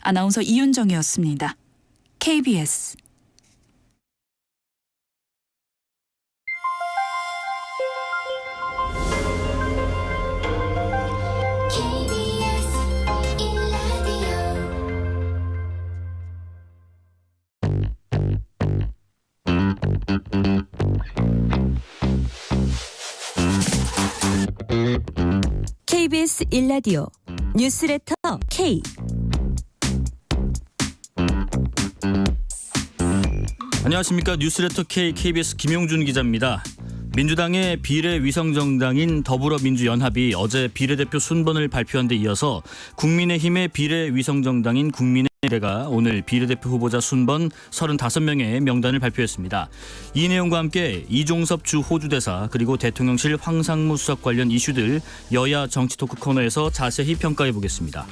아나운서 이윤정이었습니다. KBS KBS 1라디오 뉴스레터 K. 안녕하십니까. 뉴스레터 K KBS 김용준 기자입니다. 민주당의 비례위성정당인 더불어민주연합이 어제 비례대표 순번을 발표한 데 이어서 국민의힘의 비례위성정당인 국민의대가 오늘 비례대표 후보자 순번 35명의 명단을 발표했습니다. 이 내용과 함께 이종섭 주 호주대사 그리고 대통령실 황상무 수석 관련 이슈들 여야 정치 토크 코너에서 자세히 평가해 보겠습니다.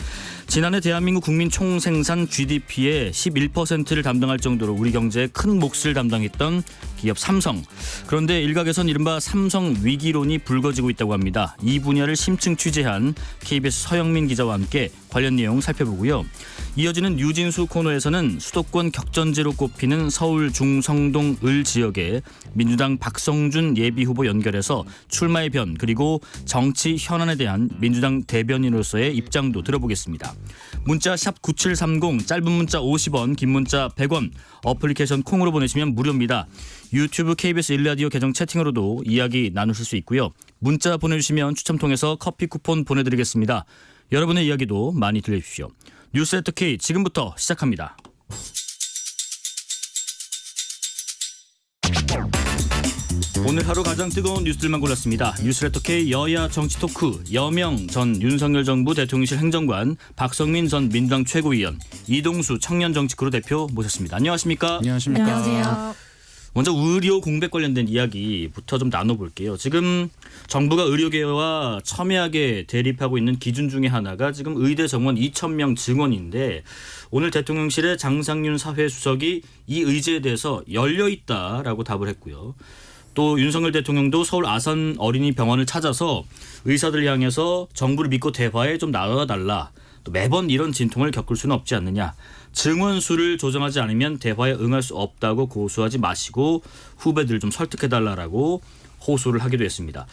지난해 대한민국 국민 총생산 GDP의 11%를 담당할 정도로 우리 경제에 큰 몫을 담당했던 기업 삼성. 그런데 일각에선 이른바 삼성 위기론이 불거지고 있다고 합니다. 이 분야를 심층 취재한 KBS 서영민 기자와 함께 관련 내용 살펴보고요. 이어지는 뉴진수 코너에서는 수도권 격전지로 꼽히는 서울 중성동 을 지역에 민주당 박성준 예비후보 연결해서 출마의 변 그리고 정치 현안에 대한 민주당 대변인으로서의 입장도 들어보겠습니다. 문자 샵 9730 짧은 문자 50원 긴 문자 100원 어플리케이션 콩으로 보내시면 무료입니다. 유튜브 KBS 1라디오 계정 채팅으로도 이야기 나누실 수 있고요. 문자 보내주시면 추첨 통해서 커피 쿠폰 보내드리겠습니다. 여러분의 이야기도 많이 들려주십시오. 뉴스레터 K 지금부터 시작합니다. 오늘 하루 가장 뜨거운 뉴스들만 골랐습니다. 뉴스레터 K 여야 정치 토크 여명 전 윤석열 정부 대통령실 행정관, 박성민 전 민주당 최고위원, 이동수 청년정치크루 대표 모셨습니다. 안녕하십니까? 안녕하십니까? 안녕하세요. 먼저 의료 공백 관련된 이야기부터 좀 나눠볼게요. 지금 정부가 의료계와 첨예하게 대립하고 있는 기준 중에 하나가 지금 의대 정원 2,000명 증원인데 오늘 대통령실의 장상윤 사회수석이 이 의제에 대해서 열려있다라고 답을 했고요. 또 윤석열 대통령도 서울 아산 어린이병원을 찾아서 의사들 향해서 정부를 믿고 대화에 좀 나와달라. 또 매번 이런 진통을 겪을 수는 없지 않느냐. 증원수를 조정하지 않으면 대화에 응할 수 없다고 고수하지 마시고 후배들 좀 설득해달라고 호소를 하기도 했습니다.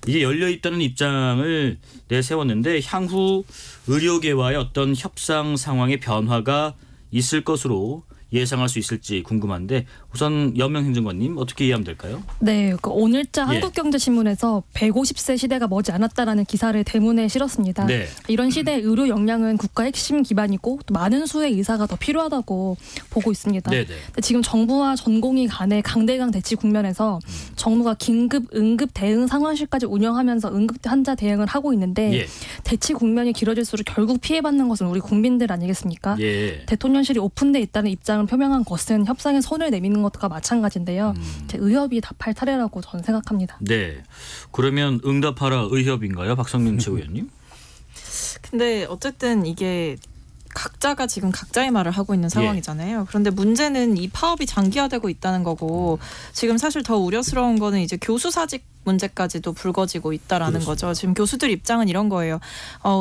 이게 열려있다는 입장을 내세웠는데 향후 의료계와의 어떤 협상 상황의 변화가 있을 것으로 예상할 수 있을지 궁금한데 우선 여명 행정관님 어떻게 이해하면 될까요? 네, 오늘자 한국경제신문에서 150세 시대가 머지않았다라는 기사를 대문에 실었습니다. 네. 이런 시대의 의료 역량은 국가 핵심 기반이고 또 많은 수의 의사가 더 필요하다고 보고 있습니다. 네네. 근데 지금 정부와 전공의 간의 강대강 대치 국면에서 정부가 긴급 응급 대응 상황실까지 운영하면서 응급 환자 대응을 하고 있는데 예. 대치 국면이 길어질수록 결국 피해받는 것은 우리 국민들 아니겠습니까? 예. 대통령실이 오픈돼 있다는 입장을 표명한 것은 협상에 손을 내미는 것과 마찬가지인데요. 의협이 답할 차례라고 저는 생각합니다. 네. 그러면 응답하라 의협인가요? 박성민 최고위원님? 근데 어쨌든 이게 각자가 지금 각자의 말을 하고 있는 상황이잖아요. 그런데 문제는 이 파업이 장기화되고 있다는 거고 지금 사실 더 우려스러운 거는 이제 교수 사직 문제까지도 불거지고 있다라는 그렇습니다. 거죠. 지금 교수들 입장은 이런 거예요.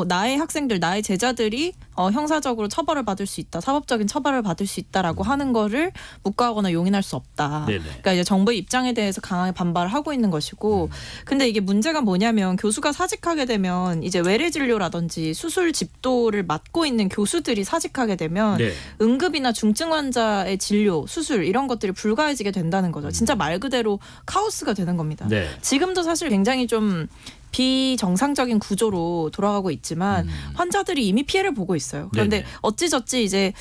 나의 학생들, 나의 제자들이 형사적으로 처벌을 받을 수 있다. 사법적인 처벌을 받을 수 있다라고 하는 거를 묵과하거나 용인할 수 없다. 네네. 그러니까 이제 정부의 입장에 대해서 강하게 반발을 하고 있는 것이고 근데 이게 문제가 뭐냐면 교수가 사직하게 되면 이제 외래 진료라든지 수술 집도를 맡고 있는 교수들이 사직하게 되면 네. 응급이나 중증 환자의 진료, 수술 이런 것들이 불가해지게 된다는 거죠. 진짜 말 그대로 카오스가 되는 겁니다. 네. 지금도 사실 굉장히 좀 비정상적인 구조로 돌아가고 있지만 환자들이 이미 피해를 보고 있어요. 그런데 네네. 어찌저찌 이제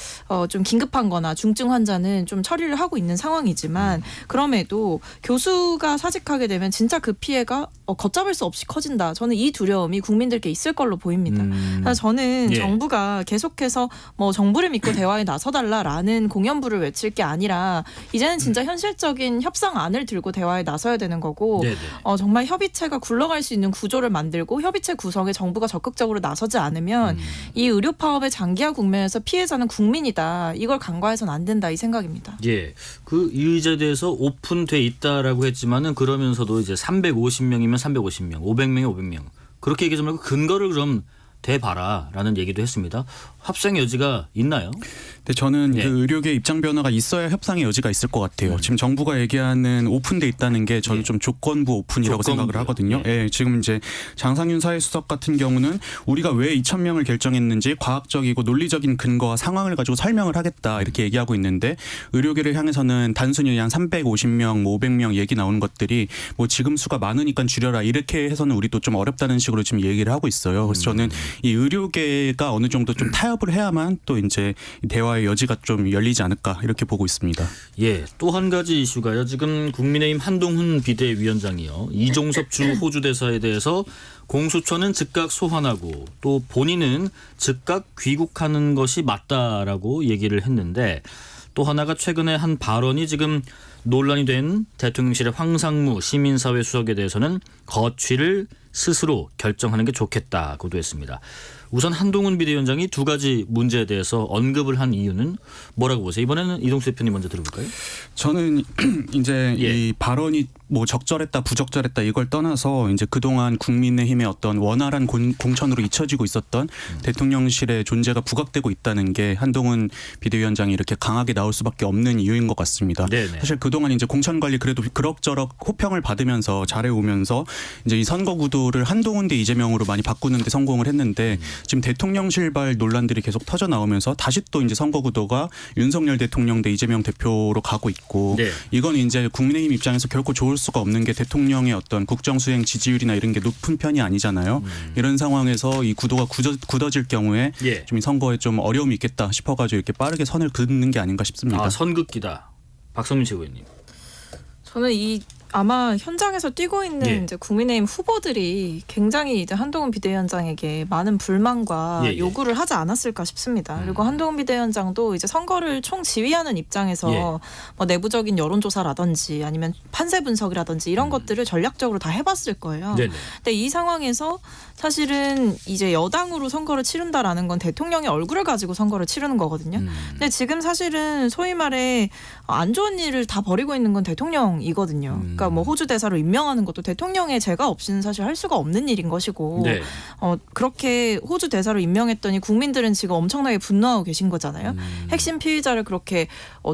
좀 긴급한 거나 중증 환자는 좀 처리를 하고 있는 상황이지만 그럼에도 교수가 사직하게 되면 진짜 그 피해가 걷잡을 수 없이 커진다. 저는 이 두려움이 국민들께 있을 걸로 보입니다. 그래서 저는 예. 정부가 계속해서 뭐 정부를 믿고 대화에 나서달라라는 공연부를 외칠 게 아니라 이제는 진짜 현실적인 협상안을 들고 대화에 나서야 되는 거고 네네. 정말 협의체가 굴러갈 수 있는 구조를 만들고 협의체 구성에 정부가 적극적으로 나서지 않으면 이 의료 파업의 장기화 국면에서 피해자는 국민이다. 이걸 간과해서는 안 된다 이 생각입니다. 예, 그 의제에 대해서 오픈돼 있다라고 했지만은 그러면서도 이제 350명이면 350명, 500명이 500명 그렇게 얘기하지 말고 근거를 그럼 대봐라라는 얘기도 했습니다. 합성 여지가 있나요? 근데 저는 예. 그 의료계 입장 변화가 있어야 협상의 여지가 있을 것 같아요. 지금 정부가 얘기하는 오픈돼 있다는 게 저는 예. 좀 조건부 오픈이라고 조건부요. 생각을 하거든요. 예. 예, 지금 이제 장상윤 사회수석 같은 경우는 우리가 왜 2,000명을 결정했는지 과학적이고 논리적인 근거와 상황을 가지고 설명을 하겠다 이렇게 얘기하고 있는데 의료계를 향해서는 단순히 한 350명, 500명 얘기 나오는 것들이 뭐 지금 수가 많으니까 줄여라 이렇게 해서는 우리도 좀 어렵다는 식으로 지금 얘기를 하고 있어요. 그래서 저는 이 의료계가 어느 정도 좀 타협을 해야만 또 이제 대화의 여지가 좀 열리지 않을까 이렇게 보고 있습니다. 예, 또 한 가지 이슈가요. 지금 국민의힘 한동훈 비대위원장이요. 이종섭 주 호주 대사에 대해서 공수처는 즉각 소환하고 또 본인은 즉각 귀국하는 것이 맞다라고 얘기를 했는데 또 하나가 최근에 한 발언이 지금 논란이 된 대통령실의 황상무 시민사회 수석에 대해서는 거취를 스스로 결정하는 게 좋겠다고도 했습니다. 우선 한동훈 비대위원장이 두 가지 문제에 대해서 언급을 한 이유는 뭐라고 보세요? 이번에는 이동수 대표님 먼저 들어볼까요? 저는 이제 예. 이 발언이 뭐 적절했다 부적절했다 이걸 떠나서 이제 그동안 국민의힘의 어떤 원활한 공천으로 잊혀지고 있었던 대통령실의 존재가 부각되고 있다는 게 한동훈 비대위원장이 이렇게 강하게 나올 수밖에 없는 이유인 것 같습니다. 네네. 사실 그동안 이제 공천 관리 그래도 그럭저럭 호평을 받으면서 잘해오면서 이제 이 선거 구도를 한동훈 대 이재명으로 많이 바꾸는데 성공을 했는데 지금 대통령실발 논란들이 계속 터져 나오면서 다시 또 이제 선거 구도가 윤석열 대통령 대 이재명 대표로 가고 있고 네. 이건 이제 국민의힘 입장에서 결코 좋을 수가 없는 게 대통령의 어떤 국정수행 지지율이나 이런 게 높은 편이 아니잖아요. 이런 상황에서 이 구도가 굳어질 경우에 예. 좀 이 선거에 좀 어려움이 있겠다 싶어가지고 이렇게 빠르게 선을 긋는 게 아닌가 싶습니다. 아, 선긋기다. 박성민 최고위원님. 저는 아마 현장에서 뛰고 있는 예. 이제 국민의힘 후보들이 굉장히 이제 한동훈 비대위원장에게 많은 불만과 예, 예. 요구를 하지 않았을까 싶습니다. 그리고 한동훈 비대위원장도 이제 선거를 총 지휘하는 입장에서 예. 뭐 내부적인 여론조사라든지 아니면 판세 분석이라든지 이런 것들을 전략적으로 다 해봤을 거예요. 네네. 근데 이 상황에서 사실은 이제 여당으로 선거를 치른다라는 건 대통령의 얼굴을 가지고 선거를 치르는 거거든요. 근데 지금 사실은 소위 말해 안 좋은 일을 다 벌이고 있는 건 대통령이거든요. 그러니까 뭐 호주 대사로 임명하는 것도 대통령의 제가 없이는 사실 할 수가 없는 일인 것이고 네. 그렇게 호주 대사로 임명했더니 국민들은 지금 엄청나게 분노하고 계신 거잖아요. 핵심 피의자를 그렇게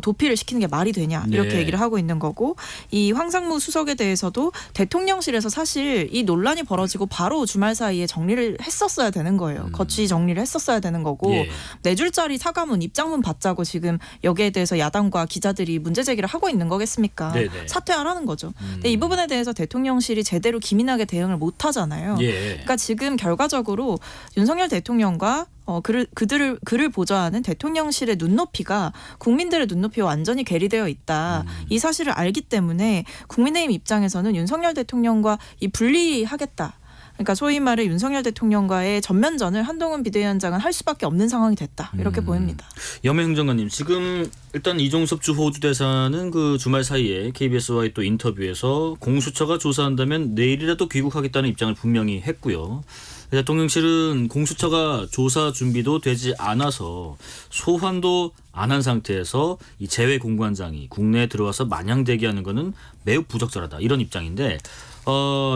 도피를 시키는 게 말이 되냐 이렇게 네. 얘기를 하고 있는 거고 이 황상무 수석에 대해서도 대통령실에서 사실 이 논란이 벌어지고 바로 주말 사이에 정리를 했었어야 되는 거예요. 거취 정리를 했었어야 되는 거고 예. 4줄짜리 사과문 입장문 받자고 지금 여기에 대해서 야당과 기자들이 문제 제기를 하고 있는 거겠습니까? 네네. 사퇴하라는 거죠. 근데 이 부분에 대해서 대통령실이 제대로 기민하게 대응을 못 하잖아요. 예. 그러니까 지금 결과적으로 윤석열 대통령과 그를 보좌하는 대통령실의 눈높이가 국민들의 눈높이와 완전히 괴리되어 있다. 이 사실을 알기 때문에 국민의힘 입장에서는 윤석열 대통령과 이 분리하겠다. 그러니까 소위 말해 윤석열 대통령과의 전면전을 한동훈 비대위원장은 할 수밖에 없는 상황이 됐다. 이렇게 보입니다. 염혜 행정관님, 지금 일단 이종섭 주 호주 대사는 그 주말 사이에 KBS와의 또 인터뷰에서 공수처가 조사한다면 내일이라도 귀국하겠다는 입장을 분명히 했고요. 대통령실은 공수처가 조사 준비도 되지 않아서 소환도 안 한 상태에서 이 재외 공관장이 국내에 들어와서 마냥 대기하는 것은 매우 부적절하다. 이런 입장인데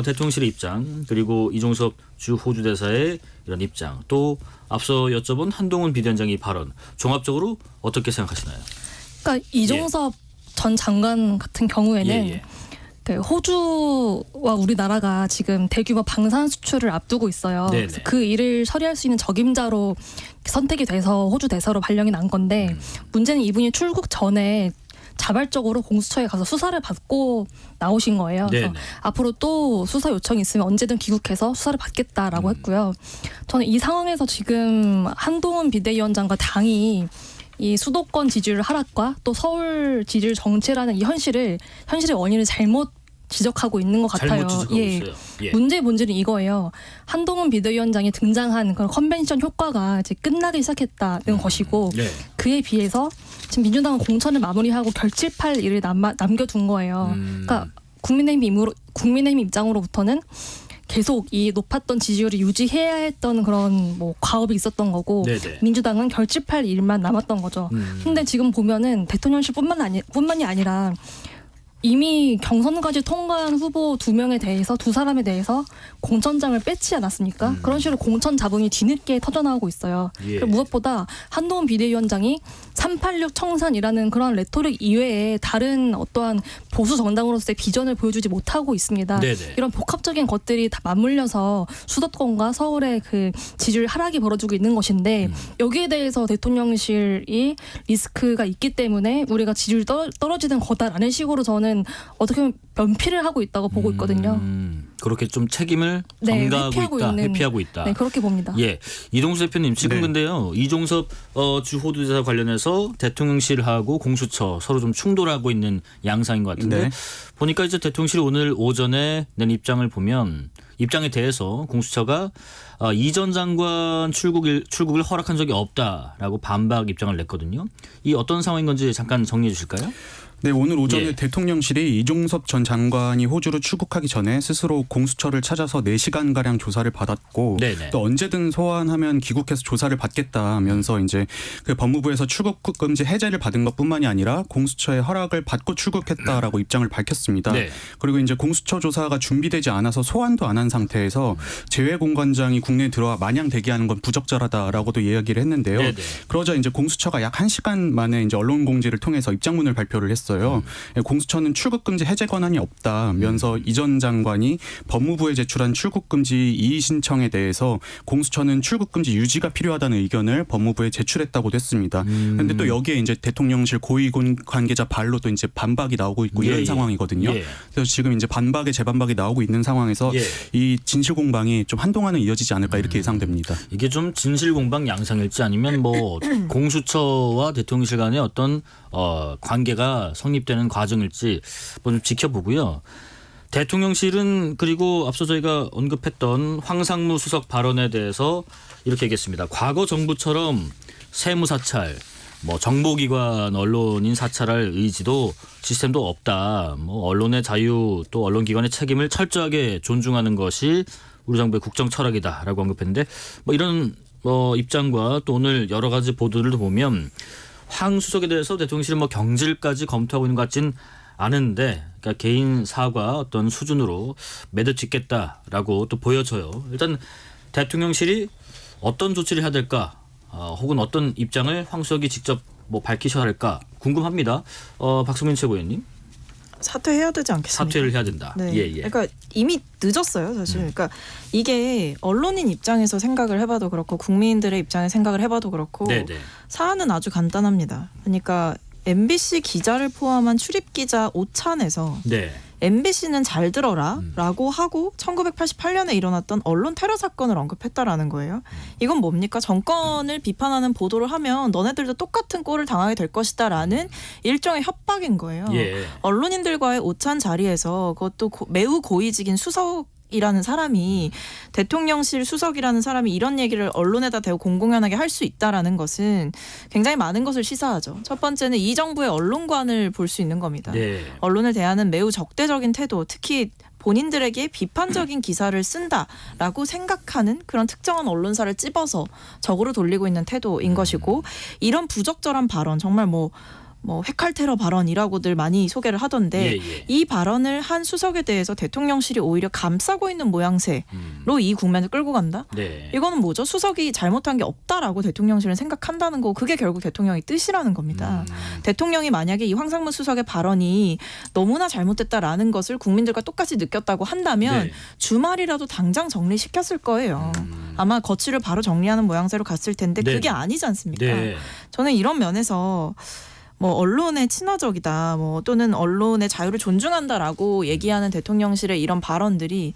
대통령실의 입장 그리고 이종섭 주 호주 대사의 이런 입장 또 앞서 여쭤본 한동훈 비대위원장의 발언 종합적으로 어떻게 생각하시나요? 그러니까 이종섭 전 장관 같은 경우에는 예. 그 호주와 우리나라가 지금 대규모 방산 수출을 앞두고 있어요. 네네. 그래서 그 일을 처리할 수 있는 적임자로 선택이 돼서 호주 대사로 발령이 난 건데 문제는 이분이 출국 전에 자발적으로 공수처에 가서 수사를 받고 나오신 거예요. 그래서 네네. 앞으로 또 수사 요청이 있으면 언제든 귀국해서 수사를 받겠다라고 했고요. 저는 이 상황에서 지금 한동훈 비대위원장과 당이 이 수도권 지지율 하락과 또 서울 지지율 정체라는 이 현실의 원인을 잘못 지적하고 있는 것 같아요. 잘못 지적하고 있어요. 예. 문제의 본질은 이거예요. 한동훈 비대위원장이 등장한 그런 컨벤션 효과가 이제 끝나기 시작했다는 것이고 네. 그에 비해서 지금 민주당은 공천을 마무리하고 결집할 일을 남겨둔 거예요. 그러니까 국민의힘 입장으로부터는 계속 이 높았던 지지율을 유지해야 했던 그런 뭐 과업이 있었던 거고 네네. 민주당은 결집할 일만 남았던 거죠. 근데 지금 보면은 대통령실뿐만이 아니라 이미 경선까지 통과한 후보 2명에 대해서 2사람에 대해서 공천장을 뺐지 않았습니까? 그런 식으로 공천 자본이 뒤늦게 터져나오고 있어요. 예. 그리고 무엇보다 한동훈 비대위원장이 386 청산이라는 그런 레토릭 이외에 다른 어떠한 보수 정당으로서의 비전을 보여주지 못하고 있습니다. 네네. 이런 복합적인 것들이 다 맞물려서 수도권과 서울의 그 지지율 하락이 벌어지고 있는 것인데 여기에 대해서 대통령실이 리스크가 있기 때문에 우리가 지지율이 떨어지는 거다라는 식으로 저는 어떻게 보면 면피를 하고 있다고 보고 있거든요. 그렇게 좀 책임을 네, 전가하고 있다, 회피하고 있다. 네, 그렇게 봅니다. 예, 이동수 대표님 지금 네. 근데요 이종섭 주 호두대사 관련해서 대통령실하고 공수처 서로 좀 충돌하고 있는 양상인 것 같은데 네. 보니까 이제 대통령실이 오늘 오전에 낸 입장을 보면 입장에 대해서 공수처가 이 전 장관 출국을 허락한 적이 없다라고 반박 입장을 냈거든요. 이 어떤 상황인 건지 잠깐 정리해 주실까요? 네, 오늘 오전에 예. 대통령실이 이종섭 전 장관이 호주로 출국하기 전에 스스로 공수처를 찾아서 4시간가량 조사를 받았고 네네. 또 언제든 소환하면 귀국해서 조사를 받겠다 하면서 이제 그 법무부에서 출국 금지 해제를 받은 것뿐만이 아니라 공수처의 허락을 받고 출국했다라고 입장을 밝혔습니다. 네. 그리고 이제 공수처 조사가 준비되지 않아서 소환도 안 한 상태에서 재외공관장이 국내에 들어와 마냥 대기하는 건 부적절하다라고도 이야기를 했는데요. 네네. 그러자 이제 공수처가 약 1시간 만에 이제 언론 공지를 통해서 입장문을 발표를 했어요. 공수처는 출국 금지 해제 권한이 없다면서 이 전 장관이 법무부에 제출한 출국 금지 이의 신청에 대해서 공수처는 출국 금지 유지가 필요하다는 의견을 법무부에 제출했다고도 했습니다. 그런데 또 여기에 이제 대통령실 고위 관계자 발로 또 이제 반박이 나오고 있고 이런 예, 예. 상황이거든요. 예. 그래서 지금 이제 반박에 재반박이 나오고 있는 상황에서 예. 이 진실 공방이 좀 한동안은 이어지지 않을까 이렇게 예상됩니다. 이게 좀 진실공방 양상일지 아니면 뭐 공수처와 대통령실 간의 어떤 관계가 성립되는 과정일지 뭐 좀 지켜보고요. 대통령실은 그리고 앞서 저희가 언급했던 황상무 수석 발언에 대해서 이렇게 얘기했습니다. 과거 정부처럼 세무 사찰, 뭐 정보기관 언론인 사찰할 의지도 시스템도 없다. 뭐 언론의 자유 또 언론기관의 책임을 철저하게 존중하는 것이 우리 정부의 국정 철학이다라고 언급했는데 뭐 이런 입장과 또 오늘 여러 가지 보도들도 보면 황 수석에 대해서 대통령실은 뭐 경질까지 검토하고 있는 것 같진 않은데 그러니까 개인 사과 어떤 수준으로 매듭짓겠다라고 또 보여져요. 일단 대통령실이 어떤 조치를 해야 될까 혹은 어떤 입장을 황 수석이 직접 뭐 밝히셔야 할까 궁금합니다. 박수민 최고위원님. 사퇴해야 되지 않겠습니까? 사퇴를 해야 된다. 네. 예, 예. 그러니까 이미 늦었어요, 사실. 그러니까 이게 언론인 입장에서 생각을 해봐도 그렇고 국민들의 입장에 생각을 해봐도 그렇고 네네. 사안은 아주 간단합니다. 그러니까 MBC 기자를 포함한 출입 기자 오찬에서 네. MBC는 잘 들어라라고 하고 1988년에 일어났던 언론 테러 사건을 언급했다라는 거예요. 이건 뭡니까? 정권을 비판하는 보도를 하면 너네들도 똑같은 꼴을 당하게 될 것이다라는 일종의 협박인 거예요. 예. 언론인들과의 오찬 자리에서 그것도 매우 고위직인 수석이라는 사람이 대통령실 수석이라는 사람이 이런 얘기를 언론에다 대고 공공연하게 할 수 있다라는 것은 굉장히 많은 것을 시사하죠. 첫 번째는 이 정부의 언론관을 볼 수 있는 겁니다. 네. 언론을 대하는 매우 적대적인 태도, 특히 본인들에게 비판적인 기사를 쓴다라고 생각하는 그런 특정한 언론사를 찝어서 적으로 돌리고 있는 태도인 것이고 이런 부적절한 발언 정말 뭐 회칼 테러 발언이라고들 많이 소개를 하던데 예, 예. 이 발언을 한 수석에 대해서 대통령실이 오히려 감싸고 있는 모양새로 이 국면을 끌고 간다? 네. 이거는 뭐죠? 수석이 잘못한 게 없다라고 대통령실은 생각한다는 거 그게 결국 대통령의 뜻이라는 겁니다. 대통령이 만약에 이 황상무 수석의 발언이 너무나 잘못됐다라는 것을 국민들과 똑같이 느꼈다고 한다면 네. 주말이라도 당장 정리시켰을 거예요. 아마 거취를 바로 정리하는 모양새로 갔을 텐데 네. 그게 아니지 않습니까? 네. 저는 이런 면에서 뭐 언론에 친화적이다, 뭐 또는 언론의 자유를 존중한다라고 얘기하는 대통령실의 이런 발언들이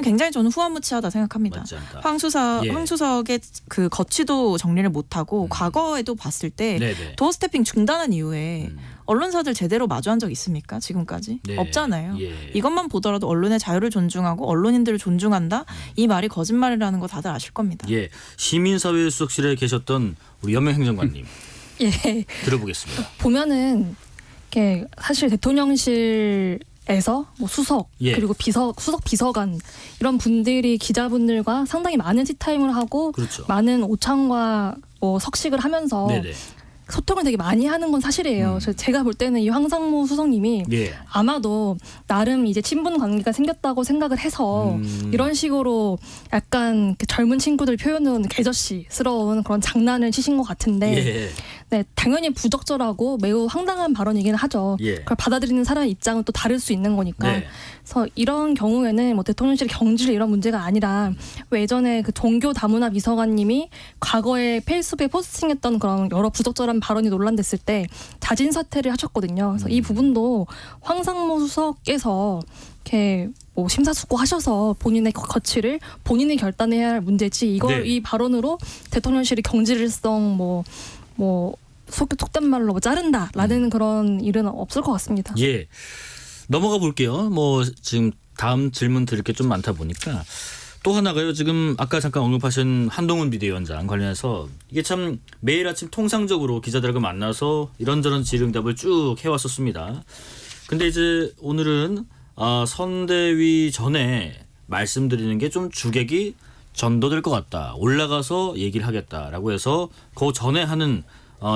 굉장히 저는 후한무치하다 생각합니다. 맞지 않다. 황 예. 수석의 그 거취도 정리를 못하고 과거에도 봤을 때 네네. 도어 스태핑 중단한 이후에 언론사들 제대로 마주한 적 있습니까? 지금까지 네. 없잖아요. 예. 이것만 보더라도 언론의 자유를 존중하고 언론인들을 존중한다, 이 말이 거짓말이라는 거 다들 아실 겁니다. 예. 시민사회 수석실에 계셨던 우리 연명 행정관님 예. 들어보겠습니다. 보면은 이게 사실 대통령실에서 뭐 수석 예. 그리고 수석 비서관 이런 분들이 기자분들과 상당히 많은 티타임을 하고 그렇죠. 많은 오찬과 뭐 석식을 하면서 네네. 소통을 되게 많이 하는 건 사실이에요. 그래서 제가 볼 때는 이 황상무 수석님이 예. 아마도 나름 이제 친분 관계가 생겼다고 생각을 해서 이런 식으로 약간 그 젊은 친구들 표현은 개저씨스러운 그런 장난을 치신 것 같은데 예. 네, 당연히 부적절하고 매우 황당한 발언이긴 하죠. 예. 그걸 받아들이는 사람의 입장은 또 다를 수 있는 거니까. 네. 그래서 이런 경우에는 뭐 대통령실의 경질 이런 문제가 아니라 왜 예전에 그 종교 다문화 비서관님이 과거에 페이스북에 포스팅했던 그런 여러 부적절한 발언이 논란됐을 때 자진 사퇴를 하셨거든요. 그래서 이 부분도 황상무 수석께서 이렇게 뭐 심사숙고하셔서 본인의 거취를 본인이 결단해야 할 문제지 이걸 네. 이 발언으로 대통령실이 경질성 뭐 속된 말로 뭐 자른다라는 그런 일은 없을 것 같습니다. 예. 넘어가 볼게요. 뭐 지금 다음 질문 드릴 게 좀 많다 보니까 또 하나가요. 지금 아까 잠깐 언급하신 한동훈 비대위원장 관련해서 이게 참 매일 아침 통상적으로 기자들과 만나서 이런저런 질의응답을 쭉 해왔었습니다. 근데 이제 오늘은 선대위 전에 말씀드리는 게 좀 주객이 전도될 것 같다. 올라가서 얘기를 하겠다라고 해서 그 전에 하는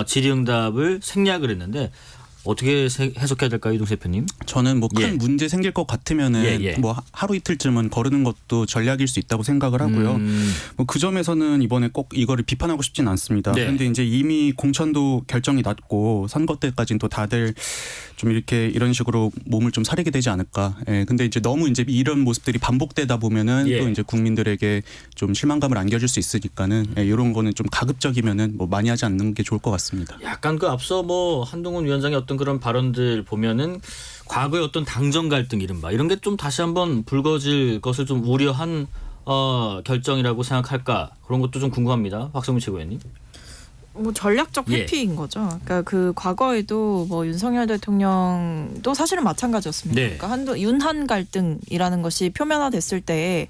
질의응답을 생략을 했는데 어떻게 해석해야 될까요, 이동수 대표님? 저는 뭐 큰 예. 문제 생길 것 같으면은 예. 뭐 하루 이틀쯤은 거르는 것도 전략일 수 있다고 생각을 하고요. 뭐 그 점에서는 이번에 꼭 이거를 비판하고 싶진 않습니다. 네. 그런데 이제 이미 공천도 결정이 났고 선거 때까지는 또 다들 좀 이런 식으로 몸을 좀 사리게 되지 않을까. 예. 근데 이제 너무 이제 이런 모습들이 반복되다 보면은 예. 또 이제 국민들에게 좀 실망감을 안겨줄 수 있으니까는 이런 거는 좀 가급적이면은 뭐 많이 하지 않는 게 좋을 것 같습니다. 약간 그 앞서 뭐 한동훈 위원장의 어떤 그런 발언들 보면은 과거의 어떤 당정 갈등 이른바 이런 게 좀 다시 한번 불거질 것을 좀 우려한 결정이라고 생각할까 그런 것도 좀 궁금합니다. 박성민 최고위원님. 뭐 전략적 예. 회피인 거죠. 그러니까 그 과거에도 뭐 윤석열 대통령도 사실은 마찬가지였습니다. 네. 그러니까 윤한 갈등이라는 것이 표면화됐을 때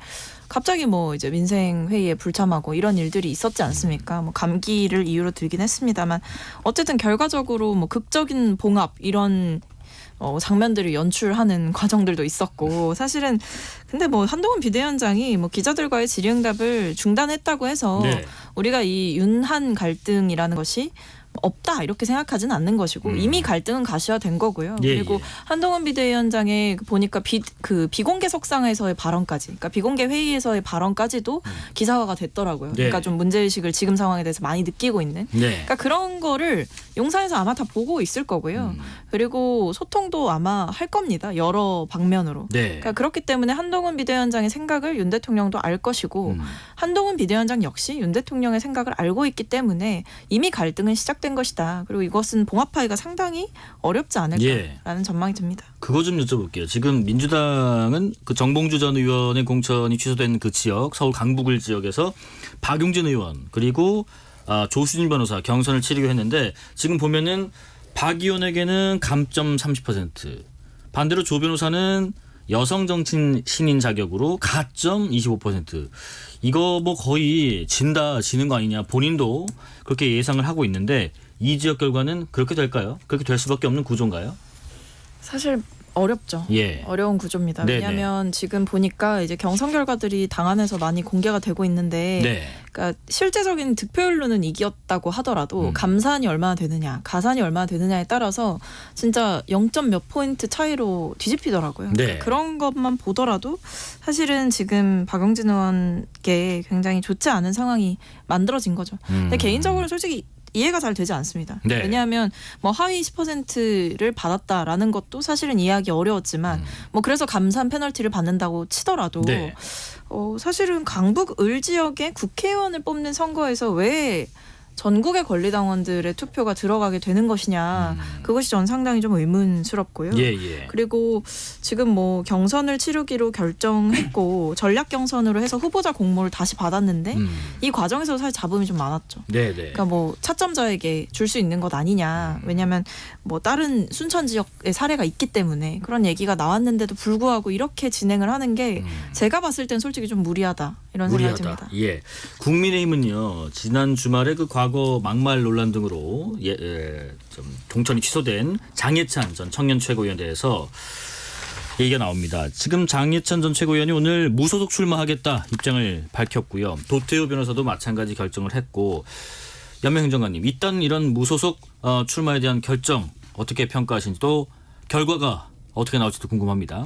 갑자기 뭐 이제 민생 회의에 불참하고 이런 일들이 있었지 않습니까? 뭐 감기를 이유로 들긴 했습니다만 어쨌든 결과적으로 뭐 극적인 봉합 이런 장면들을 연출하는 과정들도 있었고 사실은 근데 뭐 한동훈 비대위원장이 뭐 기자들과의 질의응답을 중단했다고 해서 네. 우리가 이 윤한 갈등이라는 것이 없다 이렇게 생각하지는 않는 것이고 이미 갈등은 가시화된 거고요. 예, 그리고 예. 한동훈 비대위원장의 보니까 비공개 석상에서의 발언까지, 그러니까 비공개 회의에서의 발언까지도 기사화가 됐더라고요. 네. 그러니까 좀 문제의식을 지금 상황에 대해서 많이 느끼고 있는. 네. 그러니까 그런 거를 용산에서 아마 다 보고 있을 거고요. 그리고 소통도 아마 할 겁니다. 여러 방면으로. 네. 그러니까 그렇기 때문에 한동훈 비대위원장의 생각을 윤 대통령도 알 것이고 한동훈 비대위원장 역시 윤 대통령의 생각을 알고 있기 때문에 이미 갈등은 시작된 것이다. 그리고 이것은 봉합하기가 상당히 어렵지 않을까라는 전망이 듭니다. 그거 좀 여쭤볼게요. 지금 민주당은 그 정봉주 전 의원의 공천이 취소된 그 지역 서울 강북을 지역에서 박용진 의원 그리고 조수진 변호사 경선을 치르기로 했는데 지금 보면은 박 의원에게는 감점 30% 반대로 조 변호사는 여성 정치인 신인 자격으로 가점 25%. 이거 뭐 거의 지는 거 아니냐. 본인도 그렇게 예상을 하고 있는데 이 지역 결과는 그렇게 될까요? 그렇게 될 수밖에 없는 구조인가요? 사실 어렵죠. 예. 어려운 구조입니다. 네네. 왜냐하면 지금 보니까 이제 경선 결과들이 당 안에서 많이 공개가 되고 있는데 네. 그러니까 실제적인 득표율로는 이겼다고 하더라도 감산이 얼마나 되느냐, 가산이 얼마나 되느냐에 따라서 진짜 0점 몇 포인트 차이로 뒤집히더라고요. 네. 그러니까 그런 것만 보더라도 사실은 지금 박용진 의원께 굉장히 좋지 않은 상황이 만들어진 거죠. 근데 개인적으로 솔직히 이해가 잘 되지 않습니다. 네. 왜냐하면 뭐 하위 10%를 받았다라는 것도 사실은 이해하기 어려웠지만 뭐 그래서 감산 페널티를 받는다고 치더라도 네. 사실은 강북 을 지역의 국회의원을 뽑는 선거에서 왜 전국의 권리당원들의 투표가 들어가게 되는 것이냐 그것이 전 상당히 좀 의문스럽고요. 예. 그리고 지금 뭐 경선을 치르기로 결정했고 전략 경선으로 해서 후보자 공모를 다시 받았는데 이 과정에서 사실 잡음이 좀 많았죠. 네네. 그러니까 뭐 차점자에게 줄 수 있는 것 아니냐. 왜냐하면 뭐 다른 순천 지역의 사례가 있기 때문에 그런 얘기가 나왔는데도 불구하고 이렇게 진행을 하는 게 제가 봤을 땐 솔직히 좀 무리하다 이런 생각이 듭니다. 예. 국민의힘은요 지난 주말에 그 과거 막말 논란 등으로 좀 공천이 취소된 장예찬 전 청년 최고위원에 대해서 얘기가 나옵니다. 지금 장예찬 전 최고위원이 오늘 무소속 출마하겠다 입장을 밝혔고요. 도태우 변호사도 마찬가지 결정을 했고 연명 행정관님, 일단 이런 무소속 출마에 대한 결정 어떻게 평가하시는지 또 결과가 어떻게 나올지도 궁금합니다.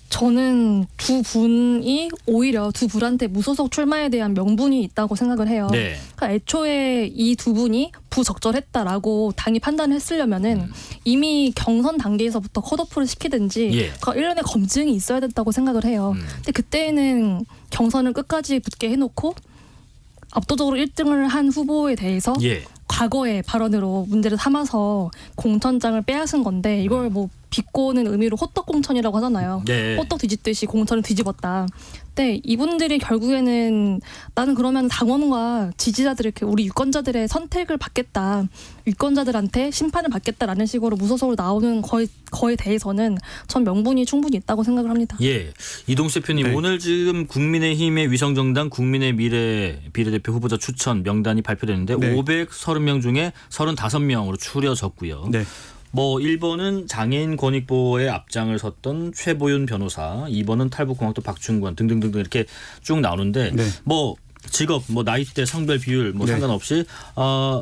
저는 두 분이 오히려 두 분한테 무소속 출마에 대한 명분이 있다고 생각을 해요. 네. 그러니까 애초에 이 두 분이 부적절했다라고 당이 판단했으려면은 이미 경선 단계에서부터 컷오프를 시키든지 예. 그 일련의 검증이 있어야 된다고 생각을 해요. 근데 그때는 경선을 끝까지 붙게 해놓고 압도적으로 1등을 한 후보에 대해서 예. 과거의 발언으로 문제를 삼아서 공천장을 빼앗은 건데 이걸 뭐 비꼬는 의미로 호떡 공천이라고 하잖아요. 네. 호떡 뒤집듯이 공천을 뒤집었다. 근데 이분들이 결국에는 나는 그러면 당원과 지지자들 이렇게 우리 유권자들의 선택을 받겠다. 유권자들한테 심판을 받겠다라는 식으로 무소속으로 나오는 거에 대해서는 전 명분이 충분히 있다고 생각을 합니다. 예, 이동수 대표님 네. 오늘 지금 국민의힘의 위성정당 국민의 미래 비례대표 후보자 추천 명단이 발표됐는데 네. 530명 중에 35명으로 추려졌고요. 네. 뭐 1번은 장애인 권익보호에 앞장을 섰던 최보윤 변호사, 2번은 탈북공학도 박충권 등등등등 이렇게 쭉 나오는데 네. 뭐 직업, 뭐 나이대, 성별 비율 뭐 네. 상관없이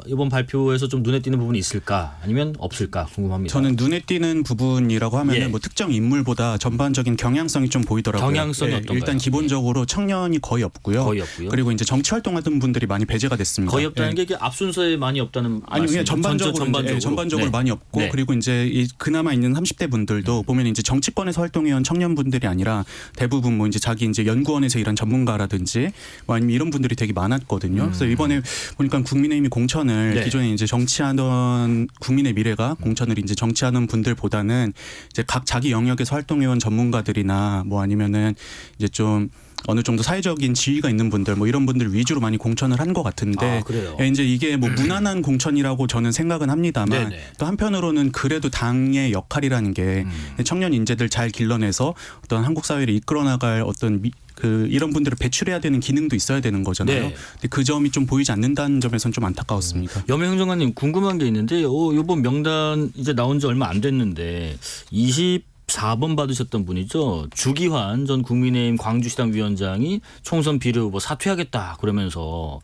이번 발표에서 좀 눈에 띄는 부분이 있을까 아니면 없을까 궁금합니다. 저는 눈에 띄는 부분이라고 하면은 예. 뭐 특정 인물보다 전반적인 경향성이 좀 보이더라고요. 경향성이 어떤가요? 일단 기본적으로 청년이 거의 없고요. 거의 없고요. 그리고 이제 정치 활동하던 분들이 많이 배제가 됐습니다. 거의 없다는 예. 게 이게 앞순서에 많이 없다는 아니 그냥 전반적으로 전반적으로 네. 많이 없고 네. 그리고 이제 이 그나마 있는 30대 분들도 보면 이제 정치권에서 활동해온 청년분들이 아니라 대부분 뭐 이제 자기 이제 연구원에서 일한 전문가라든지 뭐 아니면 이런 분들이 되게 많았거든요. 그래서 이번에 보니까 국민의힘이 공천을 네. 기존에 이제 정치하던 국민의 미래가 공천을 이제 정치하는 분들보다는 이제 각 자기 영역에서 활동해온 전문가들이나 뭐 아니면은 이제 좀 어느 정도 사회적인 지위가 있는 분들 뭐 이런 분들 위주로 많이 공천을 한 것 같은데 아, 그래요? 예, 이제 이게 뭐 무난한 공천이라고 저는 생각은 합니다만 네네. 또 한편으로는 그래도 당의 역할이라는 게 청년 인재들 잘 길러내서 어떤 한국 사회를 이끌어 나갈 어떤 이런 분들을 배출해야 되는 기능도 있어야 되는 거잖아요. 네. 근데 그 점이 좀 보이지 않는다는 점에서는 좀 안타까웠습니다. 염영 행정관님 궁금한 게 있는데 이번 명단 이제 나온 지 얼마 안 됐는데 24번 받으셨던 분이죠. 주기환 전 국민의힘 광주시당 위원장이 총선 비례 후보 사퇴하겠다 그러면서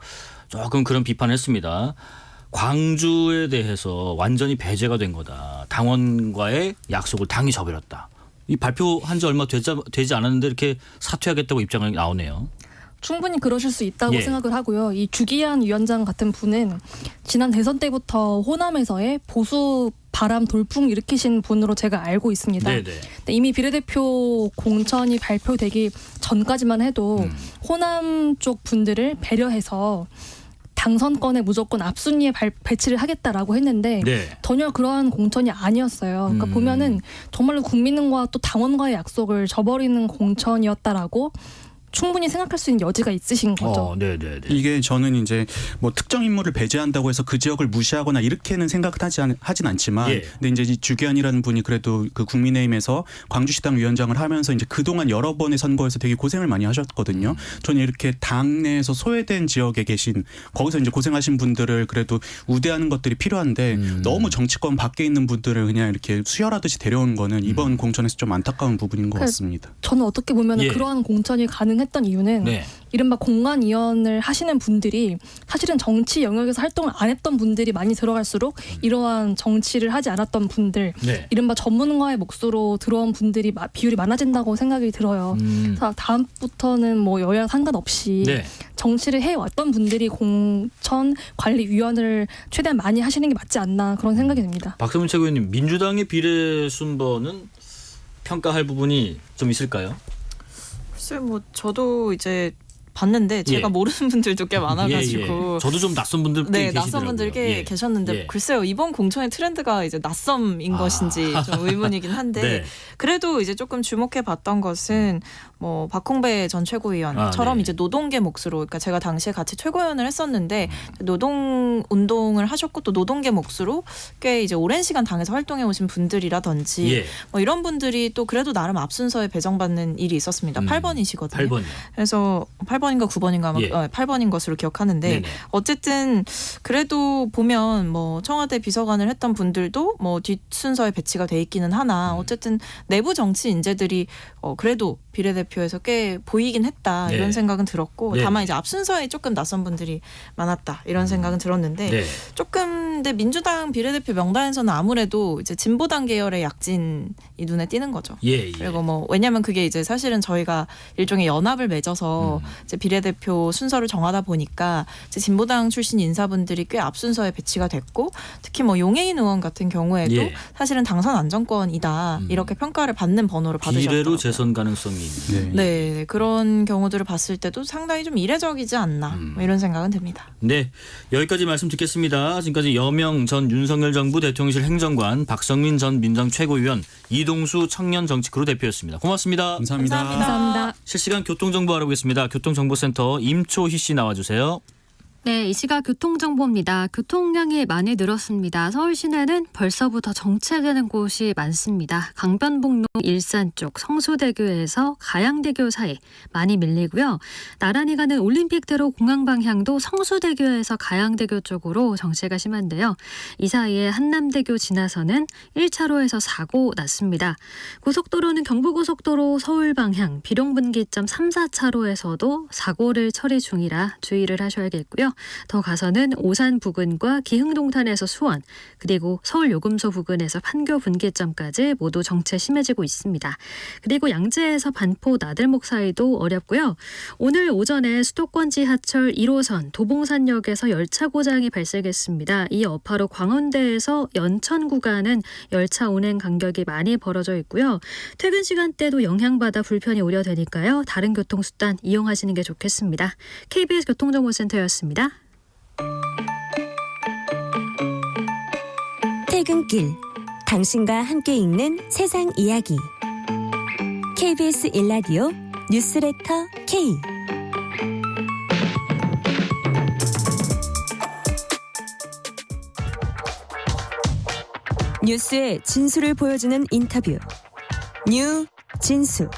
조금 그런 비판을 했습니다. 광주에 대해서 완전히 배제가 된 거다. 당원과의 약속을 당이 저버렸다. 이 발표한 지 얼마 되지 않았는데 이렇게 사퇴하겠다고 입장이 나오네요. 충분히 그러실 수 있다고 예. 생각을 하고요. 이 주기한 위원장 같은 분은 지난 대선 때부터 호남에서의 보수 바람 돌풍 일으키신 분으로 제가 알고 있습니다. 네네. 근데 이미 비례대표 공천이 발표되기 전까지만 해도 호남 쪽 분들을 배려해서 당선권에 무조건 앞순위에 배치를 하겠다라고 했는데 네. 전혀 그러한 공천이 아니었어요. 그러니까 보면은 정말로 국민과 또 당원과의 약속을 저버리는 공천이었다라고 충분히 생각할 수 있는 여지가 있으신 거죠. 네네네. 이게 저는 이제 뭐 특정 인물을 배제한다고 해서 그 지역을 무시하거나 이렇게는 하진 않지만 예. 근데 이제 이 주기환이라는 분이 그래도 그 국민의힘에서 광주시당 위원장을 하면서 이제 그동안 여러 번의 선거에서 되게 고생을 많이 하셨거든요. 저는 이렇게 당내에서 소외된 지역에 계신 거기서 이제 고생하신 분들을 그래도 우대하는 것들이 필요한데 너무 정치권 밖에 있는 분들을 그냥 이렇게 수혈하듯이 데려온 거는 이번 공천에서 좀 안타까운 부분인 것 같습니다. 저는 어떻게 보면 예. 그러한 공천이 가능했던 이유는 네. 이른바 공관위원을 하시는 분들이 사실은 정치 영역에서 활동을 안 했던 분들이 많이 들어갈수록 이러한 정치를 하지 않았던 분들 네. 이른바 전문가의 몫으로 들어온 분들이 비율이 많아진다고 생각이 들어요. 자, 다음부터는 뭐 여야 상관없이 네. 정치를 해왔던 분들이 공천관리위원회를 최대한 많이 하시는 게 맞지 않나 그런 생각이 듭니다. 박세문 최고위원님, 민주당의 비례 순번은 평가할 부분이 좀 있을까요? 글쎄 뭐 저도 이제 봤는데 제가 예. 모르는 분들도 꽤 많아가지고 예, 예. 저도 좀 낯선 분들 꽤 네, 계시더라고요. 낯선 분들 꽤 예. 계셨는데 예. 글쎄요 이번 공천의 트렌드가 이제 낯섦인 것인지 좀 의문이긴 한데 네. 그래도 이제 조금 주목해봤던 것은 뭐 박홍배 전 최고위원처럼 네. 이제 노동계 몫으로 그러니까 제가 당시에 같이 최고위원을 했었는데 노동 운동을 하셨고 또 노동계 몫으로 꽤 이제 오랜 시간 당에서 활동해 오신 분들이라든지 예. 뭐 이런 분들이 또 그래도 나름 앞순서에 배정받는 일이 있었습니다. 8번이시거든요. 8번이요. 그래서 8번인가 9번인가 아마 예. 8번인 것으로 기억하는데 네네. 어쨌든 그래도 보면 뭐 청와대 비서관을 했던 분들도 뭐 뒷순서에 배치가 돼 있기는 하나 어쨌든 내부 정치 인재들이 그래도 비례대표에서 꽤 보이긴 했다 네. 이런 생각은 들었고 네. 다만 이제 앞순서에 조금 낯선 분들이 많았다 이런 생각은 들었는데 네. 조금 근데 민주당 비례대표 명단에서는 아무래도 이제 진보당 계열의 약진이 눈에 띄는 거죠. 예, 예. 그리고 뭐 왜냐하면 그게 이제 사실은 저희가 일종의 연합을 맺어서 이제 비례대표 순서를 정하다 보니까 이제 진보당 출신 인사분들이 꽤 앞순서에 배치가 됐고 특히 뭐 용해인 의원 같은 경우에도 예. 사실은 당선 안정권이다 이렇게 평가를 받는 번호를 받으셨더라고요. 비례로 재선 가능성이 있는. 네, 그런 경우들을 봤을 때도 상당히 좀 이례적이지 않나 뭐 이런 생각은 듭니다. 네, 여기까지 말씀 듣겠습니다. 지금까지 여명 전 윤석열 정부 대통령실 행정관, 박성민 전 민주당 최고위원, 이동수 청년정치크루 대표였습니다. 고맙습니다. 감사합니다. 감사합니다. 실시간 교통정보 알아보겠습니다. 교통정보센터 임초희 씨 나와주세요. 네, 이 시각 교통정보입니다. 교통량이 많이 늘었습니다. 서울 시내는 벌써부터 정체되는 곳이 많습니다. 강변북로 일산 쪽 성수대교에서 가양대교 사이 많이 밀리고요. 나란히 가는 올림픽대로 공항 방향도 성수대교에서 가양대교 쪽으로 정체가 심한데요. 이 사이에 한남대교 지나서는 1차로에서 사고 났습니다. 고속도로는 경부고속도로 서울 방향 비룡분기점 3, 4차로에서도 사고를 처리 중이라 주의를 하셔야겠고요. 더 가서는 오산 부근과 기흥동탄에서 수원 그리고 서울 요금소 부근에서 판교 분기점까지 모두 정체 심해지고 있습니다. 그리고 양재에서 반포 나들목 사이도 어렵고요. 오늘 오전에 수도권 지하철 1호선 도봉산역에서 열차 고장이 발생했습니다. 이 여파로 광운대에서 연천 구간은 열차 운행 간격이 많이 벌어져 있고요. 퇴근 시간대도 영향받아 불편이 우려되니까요. 다른 교통수단 이용하시는 게 좋겠습니다. KBS 교통정보센터였습니다. 퇴근길 당신과 함께 읽는 세상 이야기 KBS 일라디오 뉴스레터 K 뉴스의 진수를 보여주는 인터뷰 뉴 진수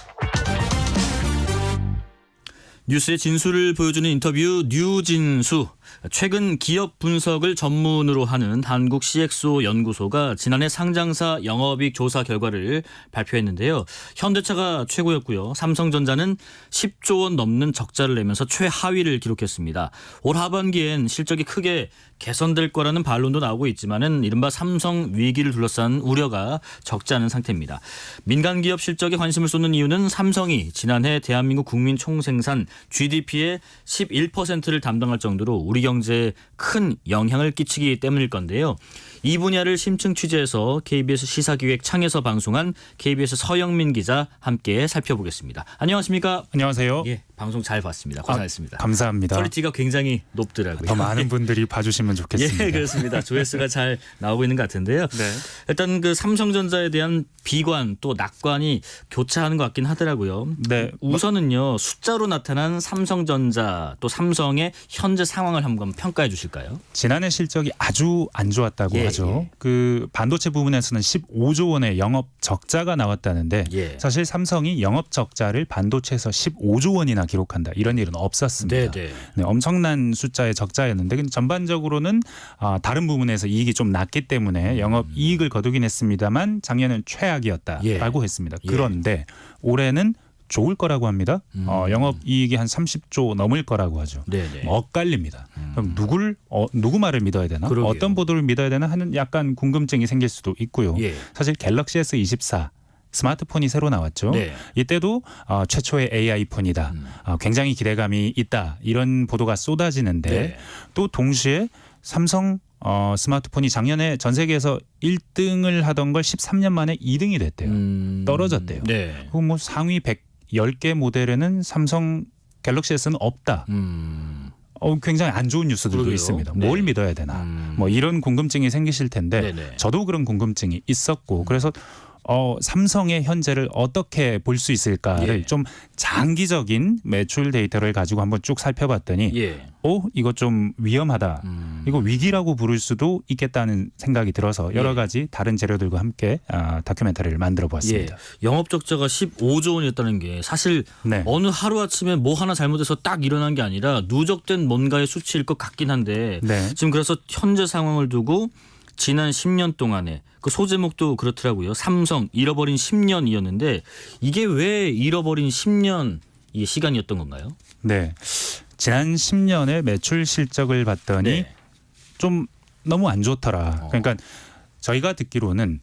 뉴스의 진수를 보여주는 인터뷰 뉴진수. 최근 기업 분석을 전문으로 하는 한국 CXO 연구소가 지난해 상장사 영업이익 조사 결과를 발표했는데요. 현대차가 최고였고요. 삼성전자는 10조 원 넘는 적자를 내면서 최하위를 기록했습니다. 올 하반기엔 실적이 크게 개선될 거라는 반론도 나오고 있지만은 이른바 삼성 위기를 둘러싼 우려가 적지 않은 상태입니다. 민간 기업 실적에 관심을 쏟는 이유는 삼성이 지난해 대한민국 국민 총생산 GDP의 11%를 담당할 정도로 우리 경제에 큰 영향을 끼치기 때문일 건데요. 이 분야를 심층 취재해서 KBS 시사기획 창에서 방송한 KBS 서영민 기자 함께 살펴보겠습니다. 안녕하십니까? 안녕하세요. 예, 방송 잘 봤습니다. 고생하셨습니다. 감사합니다. 퀄리티가 굉장히 높더라고요. 더 많은 분들이 봐주시면 좋겠습니다. 예, 그렇습니다. 조회수가 잘 나오고 있는 것 같은데요. 네. 일단 그 삼성전자에 대한 비관 또 낙관이 교차하는 것 같긴 하더라고요. 네. 우선은요, 숫자로 나타난 삼성전자 또 삼성의 현재 상황을 한번 평가해 주실까요? 지난해 실적이 아주 안 좋았다고 예, 하죠. 예. 그 반도체 부분에서는 15조 원의 영업 적자가 나왔다는데 예. 사실 삼성이 영업 적자를 반도체에서 15조 원이나 기록한다. 이런 일은 없었습니다. 네. 네, 엄청난 숫자의 적자였는데 근데 전반적으로는 다른 부분에서 이익이 좀 낮기 때문에 영업 이익을 거두긴 했습니다만 작년은 최악이었다라고 예. 했습니다. 예. 그런데 올해는 좋을 거라고 합니다. 영업 이익이 한 30조 넘을 거라고 하죠. 네네. 엇갈립니다. 그럼 누구 말을 믿어야 되나? 그러게요. 어떤 보도를 믿어야 되나 하는 약간 궁금증이 생길 수도 있고요. 예. 사실 갤럭시 S24 스마트폰이 새로 나왔죠. 네. 이때도 최초의 AI 폰이다. 굉장히 기대감이 있다. 이런 보도가 쏟아지는데 네. 또 동시에 삼성 스마트폰이 작년에 전 세계에서 1등을 하던 걸 13년 만에 2등이 됐대요. 떨어졌대요. 네. 그리고 뭐 상위 110개 모델에는 삼성 갤럭시 S는 없다. 굉장히 안 좋은 뉴스들도 그러게요. 있습니다. 네. 뭘 믿어야 되나. 뭐 이런 궁금증이 생기실 텐데 네네. 저도 그런 궁금증이 있었고 그래서 삼성의 현재를 어떻게 볼 수 있을까를 예. 좀 장기적인 매출 데이터를 가지고 한번 쭉 살펴봤더니 예. 이거 좀 위험하다. 이거 위기라고 부를 수도 있겠다는 생각이 들어서 여러 예. 가지 다른 재료들과 함께 다큐멘터리를 만들어 보았습니다. 예. 영업 적자가 15조 원이었다는 게 사실 네. 어느 하루아침에 뭐 하나 잘못해서 딱 일어난 게 아니라 누적된 뭔가의 수치일 것 같긴 한데 네. 지금 그래서 현재 상황을 두고 지난 10년 동안에 그 소제목도 그렇더라고요. 삼성 잃어버린 10년이었는데 이게 왜 잃어버린 10년 이 시간이었던 건가요? 네. 지난 10년의 매출 실적을 봤더니 네. 좀 너무 안 좋더라. 그러니까 저희가 듣기로는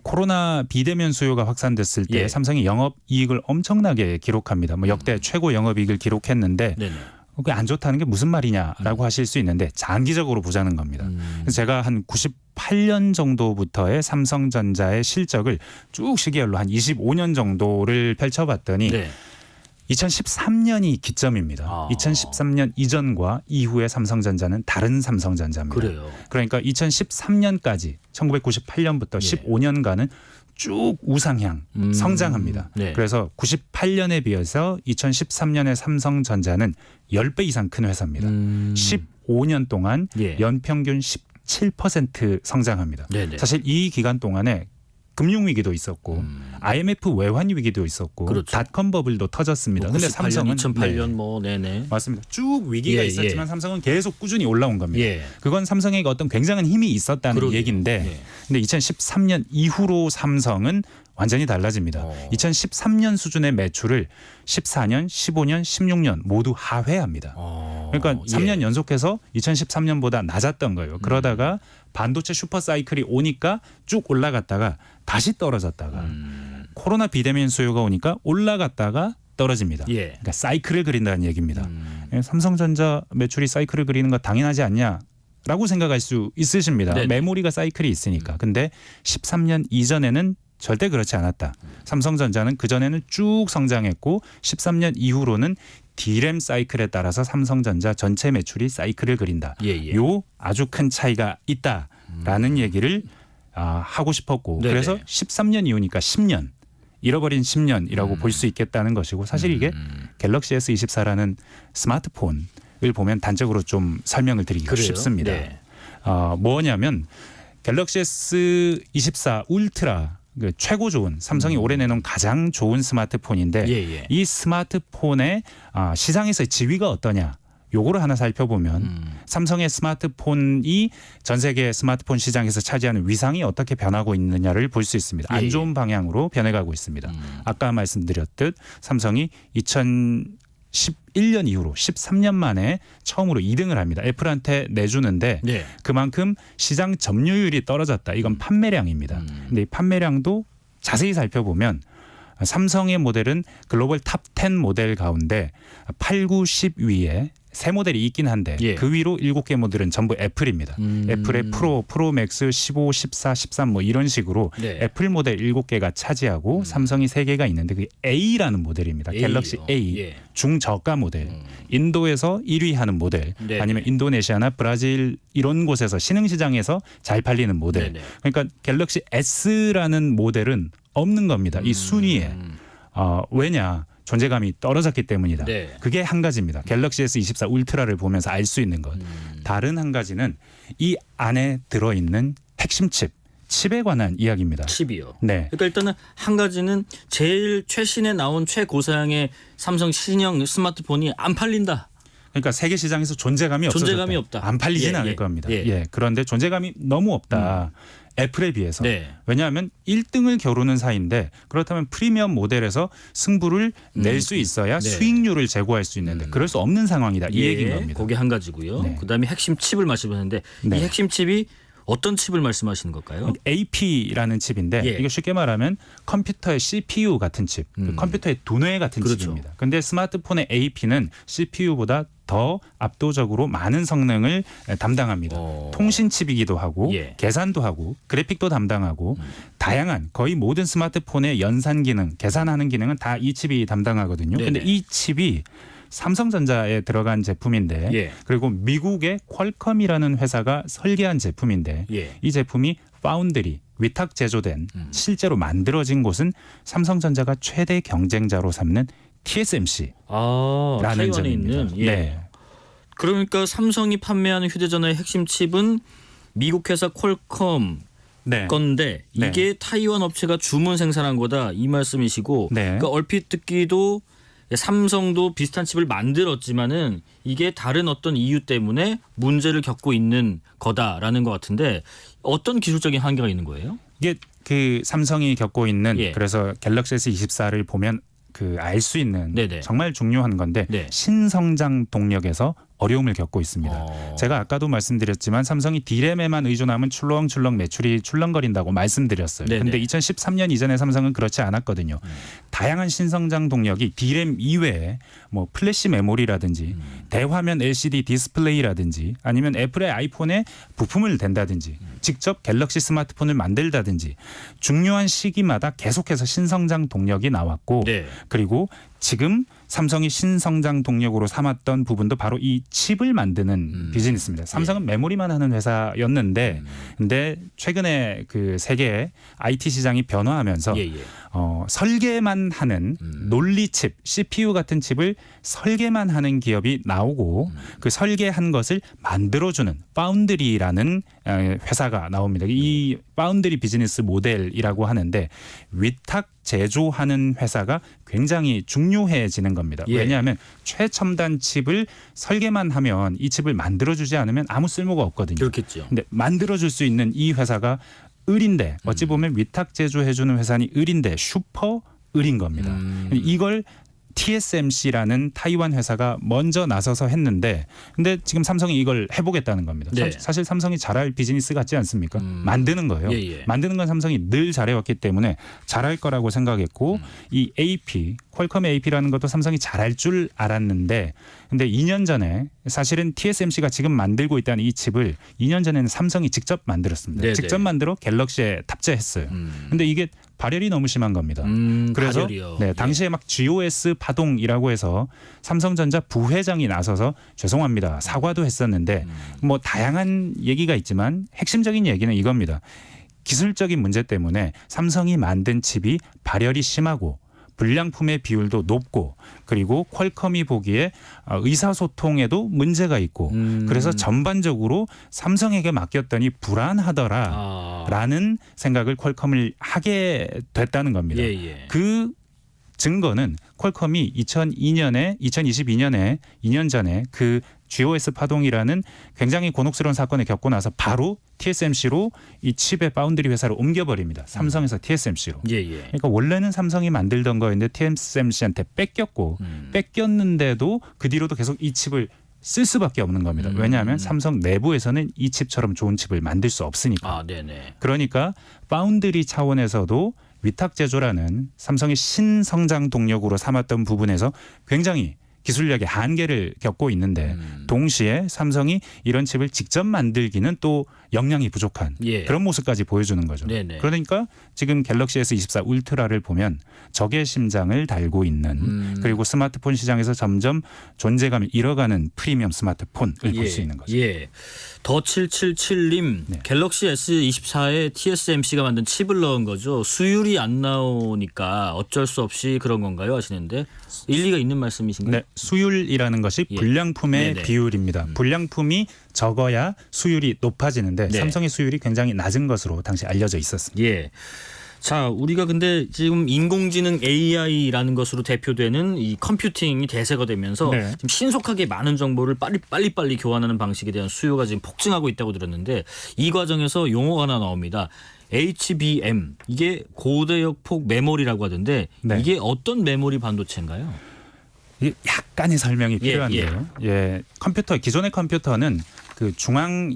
코로나 비대면 수요가 확산됐을 때 예. 삼성이 영업이익을 엄청나게 기록합니다. 뭐 역대 최고 영업이익을 기록했는데 네네. 그게 안 좋다는 게 무슨 말이냐라고 하실 수 있는데 장기적으로 보자는 겁니다. 그래서 제가 한 98년 정도부터의 삼성전자의 실적을 쭉 시계열로 한 25년 정도를 펼쳐봤더니 네. 2013년이 기점입니다. 아. 2013년 이전과 이후의 삼성전자는 다른 삼성전자입니다. 그래요. 그러니까 2013년까지 1998년부터 예. 15년간은 쭉 우상향 성장합니다. 네. 그래서 98년에 비해서 2013년의 삼성전자는 10배 이상 큰 회사입니다. 15년 동안 예. 연평균 17% 성장합니다. 네네. 사실 이 기간 동안에 금융위기도 있었고 IMF 외환 위기도 있었고 그렇죠. 닷컴 버블도 터졌습니다. 근데 98년, 삼성은 2008년 네, 뭐 네네. 맞습니다. 쭉 위기가 예, 있었지만 예. 삼성은 계속 꾸준히 올라온 겁니다. 예. 그건 삼성에게 어떤 굉장한 힘이 있었다는 그러게요. 얘기인데 예. 근데 2013년 이후로 삼성은 완전히 달라집니다. 2013년 수준의 매출을 14년, 15년, 16년 모두 하회합니다. 그러니까 3년 연속해서 2013년보다 낮았던 거예요. 그러다가 반도체 슈퍼 사이클이 오니까 쭉 올라갔다가 다시 떨어졌다가 코로나 비대면 수요가 오니까 올라갔다가 떨어집니다. 예. 그러니까 사이클을 그린다는 얘기입니다. 삼성전자 매출이 사이클을 그리는 거 당연하지 않냐라고 생각할 수 있으십니다. 네네. 메모리가 사이클이 있으니까. 근데 13년 이전에는 절대 그렇지 않았다. 삼성전자는 그전에는 쭉 성장했고 13년 이후로는 D램 사이클에 따라서 삼성전자 전체 매출이 사이클을 그린다. 예. 요 아주 큰 차이가 있다라는 얘기를 하고 싶었고 네네. 그래서 13년 이후니까 10년 잃어버린 10년이라고 볼 수 있겠다는 것이고 사실 이게 갤럭시 S24라는 스마트폰을 보면 단적으로 좀 설명을 드리기 그래요? 쉽습니다. 네. 뭐냐면 갤럭시 S24 울트라 그 최고 좋은 삼성이 올해 내놓은 가장 좋은 스마트폰인데 예. 이 스마트폰의 시장에서의 지위가 어떠냐 요거를 하나 살펴보면 삼성의 스마트폰이 전 세계 스마트폰 시장에서 차지하는 위상이 어떻게 변하고 있느냐를 볼 수 있습니다. 예. 안 좋은 방향으로 변해가고 있습니다. 아까 말씀드렸듯 삼성이 2011년 이후로 13년 만에 처음으로 2등을 합니다. 애플한테 내주는데 네. 그만큼 시장 점유율이 떨어졌다. 이건 판매량입니다. 근데 이 판매량도 자세히 살펴보면 삼성의 모델은 글로벌 탑 10 모델 가운데 8, 9, 10 위에 세 모델이 있긴 한데 예. 그 위로 7개 모델은 전부 애플입니다. 애플의 프로 맥스, 15, 14, 13 뭐 이런 식으로 네. 애플 모델 7개가 차지하고 삼성이 3개가 있는데 그게 A라는 모델입니다. A요. 갤럭시 A 예. 중저가 모델. 인도에서 1위 하는 모델 네. 아니면 인도네시아나 브라질 이런 곳에서 신흥시장에서 잘 팔리는 모델. 네네. 그러니까 갤럭시 S라는 모델은 없는 겁니다. 이 순위에. 왜냐? 존재감이 떨어졌기 때문이다. 네. 그게 한 가지입니다. 갤럭시 S24 울트라를 보면서 알 수 있는 것. 다른 한 가지는 이 안에 들어있는 핵심 칩에 관한 이야기입니다. 칩이요. 네. 그러니까 일단은 한 가지는 제일 최신에 나온 최고사양의 삼성 신형 스마트폰이 안 팔린다. 그러니까 세계 시장에서 존재감이 없어졌다. 존재감이 없다. 안 팔리진 예, 않을 예. 겁니다. 예. 예. 그런데 존재감이 너무 없다. 애플에 비해서. 네. 왜냐하면 1등을 겨루는 사이인데 그렇다면 프리미엄 모델에서 승부를 낼 수 있어야 네. 수익률을 제고할 수 있는데 그럴 수 없는 상황이다. 이 얘기인 겁니다. 그게 한 가지고요. 네. 그다음에 핵심 칩을 말씀하셨는데 네. 이 핵심 칩이 어떤 칩을 말씀하시는 걸까요? AP라는 칩인데 예. 이거 쉽게 말하면 컴퓨터의 CPU 같은 칩, 컴퓨터의 두뇌 같은 그렇죠. 칩입니다. 근데 스마트폰의 AP는 CPU보다 더 압도적으로 많은 성능을 담당합니다. 통신 칩이기도 하고 예. 계산도 하고 그래픽도 담당하고 다양한 거의 모든 스마트폰의 연산 기능, 계산하는 기능은 다 이 칩이 담당하거든요. 네네. 근데 이 칩이 삼성전자에 들어간 제품인데 예. 그리고 미국의 퀄컴이라는 회사가 설계한 제품인데 예. 이 제품이 파운드리 위탁 제조된 실제로 만들어진 곳은 삼성전자가 최대 경쟁자로 삼는 TSMC라는 타이완에 점입니다. 있는 예. 네. 그러니까 삼성이 판매하는 휴대전화의 핵심 칩은 미국 회사 퀄컴 네. 건데 이게 타이완 업체가 주문 생산한 거다 이 말씀이시고 네. 그러니까 얼핏 듣기도 삼성도 비슷한 칩을 만들었지만은 이게 다른 어떤 이유 때문에 문제를 겪고 있는 거다라는 것 같은데 어떤 기술적인 한계가 있는 거예요? 이게 그 삼성이 겪고 있는 예. 그래서 갤럭시 S24를 보면 그 알 수 있는 네네. 정말 중요한 건데 네. 신성장 동력에서 어려움을 겪고 있습니다. 제가 아까도 말씀드렸지만 삼성이 D램에만 의존하면 출렁출렁 매출이 출렁거린다고 말씀드렸어요. 네네. 그런데 2013년 이전에 삼성은 그렇지 않았거든요. 다양한 신성장 동력이 D램 이외에 뭐 플래시 메모리라든지 대화면 LCD 디스플레이라든지 아니면 애플의 아이폰에 부품을 댄다든지 직접 갤럭시 스마트폰을 만들다든지 중요한 시기마다 계속해서 신성장 동력이 나왔고 네. 그리고 지금 삼성이 신성장 동력으로 삼았던 부분도 바로 이 칩을 만드는 비즈니스입니다. 삼성은 메모리만 하는 회사였는데 근데 최근에 그 세계 IT 시장이 변화하면서 예, 예. 설계만 하는 논리칩, CPU 같은 칩을 설계만 하는 기업이 나오고 그 설계한 것을 만들어주는 파운드리라는 회사가 나옵니다. 이 파운드리 비즈니스 모델이라고 하는데 위탁 제조하는 회사가 굉장히 중요해지는 겁니다. 예. 왜냐하면 최첨단 칩을 설계만 하면 이 칩을 만들어주지 않으면 아무 쓸모가 없거든요. 그렇겠죠. 근데 만들어줄 수 있는 이 회사가 을인데 어찌 보면 위탁 제조해주는 회사니 을인데 슈퍼 을인 겁니다. 이걸 TSMC라는 타이완 회사가 먼저 나서서 했는데 근데 지금 삼성이 이걸 해보겠다는 겁니다. 네. 사실 삼성이 잘할 비즈니스 같지 않습니까? 만드는 거예요. 예, 예. 만드는 건 삼성이 늘 잘해왔기 때문에 잘할 거라고 생각했고 이 AP, 퀄컴 AP라는 것도 삼성이 잘할 줄 알았는데 근데 2년 전에 사실은 TSMC가 지금 만들고 있다는 이 칩을 2년 전에는 삼성이 직접 만들었습니다. 네네. 직접 만들어 갤럭시에 탑재했어요. 근데 이게 발열이 너무 심한 겁니다. 그래서 발열이요. 네, 당시에 막 GOS 파동이라고 해서 삼성전자 부회장이 나서서 죄송합니다. 사과도 했었는데 뭐 다양한 얘기가 있지만 핵심적인 얘기는 이겁니다. 기술적인 문제 때문에 삼성이 만든 칩이 발열이 심하고 불량품의 비율도 높고 그리고 퀄컴이 보기에 의사소통에도 문제가 있고 그래서 전반적으로 삼성에게 맡겼더니 불안하더라라는 생각을 퀄컴을 하게 됐다는 겁니다. 예, 예. 그 증거는 퀄컴이 2022년에 2년 전에 그 GOS 파동이라는 굉장히 곤혹스러운 사건을 겪고 나서 바로 TSMC로 이 칩의 파운드리 회사를 옮겨버립니다. 삼성에서 TSMC로. 예, 예. 그러니까 원래는 삼성이 만들던 거였는데 TSMC한테 뺏겼고 뺏겼는데도 그 뒤로도 계속 이 칩을 쓸 수밖에 없는 겁니다. 왜냐하면 삼성 내부에서는 이 칩처럼 좋은 칩을 만들 수 없으니까. 아, 네네. 그러니까 파운드리 차원에서도 위탁 제조라는 삼성의 신성장 동력으로 삼았던 부분에서 굉장히 기술력의 한계를 겪고 있는데 동시에 삼성이 이런 칩을 직접 만들기는 또 역량이 부족한 예. 그런 모습까지 보여주는 거죠. 네네. 그러니까 지금 갤럭시 S24 울트라를 보면 적의 심장을 달고 있는 그리고 스마트폰 시장에서 점점 존재감을 잃어가는 프리미엄 스마트폰을 볼 수 있는 거죠. 예. 더 777님 네. 갤럭시 S24에 TSMC가 만든 칩을 넣은 거죠. 수율이 안 나오니까 어쩔 수 없이 그런 건가요? 하시는데 일리가 있는 말씀이신가요? 네, 수율이라는 것이 예. 불량품의 네네. 비율입니다. 불량품이 적어야 수율이 높아지는데 네. 삼성의 수율이 굉장히 낮은 것으로 당시 알려져 있었습니다. 예. 자, 우리가 근데 지금 인공지능 AI라는 것으로 대표되는 이 컴퓨팅이 대세가 되면서 네. 지금 신속하게 많은 정보를 빨리 교환하는 방식에 대한 수요가 지금 폭증하고 있다고 들었는데 이 과정에서 용어가 하나 나옵니다. HBM 이게 고대역폭 메모리라고 하던데 네. 이게 어떤 메모리 반도체인가요? 이게 약간의 설명이 예, 필요한데요. 예, 컴퓨터 기존의 컴퓨터는 그 중앙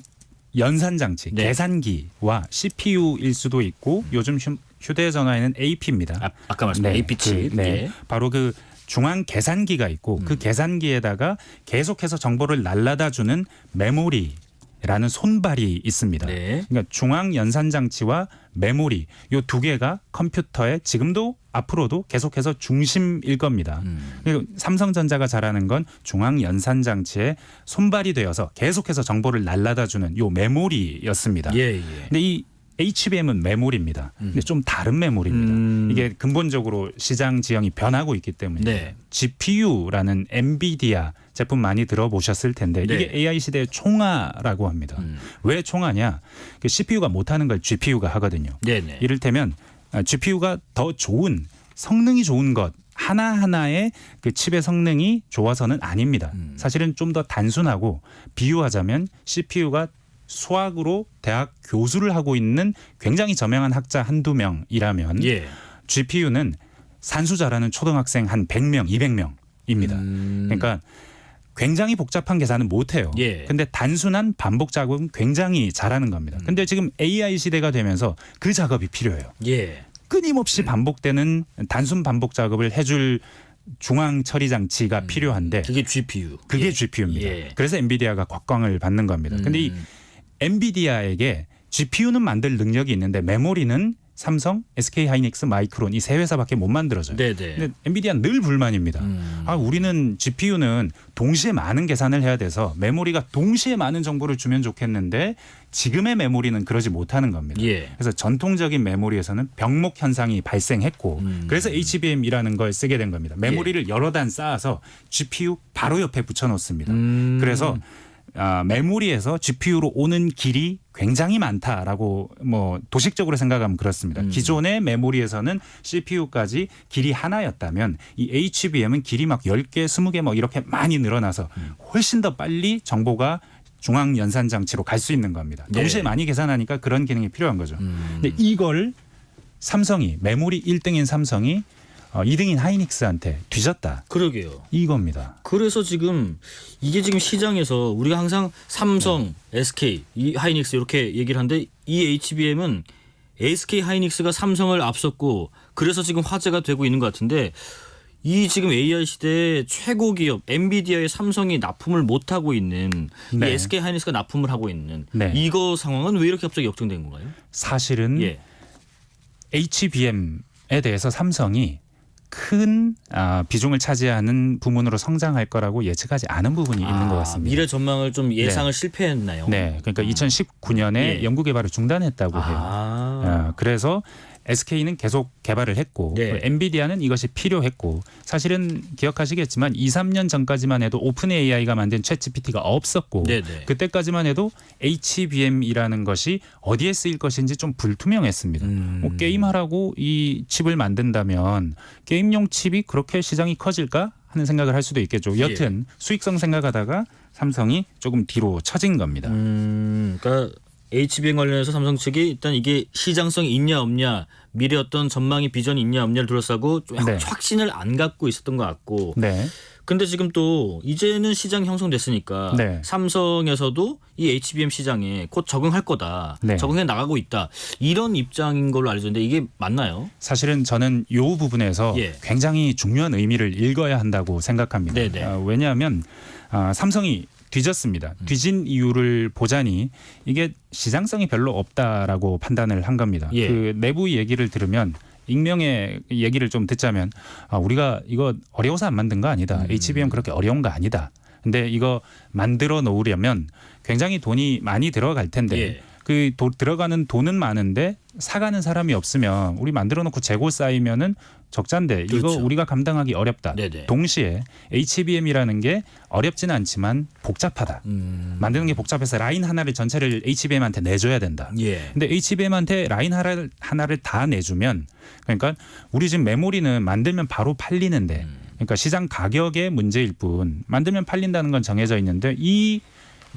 연산 장치, 네. 계산기와 CPU일 수도 있고 요즘 휴대전화에는 AP입니다. 아까 말씀드린 AP 칩. 예. 바로 그 중앙 계산기가 있고 그 계산기에다가 계속해서 정보를 날라다주는 메모리라는 손발이 있습니다. 네. 그러니까 중앙 연산 장치와 메모리 이 두 개가 컴퓨터에 지금도 앞으로도 계속해서 중심일 겁니다. 그리고 삼성전자가 잘하는 건 중앙 연산 장치에 손발이 되어서 계속해서 정보를 날라다주는 요 메모리였습니다. 예, 예. 근데 이 HBM은 메모리입니다. 근데 좀 다른 메모리입니다. 이게 근본적으로 시장 지형이 변하고 있기 때문에 네. GPU라는 엔비디아 제품 많이 들어보셨을 텐데 네. 이게 AI 시대의 총알이라고 합니다. 왜 총알이냐? 그 CPU가 못하는 걸 GPU가 하거든요. 네네. 이를테면 GPU가 더 좋은 성능이 좋은 것 하나하나의 그 칩의 성능이 좋아서는 아닙니다. 사실은 좀 더 단순하고 비유하자면 CPU가 수학으로 대학 교수를 하고 있는 굉장히 저명한 학자 한두 명이라면 예. GPU는 산수 잘하는 초등학생 한 100명, 200명입니다. 그러니까 굉장히 복잡한 계산은 못해요. 예. 근데 단순한 반복 작업은 굉장히 잘하는 겁니다. 근데 지금 AI 시대가 되면서 그 작업이 필요해요. 예. 끊임없이 반복되는 단순 반복 작업을 해줄 중앙 처리 장치가 필요한데 그게 GPU. 그게 예. GPU입니다. 예. 그래서 엔비디아가 곽광을 받는 겁니다. 근데 이 엔비디아에게 GPU는 만들 능력이 있는데 메모리는 삼성, SK 하이닉스, 마이크론 이 세 회사밖에 못 만들어줘요. 네네. 근데 엔비디아는 늘 불만입니다. 우리는 GPU는 동시에 많은 계산을 해야 돼서 메모리가 동시에 많은 정보를 주면 좋겠는데 지금의 메모리는 그러지 못하는 겁니다. 예. 그래서 전통적인 메모리에서는 병목 현상이 발생했고 그래서 HBM이라는 걸 쓰게 된 겁니다. 메모리를 여러 단 쌓아서 GPU 바로 옆에 붙여놓습니다. 그래서 메모리에서 GPU로 오는 길이 굉장히 많다라고 뭐 도식적으로 생각하면 그렇습니다. 기존의 메모리에서는 CPU까지 길이 하나였다면 이 HBM은 길이 막 10개, 20개 뭐 이렇게 많이 늘어나서 훨씬 더 빨리 정보가 중앙 연산 장치로 갈 수 있는 겁니다. 동시에 많이 계산하니까 그런 기능이 필요한 거죠. 근데 이걸 삼성이 메모리 1등인 삼성이 2등인 하이닉스한테 뒤졌다. 그러게요. 이겁니다. 그래서 지금 이게 지금 시장에서 우리가 항상 삼성, SK, 이 하이닉스 이렇게 얘기를 하는데 이 HBM은 SK 하이닉스가 삼성을 앞섰고 그래서 지금 화제가 되고 있는 것 같은데 이 지금 AI 시대의 최고 기업 엔비디아의 삼성이 납품을 못 하고 있는 네. 이 SK 하이닉스가 납품을 하고 있는 네. 이거 상황은 왜 이렇게 갑자기 역전된 건가요? 사실은 예. HBM에 대해서 삼성이 큰 비중을 차지하는 부문으로 성장할 거라고 예측하지 않은 부분이 있는 것 같습니다. 미래 전망을 좀 예상을 실패했나요? 네, 그러니까 2019년에 예. 연구 개발을 중단했다고 해요. 그래서 SK는 계속 개발을 했고 네. 엔비디아는 이것이 필요했고 사실은 기억하시겠지만 2, 3년 전까지만 해도 오픈 AI가 만든 챗GPT가 없었고 네네. 그때까지만 해도 HBM이라는 것이 어디에 쓰일 것인지 좀 불투명했습니다. 뭐 게임하라고 이 칩을 만든다면 게임용 칩이 그렇게 시장이 커질까 하는 생각을 할 수도 있겠죠. 여튼 수익성 생각하다가 삼성이 조금 뒤로 처진 겁니다. 그러니까 HBM 관련해서 삼성 측이 일단 이게 시장성이 있냐 없냐 미래 어떤 전망이 비전이 있냐 없냐를 둘러싸고 좀 네. 확신을 안 갖고 있었던 것 같고 네. 근데 지금 또 이제는 시장 형성됐으니까 네. 삼성에서도 이 HBM 시장에 곧 적응할 거다. 네. 적응해 나가고 있다. 이런 입장인 걸로 알려졌는데 이게 맞나요? 사실은 저는 이 부분에서 예. 굉장히 중요한 의미를 읽어야 한다고 생각합니다. 네네. 왜냐하면 삼성이 뒤졌습니다. 뒤진 이유를 보자니 이게 시장성이 별로 없다라고 판단을 한 겁니다. 예. 그 내부 얘기를 들으면 익명의 얘기를 좀 듣자면 우리가 이거 어려워서 안 만든 거 아니다. HBM 그렇게 어려운 거 아니다. 근데 이거 만들어 놓으려면 굉장히 돈이 많이 들어갈 텐데 예. 그 들어가는 돈은 많은데 사가는 사람이 없으면 우리 만들어 놓고 재고 쌓이면은 적자인데 그렇죠. 이거 우리가 감당하기 어렵다. 네네. 동시에 HBM이라는 게 어렵지는 않지만 복잡하다. 만드는 게 복잡해서 라인 하나를 전체를 HBM한테 내줘야 된다. 예. 근데 HBM한테 라인 하나를 다 내주면 그러니까 우리 지금 메모리는 만들면 바로 팔리는데 그러니까 시장 가격의 문제일 뿐 만들면 팔린다는 건 정해져 있는데 이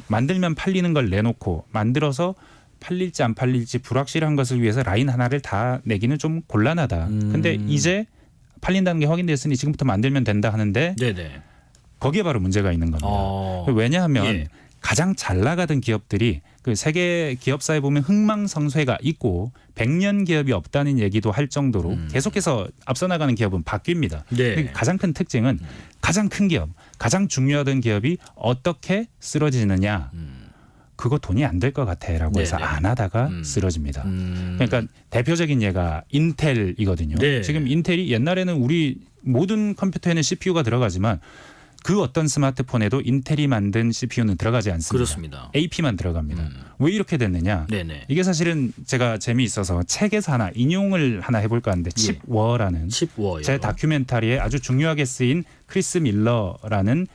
만들면 팔리는 걸 내놓고 만들어서 팔릴지 안 팔릴지 불확실한 것을 위해서 라인 하나를 다 내기는 좀 곤란하다. 근데 이제 팔린다는 게 확인됐으니 지금부터 만들면 된다 하는데 네네. 거기에 바로 문제가 있는 겁니다. 왜냐하면 예. 가장 잘 나가던 기업들이 그 세계 기업사에 보면 흥망성쇠가 있고 100년 기업이 없다는 얘기도 할 정도로 계속해서 앞서 나가는 기업은 바뀝니다. 네. 가장 큰 특징은 가장 큰 기업, 가장 중요하던 기업이 어떻게 쓰러지느냐. 그거 돈이 안 될 것 같아라고 해서 네네. 안 하다가 쓰러집니다. 그러니까 대표적인 예가 인텔이거든요. 네. 지금 인텔이 옛날에는 우리 모든 컴퓨터에는 CPU가 들어가지만 그 어떤 스마트폰에도 인텔이 만든 CPU는 들어가지 않습니다. 그렇습니다. AP만 들어갑니다. 왜 이렇게 됐느냐? 네네. 이게 사실은 제가 재미있어서 책에서 하나 인용을 하나 해볼까 하는데 칩워라는 칩워요. 제 다큐멘터리에 아주 중요하게 쓰인 크리스 밀러라는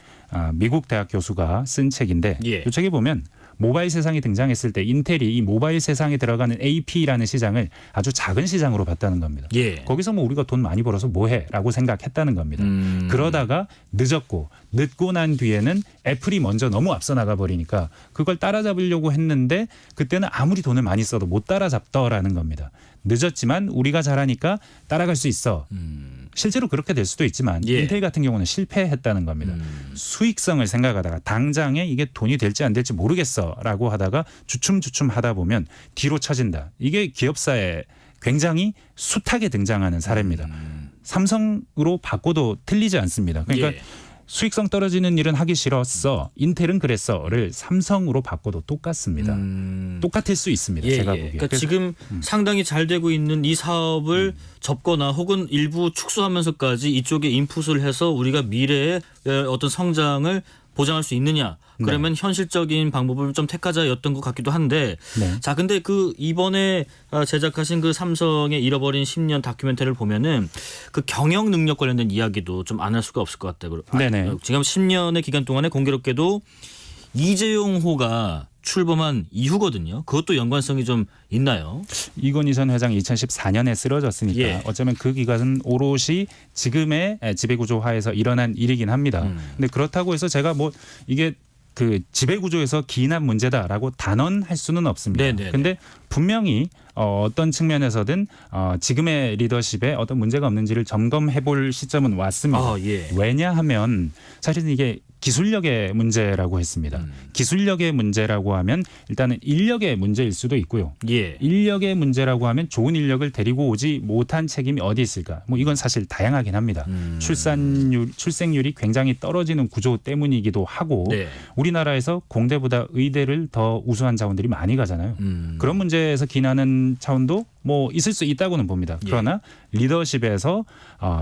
미국 대학 교수가 쓴 책인데 예. 이 책에 보면 모바일 세상이 등장했을 때 인텔이 이 모바일 세상에 들어가는 AP라는 시장을 아주 작은 시장으로 봤다는 겁니다. 예. 거기서 뭐 우리가 돈 많이 벌어서 뭐해라고 생각했다는 겁니다. 그러다가 늦고 난 뒤에는 애플이 먼저 너무 앞서 나가 버리니까 그걸 따라잡으려고 했는데 그때는 아무리 돈을 많이 써도 못 따라잡더라는 겁니다. 늦었지만 우리가 잘하니까 따라갈 수 있어. 실제로 그렇게 될 수도 있지만 예. 인텔 같은 경우는 실패했다는 겁니다. 수익성을 생각하다가 당장에 이게 돈이 될지 안 될지 모르겠어라고 하다가 주춤주춤 하다 보면 뒤로 처진다. 이게 기업사에 굉장히 숱하게 등장하는 사례입니다. 삼성으로 바꿔도 틀리지 않습니다. 그러니까 예. 수익성 떨어지는 일은 하기 싫었어. 인텔은 그랬어를 삼성으로 바꿔도 똑같습니다. 똑같을 수 있습니다. 예, 제가 예. 보기에. 그러니까 지금 상당히 잘 되고 있는 이 사업을 접거나 혹은 일부 축소하면서까지 이쪽에 인풋을 해서 우리가 미래의 어떤 성장을 보장할 수 있느냐. 그러면 현실적인 방법을 좀 택하자였던 것 같기도 한데 네. 자 근데 그 이번에 제작하신 그 삼성의 잃어버린 10년 다큐멘터리를 보면은 그 경영 능력 관련된 이야기도 좀 안 할 수가 없을 것 같다고. 네네. 지금 10년의 기간 동안에 공교롭게도 이재용호가 출범한 이후거든요. 그것도 연관성이 좀 있나요? 이건희 전 회장이 2014년에 쓰러졌으니까 예. 어쩌면 그 기간은 오롯이 지금의 지배구조 하에서 일어난 일이긴 합니다. 근데 그렇다고 해서 제가 뭐 이게 그 지배구조에서 기인한 문제다라고 단언할 수는 없습니다. 네네네. 근데 분명히 어떤 측면에서든 지금의 리더십에 어떤 문제가 없는지를 점검해 볼 시점은 왔습니다. 아, 예. 왜냐하면 사실은 이게 기술력의 문제라고 했습니다. 기술력의 문제라고 하면 일단은 인력의 문제일 수도 있고요. 예. 인력의 문제라고 하면 좋은 인력을 데리고 오지 못한 책임이 어디 있을까? 뭐 이건 사실 다양하긴 합니다. 출생률이 굉장히 떨어지는 구조 때문이기도 하고 네. 우리나라에서 공대보다 의대를 더 우수한 자원들이 많이 가잖아요. 그런 문제에서 기인하는 차원도 뭐 있을 수 있다고는 봅니다. 그러나 리더십에서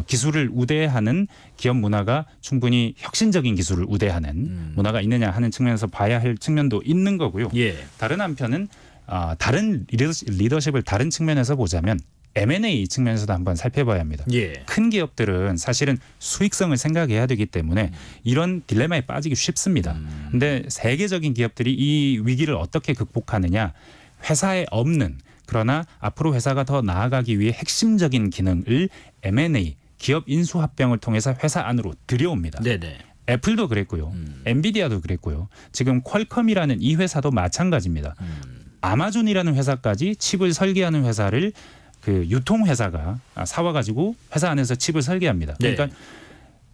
기술을 우대하는 기업 문화가 충분히 혁신적인 기술을 우대하는 문화가 있느냐 하는 측면에서 봐야 할 측면도 있는 거고요. 예. 다른 한편은 다른 리더십을 다른 측면에서 보자면 M&A 측면에서도 한번 살펴봐야 합니다. 예. 큰 기업들은 사실은 수익성을 생각해야 되기 때문에 이런 딜레마에 빠지기 쉽습니다. 근데 세계적인 기업들이 이 위기를 어떻게 극복하느냐, 회사에 없는 그러나 앞으로 회사가 더 나아가기 위해 핵심적인 기능을 M&A, 기업 인수합병을 통해서 회사 안으로 들여옵니다. 네네. 애플도 그랬고요. 엔비디아도 그랬고요. 지금 퀄컴이라는 이 회사도 마찬가지입니다. 아마존이라는 회사까지 칩을 설계하는 회사를 그 유통회사가 사와가지고 회사 안에서 칩을 설계합니다. 그러니까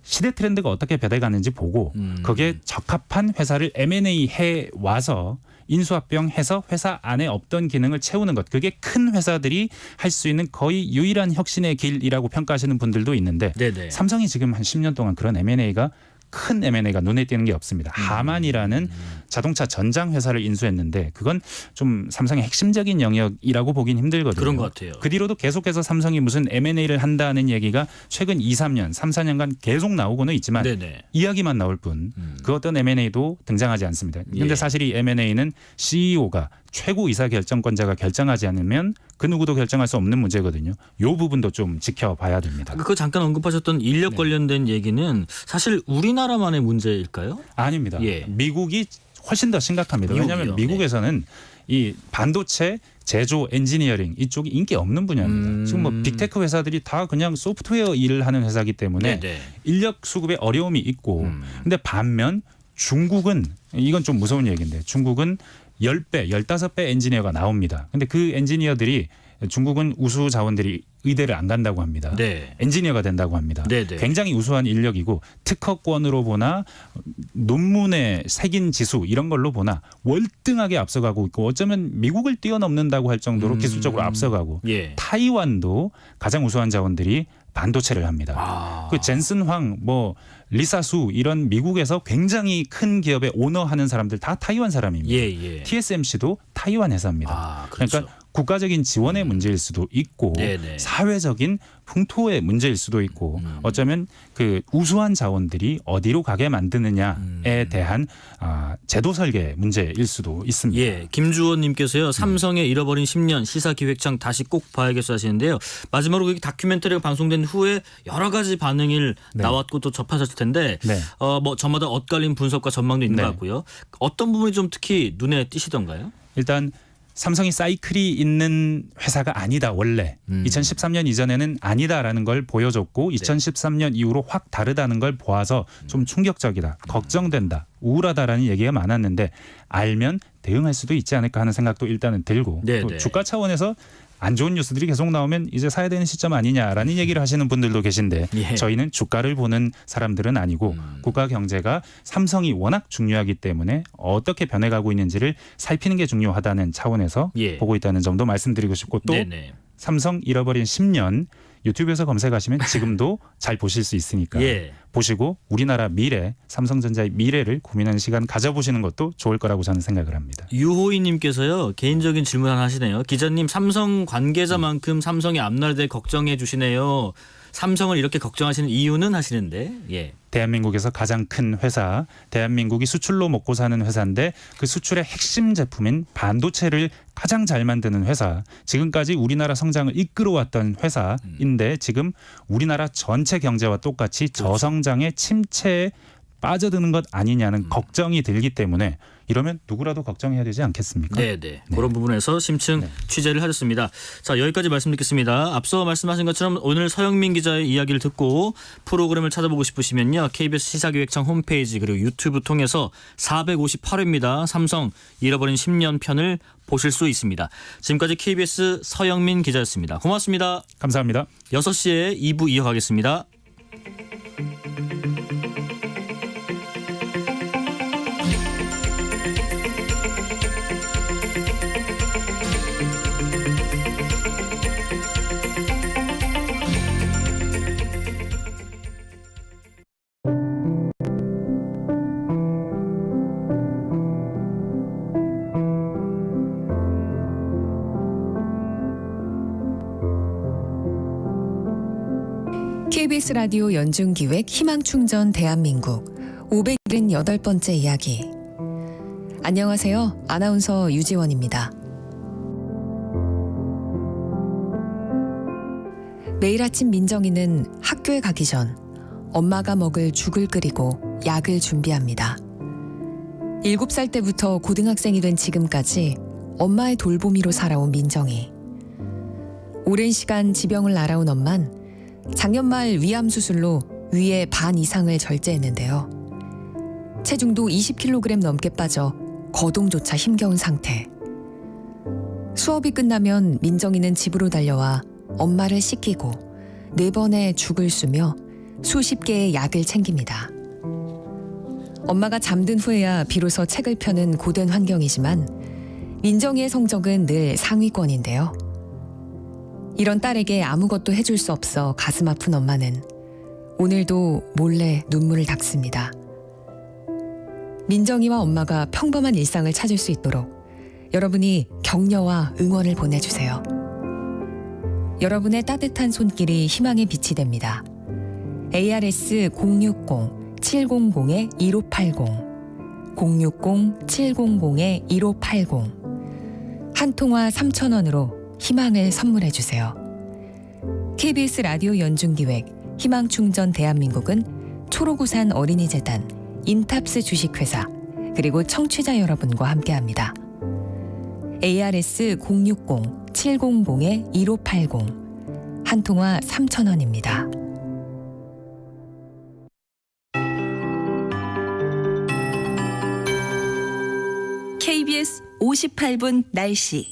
시대 트렌드가 어떻게 변해가는지 보고 거기에 적합한 회사를 M&A 해와서 인수합병해서 회사 안에 없던 기능을 채우는 것. 그게 큰 회사들이 할 수 있는 거의 유일한 혁신의 길이라고 평가하시는 분들도 있는데 네네. 삼성이 지금 한 10년 동안 그런 M&A가 큰 M&A가 눈에 띄는 게 없습니다. 하만이라는 자동차 전장 회사를 인수했는데 그건 좀 삼성의 핵심적인 영역이라고 보긴 힘들거든요. 그런 것 같아요. 그 뒤로도 계속해서 삼성이 무슨 M&A를 한다는 얘기가 최근 2, 3년, 3, 4년간 계속 나오고는 있지만 네네. 이야기만 나올 뿐 그 어떤 M&A도 등장하지 않습니다. 그런데 예. 사실 이 M&A는 CEO가 최고 의사결정권자가 결정하지 않으면 그 누구도 결정할 수 없는 문제거든요. 이 부분도 좀 지켜봐야 됩니다. 그 잠깐 언급하셨던 인력 관련된 얘기는 사실 우리나라만의 문제일까요? 아닙니다. 예. 미국이 훨씬 더 심각합니다. 미국이요? 왜냐하면 미국에서는 이 반도체 제조 엔지니어링 이쪽이 인기 없는 분야입니다. 지금 뭐 빅테크 회사들이 다 그냥 소프트웨어 일을 하는 회사이기 때문에 네네. 인력 수급에 어려움이 있고 근데 반면 중국은 이건 좀 무서운 얘기인데 중국은 10배, 15배 엔지니어가 나옵니다. 근데 그 엔지니어들이 중국은 우수 자원들이 의대를 안 간다고 합니다. 네. 엔지니어가 된다고 합니다. 네네. 굉장히 우수한 인력이고 특허권으로 보나 논문의 색인 지수 이런 걸로 보나 월등하게 앞서가고 있고 어쩌면 미국을 뛰어넘는다고 할 정도로 기술적으로 앞서가고 예. 타이완도 가장 우수한 자원들이 반도체를 합니다. 그 젠슨 황, 뭐 리사 수 이런 미국에서 굉장히 큰 기업의 오너하는 사람들 다 타이완 사람입니다. 예. TSMC도 타이완 회사입니다. 그렇죠. 그러니까 국가적인 지원의 문제일 수도 있고 네네. 사회적인 풍토의 문제일 수도 있고 어쩌면 그 우수한 자원들이 어디로 가게 만드느냐에 대한 제도 설계 문제일 수도 있습니다. 예, 김주원님께서요. 삼성의 잃어버린 10년 시사기획장 다시 꼭 봐야겠어 하시는데요. 마지막으로 그 다큐멘터리가 방송된 후에 여러 가지 반응이 네. 나왔고 또 접하셨을 텐데 네. 뭐 저마다 엇갈린 분석과 전망도 있는 네. 것 같고요. 어떤 부분이 좀 특히 눈에 띄시던가요? 일단 삼성이 사이클이 있는 회사가 아니다 원래 2013년 이전에는 아니다라는 걸 보여줬고 2013년 이후로 확 다르다는 걸 보아서 좀 충격적이다, 걱정된다, 우울하다라는 얘기가 많았는데 알면 대응할 수도 있지 않을까 하는 생각도 일단은 들고 네네. 또 주가 차원에서 안 좋은 뉴스들이 계속 나오면 이제 사야 되는 시점 아니냐라는 얘기를 하시는 분들도 계신데 예. 저희는 주가를 보는 사람들은 아니고 국가 경제가 삼성이 워낙 중요하기 때문에 어떻게 변해가고 있는지를 살피는 게 중요하다는 차원에서 예. 보고 있다는 점도 말씀드리고 싶고 또 네네. 삼성 잃어버린 10년 유튜브에서 검색하시면 지금도 잘 보실 수 있으니까 예. 보시고 우리나라 미래, 삼성전자의 미래를 고민하는 시간 가져보시는 것도 좋을 거라고 저는 생각을 합니다. 유호이님께서요. 개인적인 질문 하나 하시네요. 기자님, 삼성 관계자만큼 삼성의 앞날에 대해 걱정해 주시네요. 삼성을 이렇게 걱정하시는 이유는 하시는데 예. 대한민국에서 가장 큰 회사, 대한민국이 수출로 먹고 사는 회사인데 그 수출의 핵심 제품인 반도체를 가장 잘 만드는 회사, 지금까지 우리나라 성장을 이끌어왔던 회사인데 지금 우리나라 전체 경제와 똑같이 저성장의 침체에 빠져드는 것 아니냐는 걱정이 들기 때문에 이러면 누구라도 걱정해야 되지 않겠습니까? 네네. 그런 부분에서 심층 취재를 하셨습니다. 자, 여기까지 말씀 듣겠습니다. 앞서 말씀하신 것처럼 오늘 서영민 기자의 이야기를 듣고 프로그램을 찾아보고 싶으시면요. KBS 시사기획창 홈페이지 그리고 유튜브 통해서 458회입니다. 삼성 잃어버린 10년 편을 보실 수 있습니다. 지금까지 KBS 서영민 기자였습니다. 고맙습니다. 감사합니다. 6시에 2부 이어가겠습니다. KBS 라디오 연중기획 희망충전 대한민국 578번째 이야기. 안녕하세요. 아나운서 유지원입니다. 매일 아침 민정이는 학교에 가기 전 엄마가 먹을 죽을 끓이고 약을 준비합니다. 7살 때부터 고등학생이 된 지금까지 엄마의 돌보미로 살아온 민정이. 오랜 시간 지병을 앓아온 엄만 작년 말 위암 수술로 위의 반 이상을 절제했는데요. 체중도 20kg 넘게 빠져 거동조차 힘겨운 상태. 수업이 끝나면 민정이는 집으로 달려와 엄마를 씻기고 4번의 죽을 쑤며 수십 개의 약을 챙깁니다. 엄마가 잠든 후에야 비로소 책을 펴는 고된 환경이지만 민정이의 성적은 늘 상위권인데요. 이런 딸에게 아무것도 해줄 수 없어 가슴 아픈 엄마는 오늘도 몰래 눈물을 닦습니다. 민정이와 엄마가 평범한 일상을 찾을 수 있도록 여러분이 격려와 응원을 보내주세요. 여러분의 따뜻한 손길이 희망의 빛이 됩니다. ARS 060-700-1580 060-700-1580 한 통화 3,000원으로 희망을 선물해 주세요. KBS 라디오 연중기획 희망충전 대한민국은 초록우산 어린이재단, 인탑스 주식회사, 그리고 청취자 여러분과 함께합니다. ARS 060-700-1580 한 통화 3,000원입니다. KBS 58분 날씨.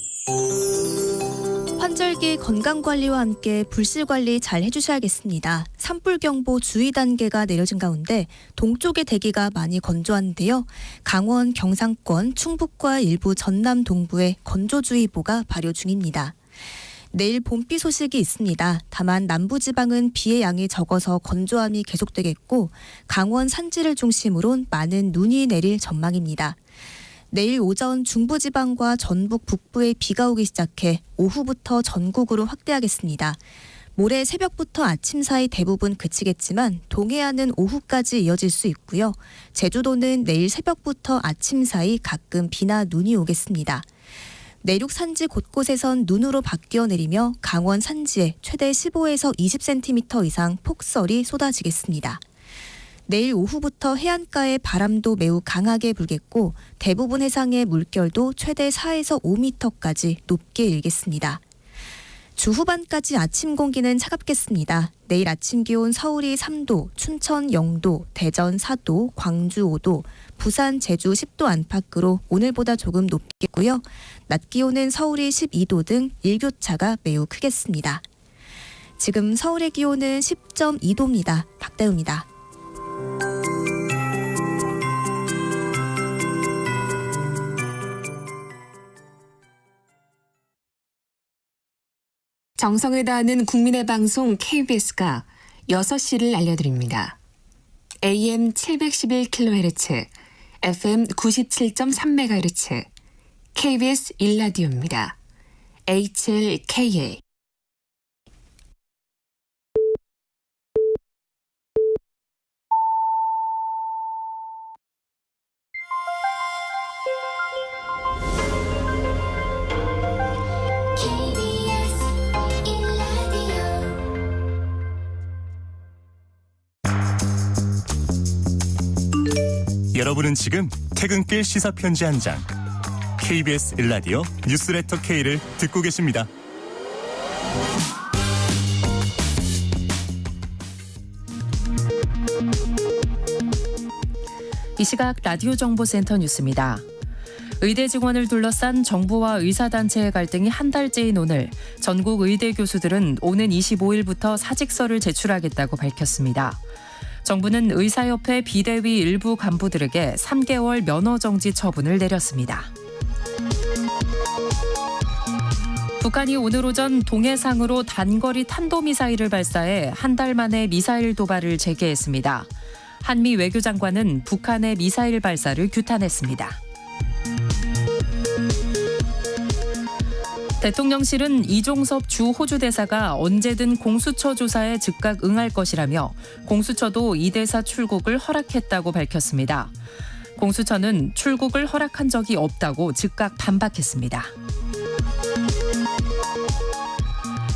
환절기 건강관리와 함께 불씨관리 잘 해주셔야겠습니다. 산불경보 주의 단계가 내려진 가운데 동쪽의 대기가 많이 건조한데요. 강원, 경상권, 충북과 일부 전남 동부에 건조주의보가 발효 중입니다. 내일 봄비 소식이 있습니다. 다만 남부지방은 비의 양이 적어서 건조함이 계속되겠고 강원 산지를 중심으로 많은 눈이 내릴 전망입니다. 내일 오전 중부지방과 전북 북부에 비가 오기 시작해 오후부터 전국으로 확대하겠습니다. 모레 새벽부터 아침 사이 대부분 그치겠지만 동해안은 오후까지 이어질 수 있고요. 제주도는 내일 새벽부터 아침 사이 가끔 비나 눈이 오겠습니다. 내륙 산지 곳곳에선 눈으로 바뀌어 내리며 강원 산지에 최대 15에서 20cm 이상 폭설이 쏟아지겠습니다. 내일 오후부터 해안가에 바람도 매우 강하게 불겠고 대부분 해상의 물결도 최대 4에서 5m까지 높게 일겠습니다. 주 후반까지 아침 공기는 차갑겠습니다. 내일 아침 기온 서울이 3도, 춘천 0도, 대전 4도, 광주 5도, 부산, 제주 10도 안팎으로 오늘보다 조금 높겠고요. 낮 기온은 서울이 12도 등 일교차가 매우 크겠습니다. 지금 서울의 기온은 10.2도입니다. 박대우입니다. 정성을 다하는 국민의 방송 KBS가 6시를 알려드립니다. AM 711kHz, FM 97.3MHz, KBS 1라디오입니다. HLKA. 여러분은 지금 퇴근길 시사편지 한 장, KBS 1라디오 뉴스레터 K를 듣고 계십니다. 이 시각 라디오 정보센터 뉴스입니다. 의대 증원을 둘러싼 정부와 의사단체의 갈등이 한 달째인 오늘, 전국 의대 교수들은 오는 25일부터 사직서를 제출하겠다고 밝혔습니다. 정부는 의사협회 비대위 일부 간부들에게 3개월 면허정지 처분을 내렸습니다. 북한이 오늘 오전 동해상으로 단거리 탄도미사일을 발사해 한 달 만에 미사일 도발을 재개했습니다. 한미 외교장관은 북한의 미사일 발사를 규탄했습니다. 대통령실은 이종섭 주 호주 대사가 언제든 공수처 조사에 즉각 응할 것이라며 공수처도 이 대사 출국을 허락했다고 밝혔습니다. 공수처는 출국을 허락한 적이 없다고 즉각 반박했습니다.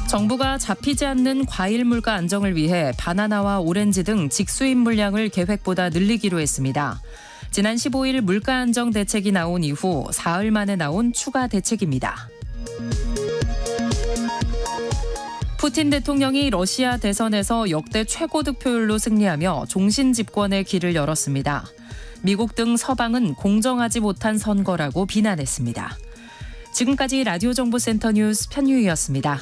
정부가 잡히지 않는 과일 물가 안정을 위해 바나나와 오렌지 등 직수입 물량을 계획보다 늘리기로 했습니다. 지난 15일 물가 안정 대책이 나온 이후 사흘 만에 나온 추가 대책입니다. 푸틴 대통령이 러시아 대선에서 역대 최고 득표율로 승리하며 종신 집권의 길을 열었습니다. 미국 등 서방은 공정하지 못한 선거라고 비난했습니다. 지금까지 라디오 정보센터 뉴스 편유희였습니다.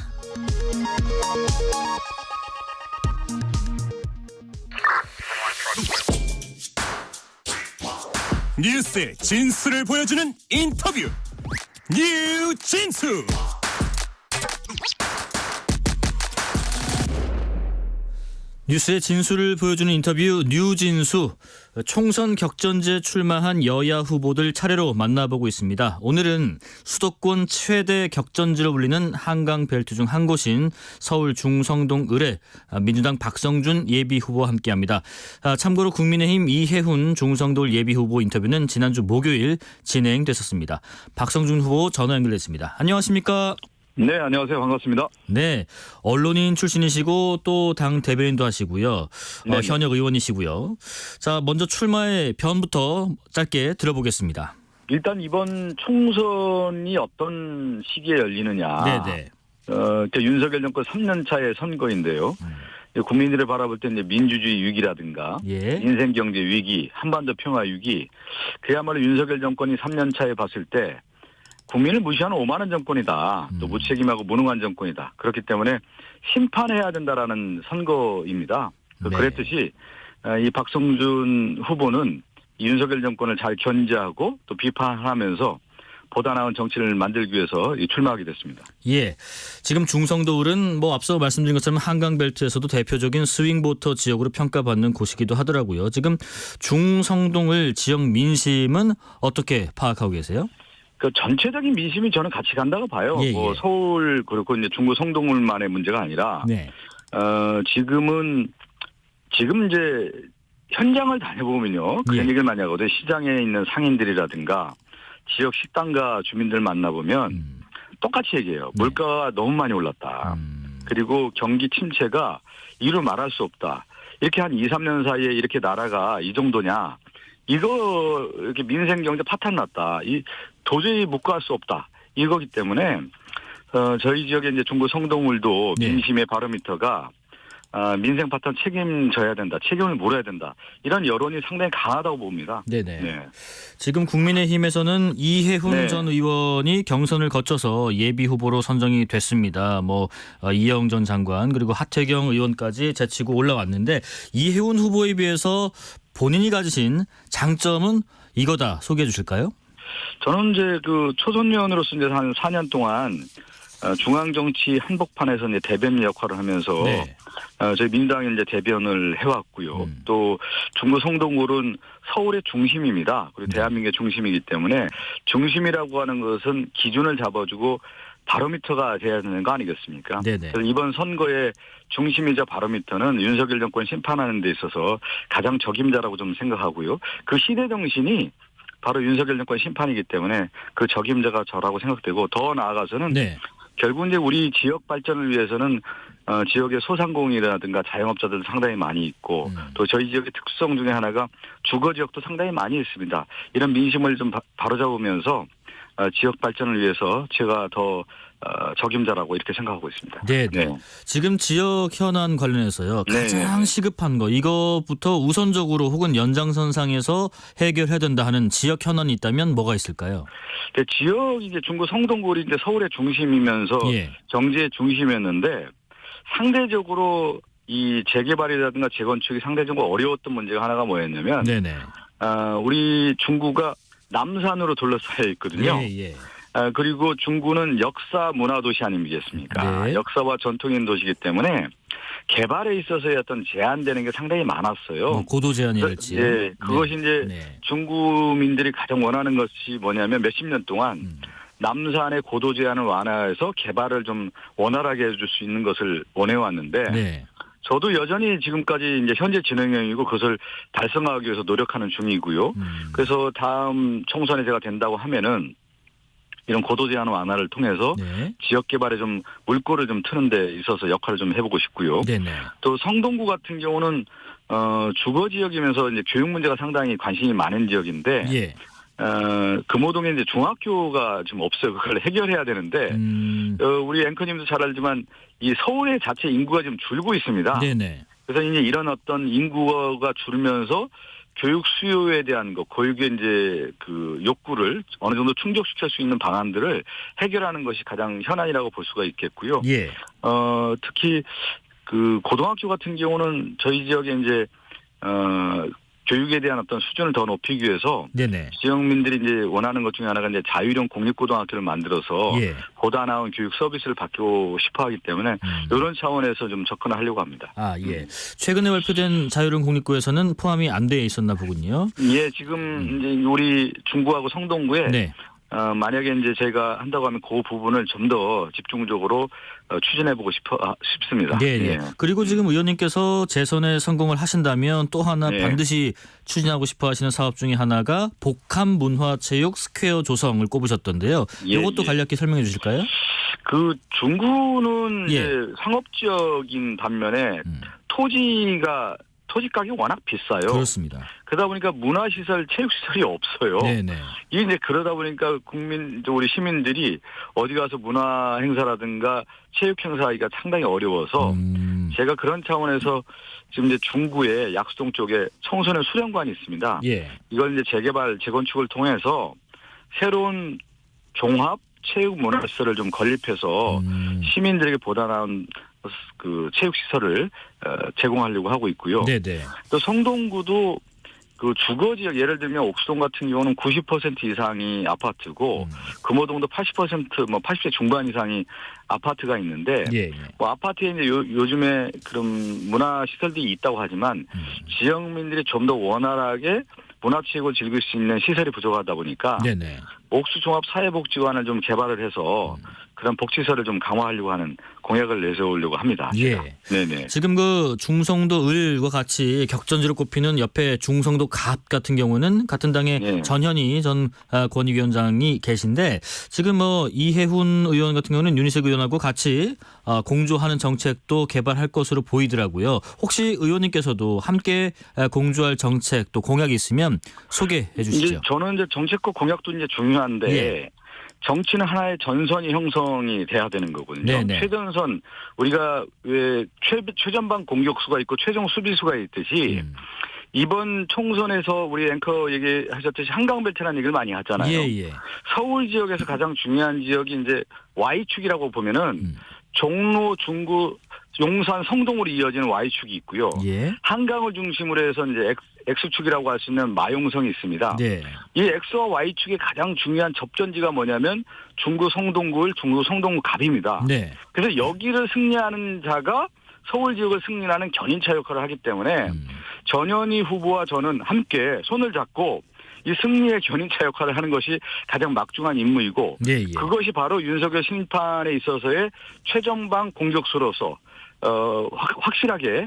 뉴스의 진수를 보여주는 인터뷰, 뉴진수. 뉴스의 진수를 보여주는 인터뷰 뉴진수. 총선 격전지에 출마한 여야 후보들 차례로 만나보고 있습니다. 오늘은 수도권 최대 격전지로 불리는 한강 벨트 중 한 곳인 서울 중성동 을에 민주당 박성준 예비후보와 함께합니다. 참고로 국민의힘 이혜훈 중성동 예비후보 인터뷰는 지난주 목요일 진행됐었습니다. 박성준 후보 전화 연결됐습니다. 안녕하십니까? 네, 안녕하세요. 반갑습니다. 네, 언론인 출신이시고 또 당 대변인도 하시고요. 현역 의원이시고요. 자, 먼저 출마의 변부터 짧게 들어보겠습니다. 일단 이번 총선이 어떤 시기에 열리느냐. 네네. 윤석열 정권 3년 차의 선거인데요. 국민들을 바라볼 때 이제 민주주의 위기라든가 인생 경제 위기, 한반도 평화 위기, 그야말로 윤석열 정권이 3년 차에 봤을 때 국민을 무시하는 오만한 정권이다. 또 무책임하고 무능한 정권이다. 그렇기 때문에 심판해야 된다라는 선거입니다. 그랬듯이 이 박성준 후보는 이 윤석열 정권을 잘 견제하고 또 비판하면서 보다 나은 정치를 만들기 위해서 출마하게 됐습니다. 예. 지금 중성도울은 뭐 앞서 말씀드린 것처럼 한강벨트에서도 대표적인 스윙보터 지역으로 평가받는 곳이기도 하더라고요. 지금 중성동을 지역 민심은 어떻게 파악하고 계세요? 그 전체적인 민심이 저는 같이 간다고 봐요. 예, 예. 뭐 서울 그렇고 이제 중구 성동울만의 문제가 아니라 네. 지금 이제 현장을 다녀보면요. 그런 예. 얘기를 많이 하거든요. 시장에 있는 상인들이라든가 지역 식당가 주민들 만나보면 똑같이 얘기해요. 물가가 너무 많이 올랐다. 그리고 경기 침체가 이루 말할 수 없다. 이렇게 한 2, 3년 사이에 이렇게 나라가 이 정도냐. 이거 이렇게 민생 경제 파탄 났다. 이 도저히 묵과할 수 없다. 이거기 때문에 저희 지역에 이제 중구 성동울도 네. 민심의 바로미터가 민생 파탄 책임져야 된다. 책임을 물어야 된다. 이런 여론이 상당히 강하다고 봅니다. 네네. 네. 지금 국민의힘에서는 이해훈 네. 전 의원이 경선을 거쳐서 예비 후보로 선정이 됐습니다. 뭐 이영 전 장관 그리고 하태경 의원까지 제치고 올라왔는데 이해훈 후보에 비해서 본인이 가지신 장점은 이거다 소개해 주실까요? 저는 이제 그 초선의원으로서 이제 한 4년 동안 중앙정치 한복판에서 이제 대변인 역할을 하면서 네. 저희 민주당에 이제 대변을 해왔고요. 또 중구 성동울은 서울의 중심입니다. 그리고 대한민국의 중심이기 때문에 중심이라고 하는 것은 기준을 잡아주고 바로미터가 돼야 되는 거 아니겠습니까? 네네. 그래서 이번 선거의 중심이자 바로미터는 윤석열 정권 심판하는 데 있어서 가장 적임자라고 좀 생각하고요. 그 시대 정신이 바로 윤석열 정권 심판이기 때문에 그 적임자가 저라고 생각되고 더 나아가서는 네. 결국 이제 우리 지역 발전을 위해서는 지역의 소상공인이라든가 자영업자들도 상당히 많이 있고 또 저희 지역의 특성 중에 하나가 주거 지역도 상당히 많이 있습니다. 이런 민심을 좀 바로잡으면서 지역 발전을 위해서 제가 더 적임자라고 이렇게 생각하고 있습니다. 네. 네. 지금 지역 현안 관련해서요. 가장 네. 시급한 거 이거부터 우선적으로 혹은 연장선상에서 해결해야 된다 하는 지역 현안이 있다면 뭐가 있을까요? 네, 지역이 이제 중구 성동굴이 이제 서울의 중심이면서 예. 경제의 중심이었는데 상대적으로 이 재개발이라든가 재건축이 상대적으로 어려웠던 문제가 하나가 뭐였냐면 네네. 우리 중구가 남산으로 둘러싸여 있거든요. 예. 그리고 중구는 역사 문화 도시 아니겠습니까? 네. 역사와 전통이 있는 도시이기 때문에 개발에 있어서의 어떤 제한되는 게 상당히 많았어요. 고도 제한이랄지. 네, 그것이 이제 네. 중구민들이 가장 원하는 것이 뭐냐면 몇십 년 동안 남산의 고도 제한을 완화해서 개발을 좀 원활하게 해줄 수 있는 것을 원해왔는데 네. 저도 여전히 지금까지 이제 현재 진행형이고 그것을 달성하기 위해서 노력하는 중이고요. 그래서 다음 총선에 제가 된다고 하면은 이런 고도 제한 완화를 통해서 네. 지역 개발에 좀 물꼬를 좀 트는 데 있어서 역할을 좀 해보고 싶고요. 네네. 또 성동구 같은 경우는 주거 지역이면서 이제 교육 문제가 상당히 관심이 많은 지역인데 예. 금호동에 이제 중학교가 좀 없어요. 그걸 해결해야 되는데 우리 앵커님도 잘 알지만 이 서울의 자체 인구가 좀 줄고 있습니다. 네네. 그래서 이제 이런 어떤 인구가 줄면서 교육 수요에 대한 거, 교육의 이제 그 욕구를 어느 정도 충족시킬 수 있는 방안들을 해결하는 것이 가장 현안이라고 볼 수가 있겠고요. 예. 특히 그 고등학교 같은 경우는 저희 지역에 이제 교육에 대한 어떤 수준을 더 높이기 위해서 네네. 지역민들이 이제 원하는 것 중에 하나가 이제 자율형 공립고등학교를 만들어서 예. 보다 나은 교육 서비스를 받고 싶어하기 때문에 이런 차원에서 좀 접근하려고 합니다. 아 예. 최근에 발표된 자율형 공립고에서는 포함이 안 돼 있었나 보군요. 예, 지금 이제 우리 중구하고 성동구에 네. 만약에 이제 제가 한다고 하면 그 부분을 좀 더 집중적으로 추진해보고 싶습니다. 네. 예. 그리고 지금 의원님께서 재선에 성공을 하신다면 또 하나 네. 반드시 추진하고 싶어 하시는 사업 중에 하나가 복합 문화체육 스퀘어 조성을 꼽으셨던데요. 예, 이것도 예. 간략히 설명해 주실까요? 그 중구는 예. 이제 상업지역인 반면에 토지 가격이 워낙 비싸요. 그렇습니다. 그러다 보니까 문화시설, 체육시설이 없어요. 네네. 이게 이제 그러다 보니까 우리 시민들이 어디 가서 문화 행사라든가 체육 행사하기가 상당히 어려워서 제가 그런 차원에서 지금 이제 중구의 약수동 쪽에 청소년 수련관이 있습니다. 예. 이걸 이제 재개발, 재건축을 통해서 새로운 종합 체육 문화시설을 좀 건립해서 시민들에게 보다 나은 그 체육 시설을 제공하려고 하고 있고요. 네네. 또 성동구도 그 주거 지역 예를 들면 옥수동 같은 경우는 90% 이상이 아파트고 금호동도 80% 뭐 80대 중반 이상이 아파트가 있는데 뭐 아파트에 이제 요즘에 그런 문화 시설들이 있다고 하지만 지역민들이 좀 더 원활하게 문화체육을 즐길 수 있는 시설이 부족하다 보니까 옥수종합사회복지관을 좀 개발을 해서 그런 복지설을 좀 강화하려고 하는 공약을 내세우려고 합니다. 예. 네네. 지금 그 중성도 을과 같이 격전지로 꼽히는 옆에 중성도 갑 같은 경우는 같은 당의 전현희 전 권익위원장이 계신데 지금 뭐 이해훈 의원 같은 경우는 윤희석 의원하고 같이 공조하는 정책도 개발할 것으로 보이더라고요. 혹시 의원님께서도 함께 공조할 정책 또 공약이 있으면 소개해 주시죠. 이제 저는 이제 정책과 공약도 이제 중요한데 정치는 하나의 전선이 형성이 돼야 되는 거거든요. 네네. 최전선 우리가 왜 최전방 공격수가 있고 최종 수비수가 있듯이 이번 총선에서 우리 앵커 얘기하셨듯이 한강벨트라는 얘기를 많이 하잖아요. 서울 지역에서 가장 중요한 지역이 이제 Y축이라고 보면은 종로, 중구, 용산, 성동으로 이어지는 Y축이 있고요. 한강을 중심으로 해서 이제 X축이라고 할 수 있는 마용성이 있습니다. 이 X와 Y축의 가장 중요한 접전지가 뭐냐면 중구 성동구을 중구 성동구 갑입니다. 그래서 여기를 승리하는 자가 서울 지역을 승리하는 견인차 역할을 하기 때문에 전현희 후보와 저는 함께 손을 잡고 이 승리의 견인차 역할을 하는 것이 가장 막중한 임무이고 그것이 바로 윤석열 심판에 있어서의 최전방 공격수로서 확실하게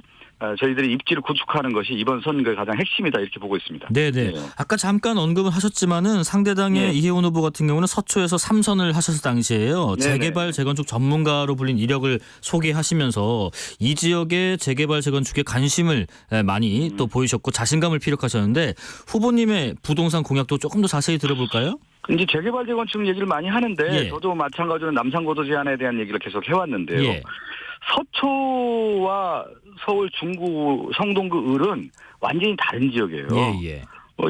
저희들이 입지를 구축하는 것이 이번 선거의 가장 핵심이다 이렇게 보고 있습니다. 네네. 아까 잠깐 언급을 하셨지만은 상대당의 이해훈 후보 같은 경우는 서초에서 3선을 하셨을 당시에요. 재개발 재건축 전문가로 불린 이력을 소개하시면서 이 지역의 재개발 재건축에 관심을 많이 또 보이셨고 자신감을 피력하셨는데 후보님의 부동산 공약도 조금 더 자세히 들어볼까요? 이제 재개발 재건축 얘기를 많이 하는데 저도 마찬가지로 남산고도 제한에 대한 얘기를 계속 해왔는데요. 서초와 서울 중구 성동구 을은 완전히 다른 지역이에요.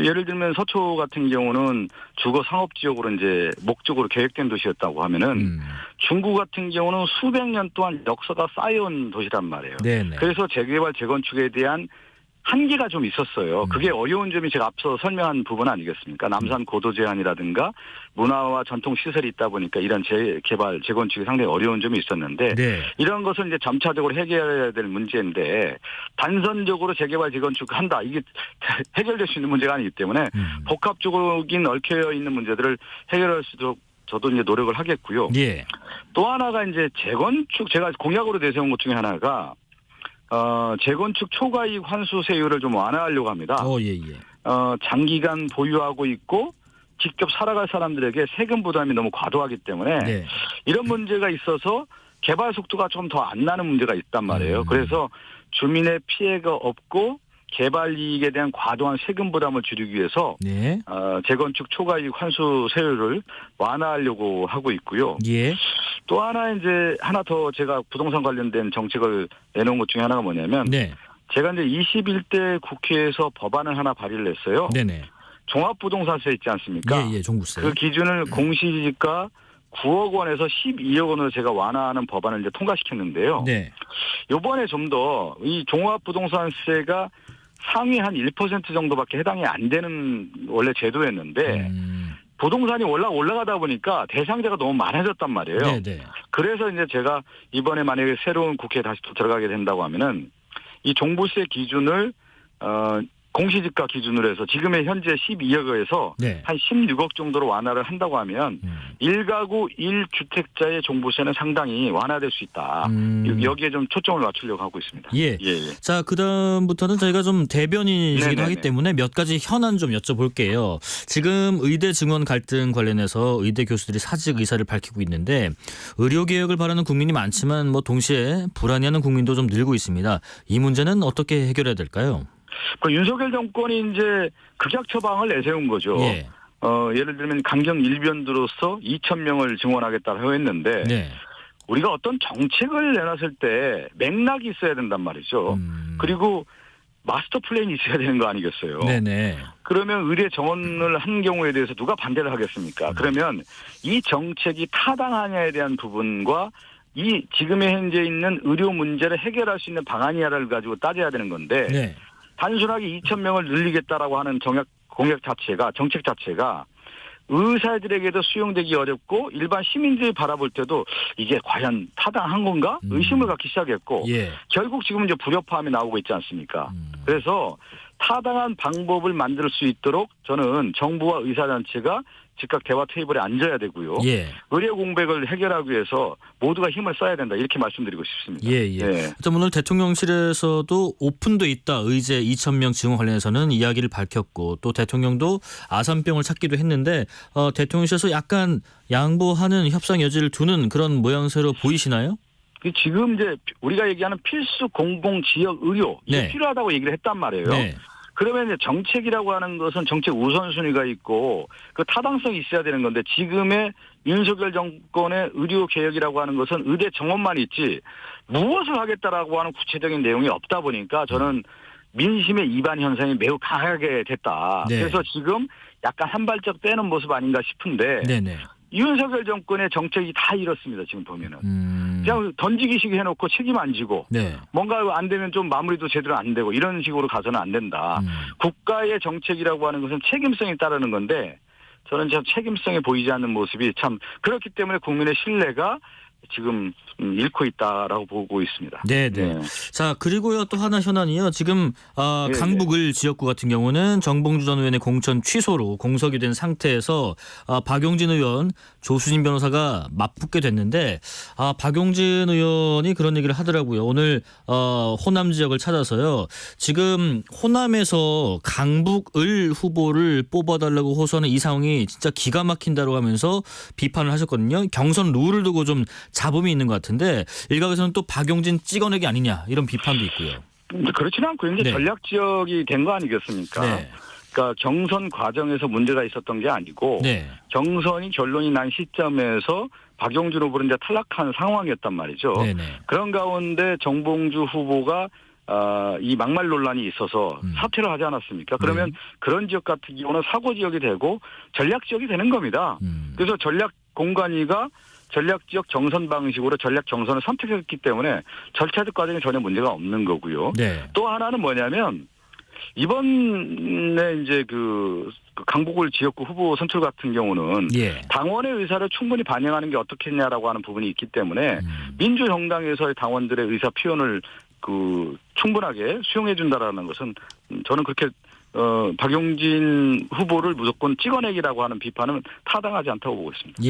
예를 들면 서초 같은 경우는 주거 상업 지역으로 이제 목적으로 계획된 도시였다고 하면은 중구 같은 경우는 수백 년 동안 역사가 쌓여온 도시란 말이에요. 그래서 재개발 재건축에 대한 한계가 좀 있었어요. 그게 어려운 점이 제가 앞서 설명한 부분 아니겠습니까? 남산 고도 제한이라든가 문화와 전통 시설이 있다 보니까 이런 재개발 재건축이 상당히 어려운 점이 있었는데 이런 것을 이제 점차적으로 해결해야 될 문제인데 단선적으로 재개발 재건축 한다 이게 해결될 수 있는 문제가 아니기 때문에 복합적인 얽혀 있는 문제들을 해결할 수 있도록 저도 이제 노력을 하겠고요. 또 하나가 이제 재건축 제가 공약으로 내세운 것 중에 하나가 재건축 초과이익 환수세율을 좀 완화하려고 합니다. 장기간 보유하고 있고 직접 살아갈 사람들에게 세금 부담이 너무 과도하기 때문에 이런 문제가 있어서 개발 속도가 좀 더 안 나는 문제가 있단 말이에요. 그래서 주민의 피해가 없고 개발 이익에 대한 과도한 세금 부담을 줄이기 위해서 재건축 초과이익 환수세율을 완화하려고 하고 있고요. 또 하나 이제 하나 더 제가 부동산 관련된 정책을 내놓은 것 중에 하나가 뭐냐면 제가 이제 21대 국회에서 법안을 하나 발의를 했어요. 종합부동산세 있지 않습니까? 종부세. 그 기준을 공시지가 9억 원에서 12억 원으로 제가 완화하는 법안을 이제 통과시켰는데요. 이번에 좀 더 이 종합부동산세가 상위 한 1% 정도밖에 해당이 안 되는 원래 제도였는데 부동산이 올라가다 보니까 대상자가 너무 많아졌단 말이에요. 그래서 이제 제가 이번에 만약에 새로운 국회에 다시 또 들어가게 된다고 하면은 이 종부세 기준을 공시지가 기준으로 해서 지금의 현재 12억에서 한 16억 정도로 완화를 한다고 하면 1가구 1주택자의 종부세는 상당히 완화될 수 있다. 여기에 좀 초점을 맞추려고 하고 있습니다. 자, 그다음부터는 저희가 좀 대변인이시기도 하기 때문에 몇 가지 현안 좀 여쭤볼게요. 지금 의대 증원 갈등 관련해서 의대 교수들이 사직 의사를 밝히고 있는데 의료개혁을 바라는 국민이 많지만 뭐 동시에 불안해하는 국민도 좀 늘고 있습니다. 이 문제는 어떻게 해결해야 될까요? 그 윤석열 정권이 이제 극약 처방을 내세운 거죠. 예를 들면 강경 일변도로서 2,000명을 증원하겠다고 했는데 우리가 어떤 정책을 내놨을 때 맥락이 있어야 된단 말이죠. 그리고 마스터 플랜이 있어야 되는 거 아니겠어요? 그러면 의대 정원을 한 경우에 대해서 누가 반대를 하겠습니까? 그러면 이 정책이 타당하냐에 대한 부분과 이 지금의 현재 있는 의료 문제를 해결할 수 있는 방안이야를 가지고 따져야 되는 건데 단순하게 2,000명을 늘리겠다라고 하는 정책 자체가 의사들에게도 수용되기 어렵고 일반 시민들이 바라볼 때도 이게 과연 타당한 건가 의심을 갖기 시작했고 결국 지금 이제 불협화음이 나오고 있지 않습니까? 그래서 타당한 방법을 만들 수 있도록 저는 정부와 의사단체가 즉각 대화 테이블에 앉아야 되고요. 의료 공백을 해결하기 위해서 모두가 힘을 써야 된다. 이렇게 말씀드리고 싶습니다. 오늘 대통령실에서도 오픈돼 있다. 의제 2,000명 증원 관련해서는 이야기를 밝혔고 또 대통령도 아산병을 찾기도 했는데 대통령실에서 약간 양보하는 협상 여지를 두는 그런 모양새로 보이시나요? 지금 이제 우리가 얘기하는 필수 공공 지역 의료 이게 필요하다고 얘기를 했단 말이에요. 그러면 이제 정책이라고 하는 것은 정책 우선순위가 있고 그 타당성이 있어야 되는 건데 지금의 윤석열 정권의 의료 개혁이라고 하는 것은 의대 정원만 있지 무엇을 하겠다라고 하는 구체적인 내용이 없다 보니까 저는 민심의 이반 현상이 매우 강하게 됐다. 그래서 지금 약간 한 발짝 빼는 모습 아닌가 싶은데 윤석열 정권의 정책이 다 이렇습니다. 지금 보면은. 그냥 던지기식 해놓고 책임 안 지고 뭔가 안 되면 좀 마무리도 제대로 안 되고 이런 식으로 가서는 안 된다. 국가의 정책이라고 하는 것은 책임성이 따르는 건데 저는 참 책임성이 보이지 않는 모습이 참 그렇기 때문에 국민의 신뢰가 지금 잃고 있다라고 보고 있습니다. 자 그리고요 또 하나 현안이요. 지금 강북을 지역구 같은 경우는 정봉주 전 의원의 공천 취소로 공석이 된 상태에서 박용진 의원, 조수진 변호사가 맞붙게 됐는데 박용진 의원이 그런 얘기를 하더라고요. 오늘 호남 지역을 찾아서요. 지금 호남에서 강북을 후보를 뽑아달라고 호소하는 이 상황이 진짜 기가 막힌다고 하면서 비판을 하셨거든요. 경선 룰을 두고 좀 잡음이 있는 것 같은데 일각에서는 또 박용진 찍어내기 아니냐 이런 비판도 있고요. 그렇지는 않고 이제 전략 지역이 된 거 아니겠습니까? 그러니까 경선 과정에서 문제가 있었던 게 아니고 경선이 결론이 난 시점에서 박용진 후보는 이제 탈락한 상황이었단 말이죠. 그런 가운데 정봉주 후보가 이 막말 논란이 있어서 사퇴를 하지 않았습니까? 그러면 그런 지역 같은 경우는 사고 지역이 되고 전략 지역이 되는 겁니다. 그래서 전략 공간위가 전략 지역 정선 방식으로 전략 경선을 선택했기 때문에 절차적 과정에 전혀 문제가 없는 거고요. 또 하나는 뭐냐면 이번에 이제 그 강북을 지역구 후보 선출 같은 경우는 당원의 의사를 충분히 반영하는 게 어떻겠냐라고 하는 부분이 있기 때문에 민주정당에서의 당원들의 의사 표현을 충분하게 수용해 준다라는 것은 저는 그렇게 박용진 후보를 무조건 찍어내기라고 하는 비판은 타당하지 않다고 보고 있습니다.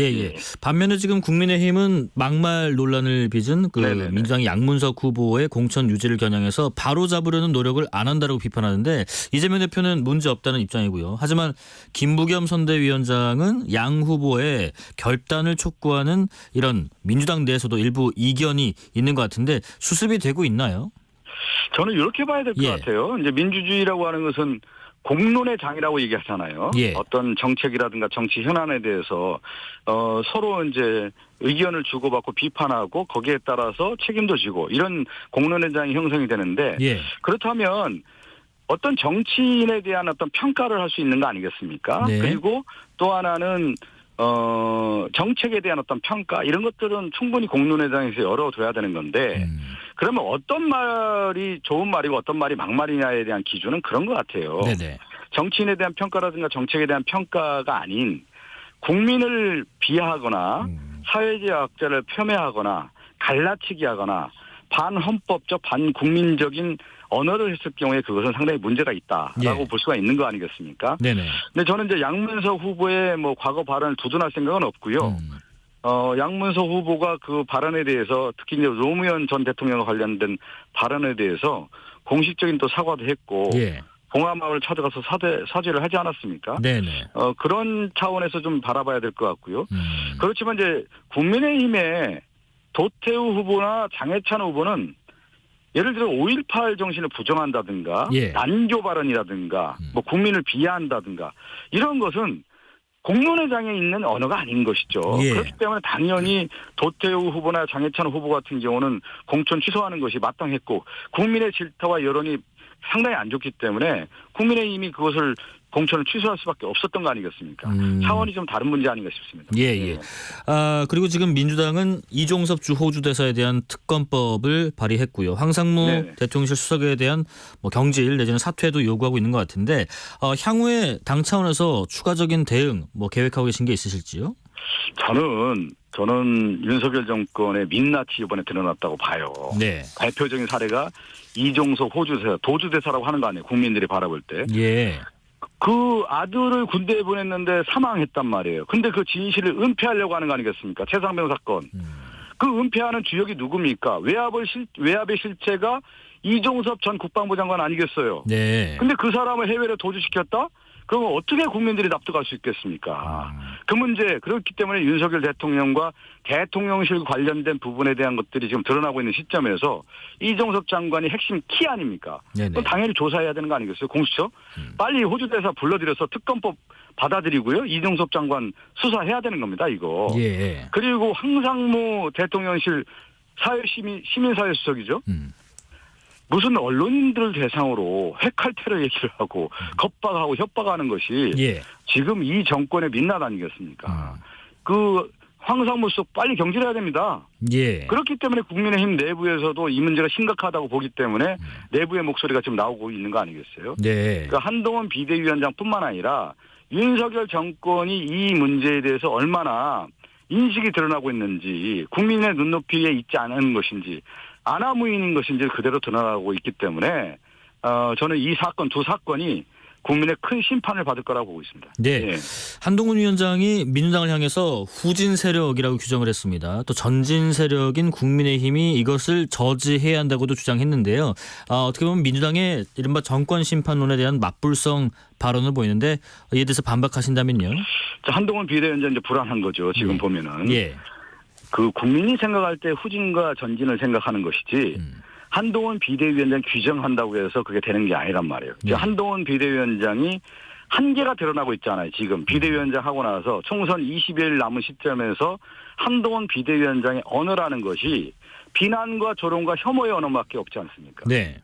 반면에 지금 국민의힘은 막말 논란을 빚은 민주당 양문석 후보의 공천 유지를 겨냥해서 바로 잡으려는 노력을 안 한다고 비판하는데 이재명 대표는 문제 없다는 입장이고요. 하지만 김부겸 선대위원장은 양 후보의 결단을 촉구하는 이런 민주당 내에서도 일부 이견이 있는 것 같은데 수습이 되고 있나요? 저는 이렇게 봐야 될 것 같아요. 이제 민주주의라고 하는 것은 공론의 장이라고 얘기하잖아요. 어떤 정책이라든가 정치 현안에 대해서 서로 이제 의견을 주고받고 비판하고 거기에 따라서 책임도 지고 이런 공론의 장이 형성이 되는데 그렇다면 어떤 정치인에 대한 어떤 평가를 할 수 있는 거 아니겠습니까? 그리고 또 하나는 정책에 대한 어떤 평가 이런 것들은 충분히 공론회장에서 열어둬야 되는 건데 그러면 어떤 말이 좋은 말이고 어떤 말이 막말이냐에 대한 기준은 그런 것 같아요. 정치인에 대한 평가라든가 정책에 대한 평가가 아닌 국민을 비하하거나 사회적 약자를 폄훼하거나 갈라치기 하거나 반헌법적 반국민적인 언어를 했을 경우에 그것은 상당히 문제가 있다라고 볼 수가 있는 거 아니겠습니까? 근데 저는 이제 양문석 후보의 과거 발언을 두둔할 생각은 없고요. 양문석 후보가 그 발언에 대해서 특히 이제 노무현 전 대통령과 관련된 발언에 대해서 공식적인 또 사과도 했고 봉화마을 찾아가서 사죄를 하지 않았습니까? 그런 차원에서 좀 바라봐야 될 것 같고요. 그렇지만 이제 국민의힘의 도태우 후보나 장해찬 후보는 예를 들어 5.18 정신을 부정한다든가 난교 발언이라든가 국민을 비하한다든가 이런 것은 공론회장에 있는 언어가 아닌 것이죠. 그렇기 때문에 당연히 도태우 후보나 장해찬 후보 같은 경우는 공천 취소하는 것이 마땅했고 국민의 질타와 여론이 상당히 안 좋기 때문에 국민의힘이 그것을 공천을 취소할 수밖에 없었던 거 아니겠습니까? 차원이 좀 다른 문제 아닌가 싶습니다. 예. 그리고 지금 민주당은 이종섭 주 호주 대사에 대한 특검법을 발의했고요. 황상무 네네. 대통령실 수석에 대한 뭐 경질 내지는 사퇴도 요구하고 있는 것 같은데 향후에 당 차원에서 추가적인 대응 뭐 계획하고 계신 게 있으실지요? 저는 윤석열 정권의 민낯이 이번에 드러났다고 봐요. 네. 대표적인 사례가 이종섭 호주 대사, 도주 대사라고 하는 거 아니에요. 국민들이 바라볼 때. 예. 그 아들을 군대에 보냈는데 사망했단 말이에요. 근데 그 진실을 은폐하려고 하는 거 아니겠습니까? 최상병 사건. 그 은폐하는 주역이 누굽니까? 외압의 실체가 이종섭 전 국방부 장관 아니겠어요? 네. 근데 그 사람을 해외로 도주시켰다? 그러면 어떻게 국민들이 납득할 수 있겠습니까? 그 문제, 그렇기 때문에 윤석열 대통령과 대통령실 관련된 부분에 대한 것들이 지금 드러나고 있는 시점에서 이종섭 장관이 핵심 키 아닙니까? 그럼 당연히 조사해야 되는 거 아니겠어요? 공수처? 빨리 호주 대사 불러들여서 특검법 받아들이고요. 이종섭 장관 수사해야 되는 겁니다, 이거. 예. 그리고 황상무 대통령실 시민사회수석이죠. 무슨 언론인들을 대상으로 핵칼퇴를 얘기를 하고 겁박하고 협박하는 것이 지금 이 정권의 민낯 아니겠습니까? 그 황상무 수석 빨리 경질해야 됩니다. 예. 그렇기 때문에 국민의힘 내부에서도 이 문제가 심각하다고 보기 때문에 내부의 목소리가 지금 나오고 있는 거 아니겠어요? 네. 그러니까 한동훈 비대위원장뿐만 아니라 윤석열 정권이 이 문제에 대해서 얼마나 인식이 드러나고 있는지, 국민의 눈높이에 있지 않은 것인지, 아나무인인 것인지 그대로 드러나고 있기 때문에 저는 이 사건, 두 사건이 국민의 큰 심판을 받을 거라고 보고 있습니다. 네. 예. 한동훈 위원장이 민주당을 향해서 후진 세력이라고 규정을 했습니다. 또 전진 세력인 국민의힘이 이것을 저지해야 한다고도 주장했는데요. 어떻게 보면 민주당의 이른바 정권 심판론에 대한 맞불성 발언을 보이는데 이에 대해서 반박하신다면요? 한동훈 비대위원장 이제 불안한 거죠. 지금 보면은. 그 국민이 생각할 때 후진과 전진을 생각하는 것이지 한동훈 비대위원장 규정한다고 해서 그게 되는 게 아니란 말이에요. 한동훈 비대위원장이 한계가 드러나고 있잖아요. 지금 비대위원장 하고 나서 총선 20일 남은 시점에서 한동훈 비대위원장의 언어라는 것이 비난과 조롱과 혐오의 언어밖에 없지 않습니까? 네.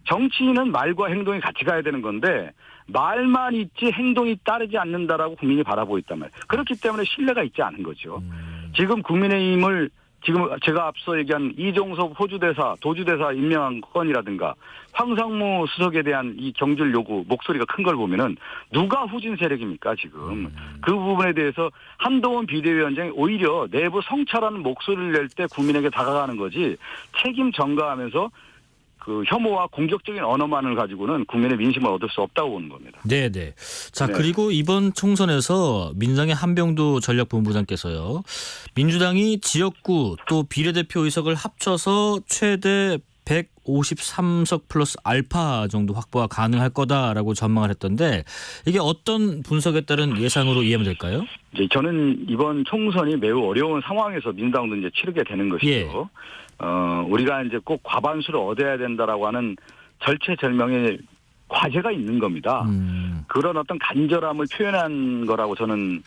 정치인은 말과 행동이 같이 가야 되는 건데 말만 있지 행동이 따르지 않는다라고 국민이 바라보고 있단 말이에요. 그렇기 때문에 신뢰가 있지 않은 거죠. 지금 국민의힘을 지금 제가 앞서 얘기한 이종섭 호주대사, 도주대사 임명한 건이라든가 황상무 수석에 대한 이 경질 요구 목소리가 큰 걸 보면은 누가 후진 세력입니까 지금. 그 부분에 대해서 한동훈 비대위원장이 오히려 내부 성찰하는 목소리를 낼 때 국민에게 다가가는 거지 책임 전가하면서 그 혐오와 공격적인 언어만을 가지고는 국민의 민심을 얻을 수 없다고 보는 겁니다. 네네. 자, 그리고 이번 총선에서 민주당의 한병두 전략본부장께서요. 민주당이 지역구 또 비례대표 의석을 합쳐서 최대 153석 플러스 알파 정도 확보가 가능할 거다라고 전망을 했던데 이게 어떤 분석에 따른 예상으로 이해하면 될까요? 이제 저는 이번 총선이 매우 어려운 상황에서 민주당도 이제 치르게 되는 것이죠. 우리가 이제 꼭 과반수를 얻어야 된다라고 하는 절체절명의 과제가 있는 겁니다. 그런 어떤 간절함을 표현한 거라고 저는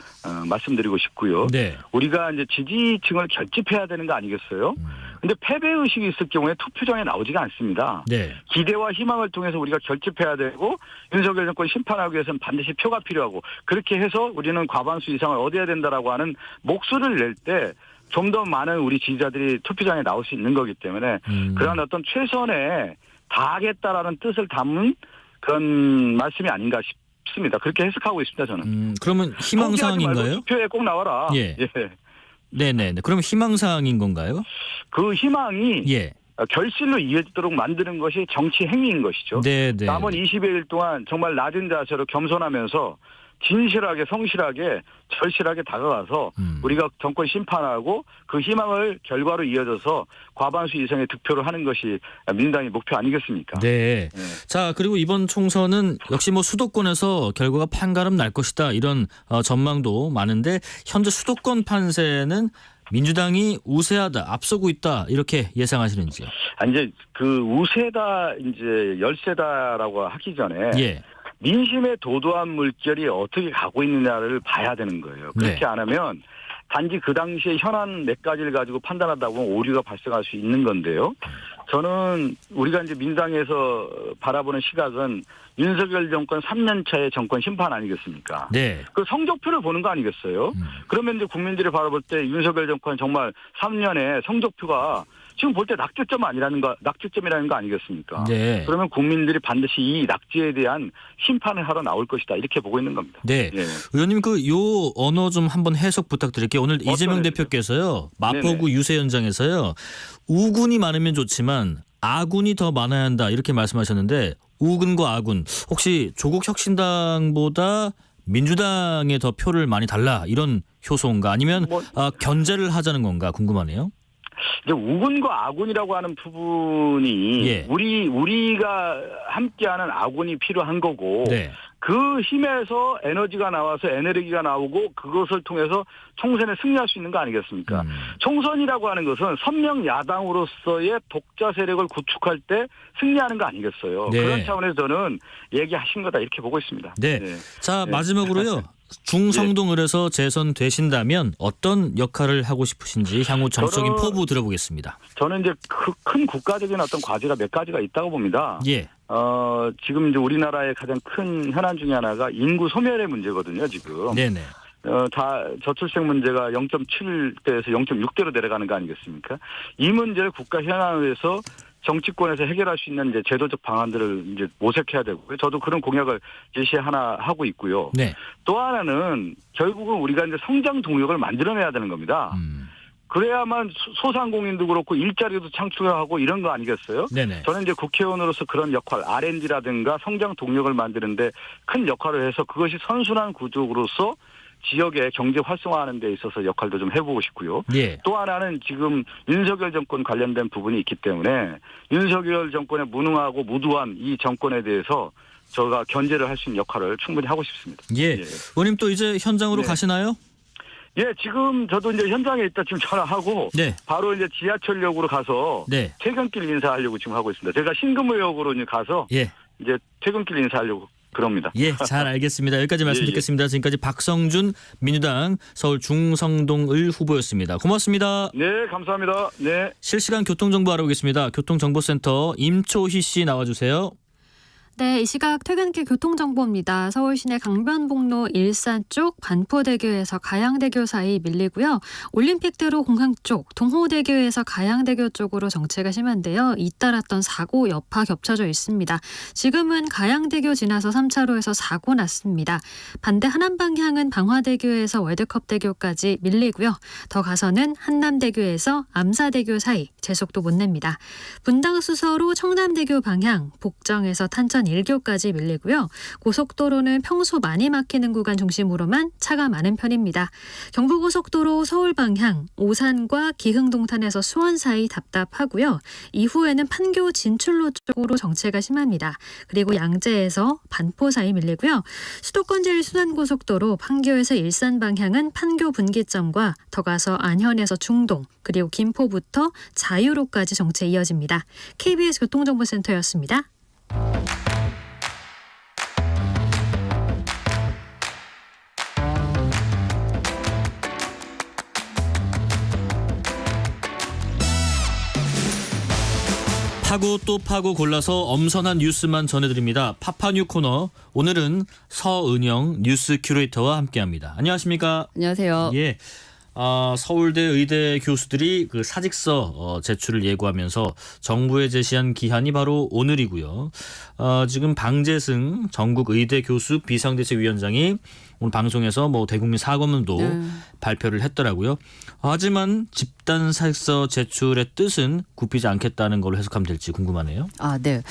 말씀드리고 싶고요. 우리가 이제 지지층을 결집해야 되는 거 아니겠어요? 근데 패배 의식이 있을 경우에 투표장에 나오지가 않습니다. 기대와 희망을 통해서 우리가 결집해야 되고 윤석열 정권 심판하기 위해서는 반드시 표가 필요하고 그렇게 해서 우리는 과반수 이상을 얻어야 된다라고 하는 목소리를 낼 때 좀 더 많은 우리 지지자들이 투표장에 나올 수 있는 거기 때문에 그런 어떤 최선에 다하겠다라는 뜻을 담은 그런 말씀이 아닌가 싶습니다. 그렇게 해석하고 있습니다. 저는. 그러면 희망사항인가요? 투표에 꼭 나와라. 네네. 그럼 희망사항인 건가요? 그 희망이 결실로 이어지도록 만드는 것이 정치 행위인 것이죠. 남은 20여일 동안 정말 낮은 자세로 겸손하면서 진실하게 성실하게 절실하게 다가가서 우리가 정권 심판하고 그 희망을 결과로 이어져서 과반수 이상의 득표를 하는 것이 민주당의 목표 아니겠습니까? 네. 자, 그리고 이번 총선은 역시 뭐 수도권에서 결과가 판가름 날 것이다 이런 전망도 많은데 현재 수도권 판세는 민주당이 우세하다, 앞서고 있다 이렇게 예상하시는지요? 이제 그 우세다, 이제 열세다라고 하기 전에 민심의 도도한 물결이 어떻게 가고 있느냐를 봐야 되는 거예요. 그렇게 안 하면 단지 그 당시에 현안 몇 가지를 가지고 판단하다 보면 오류가 발생할 수 있는 건데요. 저는 우리가 이제 민주당에서 바라보는 시각은 윤석열 정권 3년 차의 정권 심판 아니겠습니까? 네. 그 성적표를 보는 거 아니겠어요? 그러면 이제 국민들이 바라볼 때 윤석열 정권 정말 3년의 성적표가 지금 볼 때 낙제점이라는 거 아니겠습니까? 네. 그러면 국민들이 반드시 이 낙제에 대한 심판을 하러 나올 것이다. 이렇게 보고 있는 겁니다. 네. 예. 의원님 요 언어 좀 한번 해석 부탁드릴게요. 오늘 이재명 대표께서요. 마포구 유세 현장에서요. 우군이 많으면 좋지만 아군이 더 많아야 한다. 이렇게 말씀하셨는데 우군과 아군 혹시 조국 혁신당보다 민주당에 더 표를 많이 달라 이런 효소인가 아니면 견제를 하자는 건가 궁금하네요. 이제 우군과 아군이라고 하는 부분이 예. 우리가 함께하는 아군이 필요한 거고 네. 그 힘에서 에너지가 나와서 에너지가 나오고 그것을 통해서 총선에 승리할 수 있는 거 아니겠습니까? 총선이라고 하는 것은 선명 야당으로서의 독자 세력을 구축할 때 승리하는 거 아니겠어요? 네. 그런 차원에서 저는 얘기하신 거다 이렇게 보고 있습니다. 네. 네. 자 네. 마지막으로요. 중성동을 해서 재선되신다면 어떤 역할을 하고 싶으신지 향후 정적인 포부 들어보겠습니다. 저는 이제 큰 국가적인 어떤 과제가 몇 가지가 있다고 봅니다. 예. 지금 이제 우리나라의 가장 큰 현안 중에 하나가 인구 소멸의 문제거든요, 지금. 네네. 다 저출생 문제가 0.7대에서 0.6대로 내려가는 거 아니겠습니까? 이 문제를 국가 현안에서 정치권에서 해결할 수 있는 이제 제도적 방안들을 이제 모색해야 되고요. 저도 그런 공약을 하고 있고요. 네. 또 하나는 결국은 우리가 이제 성장 동력을 만들어내야 되는 겁니다. 그래야만 소상공인도 그렇고 일자리도 창출하고 이런 거 아니겠어요? 네네. 저는 이제 국회의원으로서 그런 역할, R&D라든가 성장 동력을 만드는데 큰 역할을 해서 그것이 선순환 구조로서 지역의 경제 활성화하는 데 있어서 역할도 좀 해보고 싶고요. 예. 또 하나는 지금 윤석열 정권 관련된 부분이 있기 때문에 윤석열 정권의 무능하고 무도한 이 정권에 대해서 저가 견제를 할 수 있는 역할을 충분히 하고 싶습니다. 예. 의원님 또 이제 현장으로 네. 가시나요? 예, 지금 저도 이제 현장에 있다 지금 전화하고 네. 바로 이제 지하철역으로 가서 네. 퇴근길 인사하려고 지금 하고 있습니다. 제가 신금호역으로 이제 가서 예. 이제 퇴근길 인사하려고 그럽니다. 예, 잘 알겠습니다. 여기까지 말씀 듣겠습니다. 지금까지 박성준 민주당 서울 중성동을 후보였습니다. 고맙습니다. 네, 감사합니다. 네. 실시간 교통정보 알아보겠습니다. 교통정보센터 임초희 씨 나와주세요. 네, 이 시각 퇴근길 교통정보입니다. 서울 시내 강변북로 일산 쪽 반포대교에서 가양대교 사이 밀리고요. 올림픽대로 공항 쪽 동호대교에서 가양대교 쪽으로 정체가 심한데요. 잇따랐던 사고 여파 겹쳐져 있습니다. 지금은 가양대교 지나서 3차로에서 사고 났습니다. 반대 하남 방향은 방화대교에서 월드컵대교까지 밀리고요. 더 가서는 한남대교에서 암사대교 사이 제속도 못 냅니다. 분당수서로 청담대교 방향 복정에서 탄천 1교까지 밀리고요. 고속도로는 평소 많이 막히는 구간 중심으로만 차가 많은 편입니다. 경부고속도로 서울 방향 오산과 기흥동탄에서 수원 사이 답답하고요. 이후에는 판교 진출로 쪽으로 정체가 심합니다. 그리고 양재에서 반포 사이 밀리고요. 수도권 제1순환고속도로 판교에서 일산 방향은 판교 분기점과 더 가서 안현에서 중동 그리고 김포부터 자유로까지 정체 이어집니다. KBS 교통정보센터였습니다. 파고 또 파고 골라서 엄선한 뉴스만 전해드립니다. 파파뉴 코너. 오늘은 서은영 뉴스 큐레이터와 함께합니다. 안녕하십니까? 안녕하세요. 예. 서울대 의대 교수들이 그 사직서 제출을 예고하면서 정부에 제시한 기한이 바로 오늘이고요. 지금 방재승 전국 의대 교수 비상대책위원장이 오늘 방송에서 대국민 사과문도 발표를 했더라고요. 하지만 집단 사직서 제출의 뜻은 굽히지 않겠다는 걸로 해석하면 될지 궁금하네요. 네.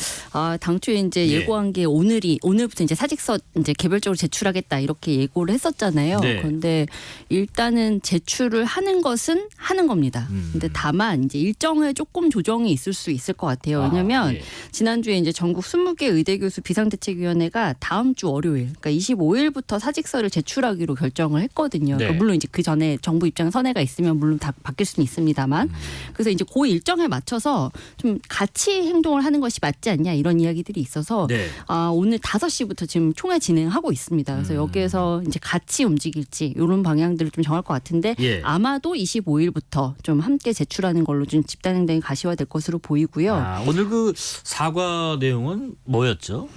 당초에 이제 예고한 게 오늘부터 이제 사직서 이제 개별적으로 제출하겠다 이렇게 예고를 했었잖아요. 네. 그런데 일단은 제출을 하는 것은 하는 겁니다. 근데 다만 이제 일정에 조금 조정이 있을 수 있을 것 같아요. 왜냐하면 지난주에 이제 전국 20개 의대 교수 비상대책위원회가 다음 주 월요일, 그러니까 25일부터 사직서 사직서를 제출하기로 결정을 했거든요. 네. 그러니까 물론 이제 그 전에 정부 입장 선회가 있으면 물론 다 바뀔 수는 있습니다만 그래서 이제 그 일정에 맞춰서 좀 같이 행동을 하는 것이 맞지 않냐 이런 이야기들이 있어서 네. 오늘 5시부터 지금 총회 진행하고 있습니다. 그래서 여기에서 이제 같이 움직일지 이런 방향들을 좀 정할 것 같은데 예. 아마도 25일부터 좀 함께 제출하는 걸로 좀 집단행동이 가시화될 것으로 보이고요. 오늘 그 사과 내용은 뭐였죠?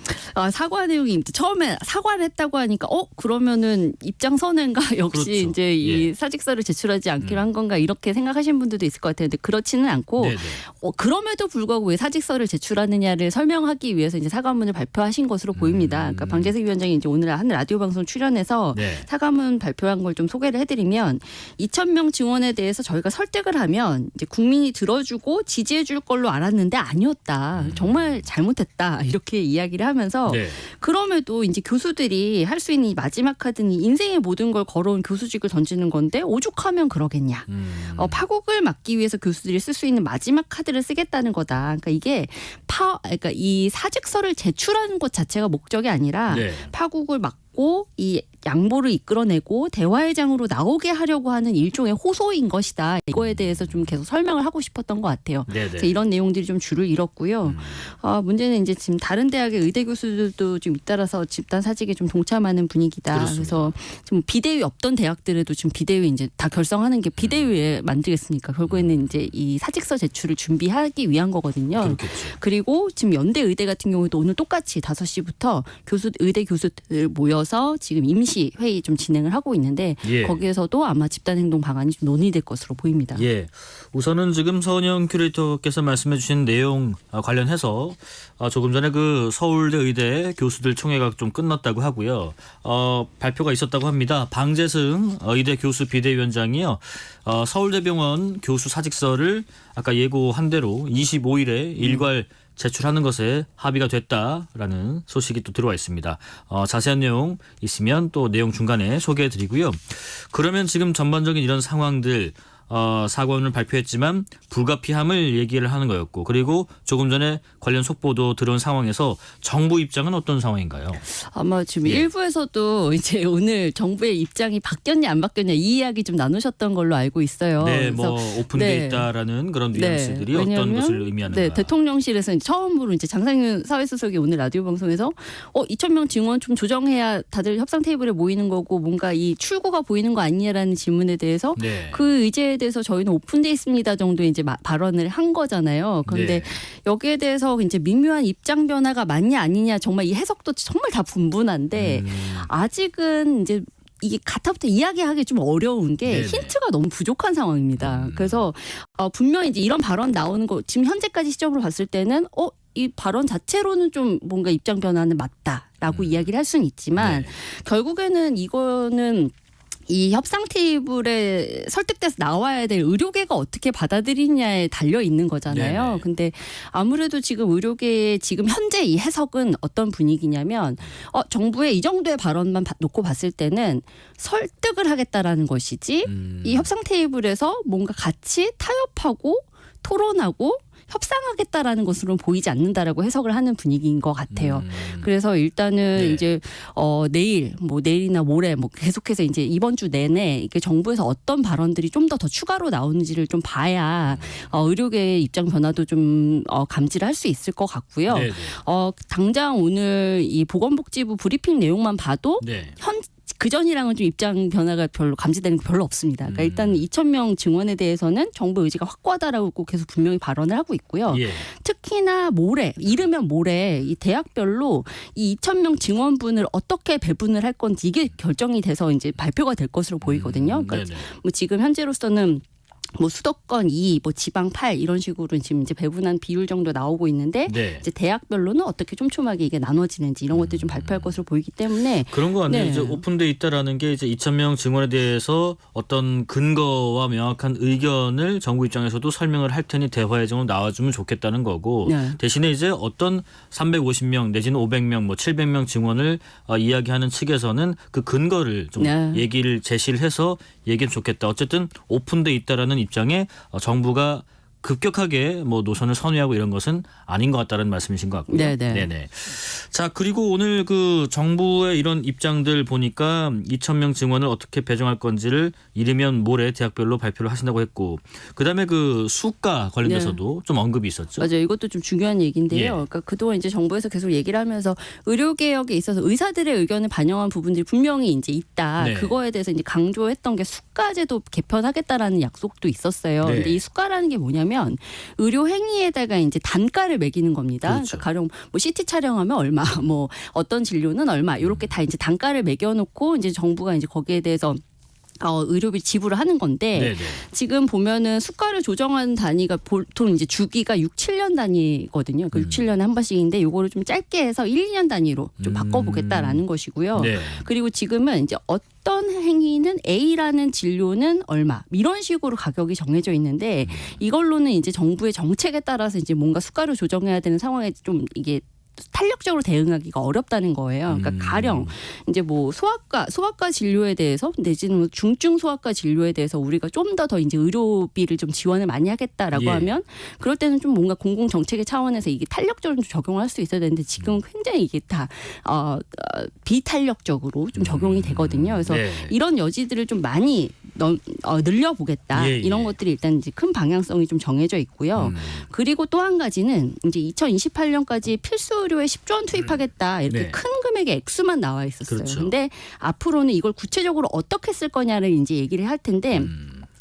사과 내용이 처음에 사과를 했다고 하니까 그러면은 입장 선회인가 역시 그렇죠. 이제 이 예. 사직서를 제출하지 않기로 한 건가 이렇게 생각하시는 분들도 있을 것 같아요. 근데 그렇지는 않고 네네. 그럼에도 불구하고 왜 사직서를 제출하느냐를 설명하기 위해서 이제 사과문을 발표하신 것으로 보입니다. 그러니까 방재석 위원장이 이제 오늘 한 라디오 방송 출연해서 네. 사과문 발표한 걸 좀 소개를 해드리면 2,000명 증원에 대해서 저희가 설득을 하면 이제 국민이 들어주고 지지해줄 걸로 알았는데 아니었다. 정말 잘못했다. 이렇게 이야기를 하면서 네. 그럼에도 이제 교수들이 할 수 있는 이 마지막 카드는 인생의 모든 걸 걸어온 교수직을 던지는 건데 오죽하면 그러겠냐. 파국을 막기 위해서 교수들이 쓸 수 있는 마지막 카드를 쓰겠다는 거다. 그러니까 이게 그러니까 이 사직서를 제출하는 것 자체가 목적이 아니라 네. 파국을 막고 이 양보를 이끌어내고 대화의 장으로 나오게 하려고 하는 일종의 호소인 것이다. 이거에 대해서 좀 계속 설명을 하고 싶었던 것 같아요. 그래서 이런 내용들이 좀 줄을 잃었고요. 문제는 이제 지금 다른 대학의 의대 교수들도 좀 잇따라서 집단 사직에 좀 동참하는 분위기다. 그렇습니다. 그래서 지금 비대위 없던 대학들에도 지금 비대위 이제 다 결성하는 게 비대위에 만들겠습니까? 결국에는 이제 이 사직서 제출을 준비하기 위한 거거든요. 그렇겠죠. 그리고 지금 연대 의대 같은 경우도 오늘 똑같이 5시부터 의대 교수들 모여서 지금 임시 회의 좀 진행을 하고 있는데 예. 거기에서도 아마 집단행동 방안이 좀 논의될 것으로 보입니다. 예, 우선은 지금 서은영 큐레이터께서 말씀해주신 내용 관련해서 조금 전에 그 서울대 의대 교수들 총회가 좀 끝났다고 하고요. 발표가 있었다고 합니다. 방재승 의대 교수 비대위원장이요. 서울대병원 교수 사직서를 아까 예고한 대로 25일에 일괄 제출하는 것에 합의가 됐다라는 소식이 또 들어와 있습니다. 자세한 내용 있으면 또 내용 중간에 소개해드리고요. 그러면 지금 전반적인 이런 상황들 사과문을 발표했지만 불가피함을 얘기를 하는 거였고 그리고 조금 전에 관련 속보도 들어온 상황에서 정부 입장은 어떤 상황인가요? 아마 지금 일부에서도 이제 오늘 정부의 입장이 바뀌었냐 안 바뀌었냐 이 이야기 좀 나누셨던 걸로 알고 있어요. 네, 그래서 오픈돼 있다라는 그런 뉘앙스들이 어떤 것을 의미하는가? 네, 대통령실에서 처음으로 이제 장상윤 사회수석이 오늘 라디오 방송에서 2,000명 증원 좀 조정해야 다들 협상 테이블에 모이는 거고 뭔가 이 출구가 보이는 거 아니냐라는 질문에 대해서 그 의제에 대해서 저희는 오픈돼 있습니다 정도 이제 발언을 한 거잖아요. 그런데 여기에 대해서 이제 미묘한 입장 변화가 맞냐 아니냐 정말 이 해석도 정말 다 분분한데 아직은 이제 이게 가타부터 이야기하기 좀 어려운 게 힌트가 너무 부족한 상황입니다. 그래서 분명히 이제 이런 발언 나오는 거 지금 현재까지 시점으로 봤을 때는 이 발언 자체로는 좀 뭔가 입장 변화는 맞다라고 이야기를 할 수는 있지만 결국에는 이거는 이 협상 테이블에 설득돼서 나와야 될 의료계가 어떻게 받아들이냐에 달려 있는 거잖아요. 네네. 근데 아무래도 지금 의료계의 지금 현재 이 해석은 어떤 분위기냐면 정부의 이 정도의 발언만 놓고 봤을 때는 설득을 하겠다라는 것이지 이 협상 테이블에서 뭔가 같이 타협하고 토론하고 협상하겠다라는 것으로는 보이지 않는다라고 해석을 하는 분위기인 것 같아요. 그래서 일단은 이제 내일이나 모레 계속해서 이제 이번 주 내내 이게 정부에서 어떤 발언들이 좀 더 추가로 나오는지를 좀 봐야 의료계의 입장 변화도 좀 감지를 할 수 있을 것 같고요. 당장 오늘 이 보건복지부 브리핑 내용만 봐도 그전이랑은 좀 입장 변화가 별로 감지되는 게 별로 없습니다. 그러니까 일단 2,000명 증원에 대해서는 정부 의지가 확고하다라고 계속 분명히 발언을 하고 있고요. 특히나 이르면 모레 이 대학별로 이 2,000명 증원분을 어떻게 배분을 할 건지 이게 결정이 돼서 이제 발표가 될 것으로 보이거든요. 그러니까 지금 현재로서는 수도권 2, 지방 8 이런 식으로 지금 이제 배분한 비율 정도 나오고 있는데 이제 대학별로는 어떻게 촘촘하게 이게 나눠지는지 이런 것들 좀 발표할 것으로 보이기 때문에 그런 거 같네요. 이제 오픈돼 있다라는 게 이제 2,000명 증원에 대해서 어떤 근거와 명확한 의견을 정부 입장에서도 설명을 할 테니 대화의 장으로 나와주면 좋겠다는 거고 대신에 이제 어떤 350명 내지는 500명 700명 증원을 이야기하는 측에서는 그 근거를 좀 얘기를 제시를 해서 얘기하면 좋겠다. 어쨌든 오픈돼 있다라는 입장에 정부가 급격하게 뭐 노선을 선회하고 이런 것은 아닌 것 같다는 말씀이신 것 같고요. 네네. 자, 그리고 오늘 그 정부의 이런 입장들 보니까 2,000명 증원을 어떻게 배정할 건지를 이르면 모레 대학별로 발표를 하신다고 했고, 그다음에 그 수가 관련돼서도 좀 언급이 있었죠. 맞아요. 이것도 좀 중요한 얘기인데요. 그러니까 그동안 이제 정부에서 계속 얘기를 하면서 의료 개혁에 있어서 의사들의 의견을 반영한 부분들이 분명히 이제 있다. 그거에 대해서 이제 강조했던 게 수가제도 개편하겠다라는 약속도 있었어요. 근데 이 수가라는 게 뭐냐면 의료 행위에다가 이제 단가를 매기는 겁니다. 그러니까 가령 뭐 CT 촬영하면 얼마, 뭐 어떤 진료는 얼마, 이렇게 다 이제 단가를 매겨놓고 이제 정부가 이제 거기에 대해서 의료비 지불을 하는 건데 지금 보면은 수가를 조정하는 단위가 보통 이제 주기가 6, 7년 단위거든요. 그 6, 7년에 한 번씩인데 요거를 좀 짧게 해서 1, 2년 단위로 좀 바꿔보겠다라는 것이고요. 그리고 지금은 이제 어떤 행위는 A라는 진료는 얼마 이런 식으로 가격이 정해져 있는데 이걸로는 이제 정부의 정책에 따라서 이제 뭔가 수가를 조정해야 되는 상황에 좀 이게 탄력적으로 대응하기가 어렵다는 거예요. 그러니까 가령 이제 뭐 소아과 진료에 대해서 내지는 뭐 중증 소아과 진료에 대해서 우리가 좀 더 이제 의료비를 좀 지원을 많이 하겠다라고 하면 그럴 때는 좀 뭔가 공공 정책의 차원에서 이게 탄력적으로 좀 적용을 할 수 있어야 되는데 지금은 굉장히 이게 다 비탄력적으로 좀 적용이 되거든요. 그래서 이런 여지들을 좀 많이 늘려보겠다. 이런 것들이 일단 이제 큰 방향성이 좀 정해져 있고요. 그리고 또 한 가지는 이제 2028년까지 필수 의료에 10조 원 투입하겠다. 이렇게 큰 금액의 액수만 나와 있었어요. 근데 앞으로는 이걸 구체적으로 어떻게 쓸 거냐를 이제 얘기를 할 텐데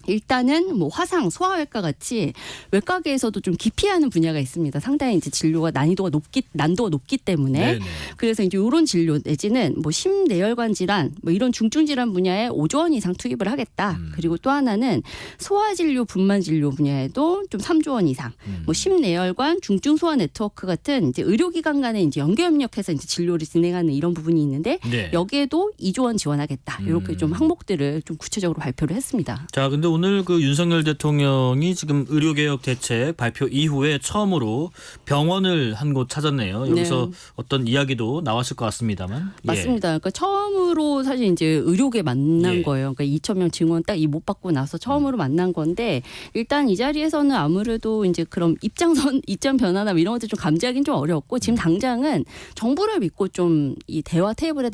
일단은 뭐 화상, 소아외과 같이 외과계에서도 좀 기피하는 분야가 있습니다. 상당히 이제 진료가 난도가 높기 때문에 그래서 이제 이런 진료 내지는 뭐 심내혈관 질환 뭐 이런 중증 질환 분야에 5조 원 이상 투입을 하겠다. 그리고 또 하나는 소아 진료, 분만 진료 분야에도 좀 3조 원 이상. 뭐 심내혈관, 중증 소아 네트워크 같은 이제 의료기관 간에 이제 연계 협력해서 이제 진료를 진행하는 이런 부분이 있는데 여기에도 2조 원 지원하겠다. 이렇게 좀 항목들을 좀 구체적으로 발표를 했습니다. 자, 근데 오늘 그 윤석열 대통령이 지금 의료개혁 대책 발표 이후에 처음으로 병원을 한 곳 찾았네요. 여기서 어떤 이야기도 나왔을 것 같습니다만. 맞습니다. 그러니까 처음으로 사실 이제 의료계 만난 거예요. 그러니까 2,000명 증원 딱 이 못 받고 나서 처음으로 만난 건데 일단 이 자리에서는 아무래도 이제 그럼 입장 변화나 이런 것들 좀 감지하기는 좀 어렵고 지금 당장은 정부를 믿고 좀 이 대화 테이블에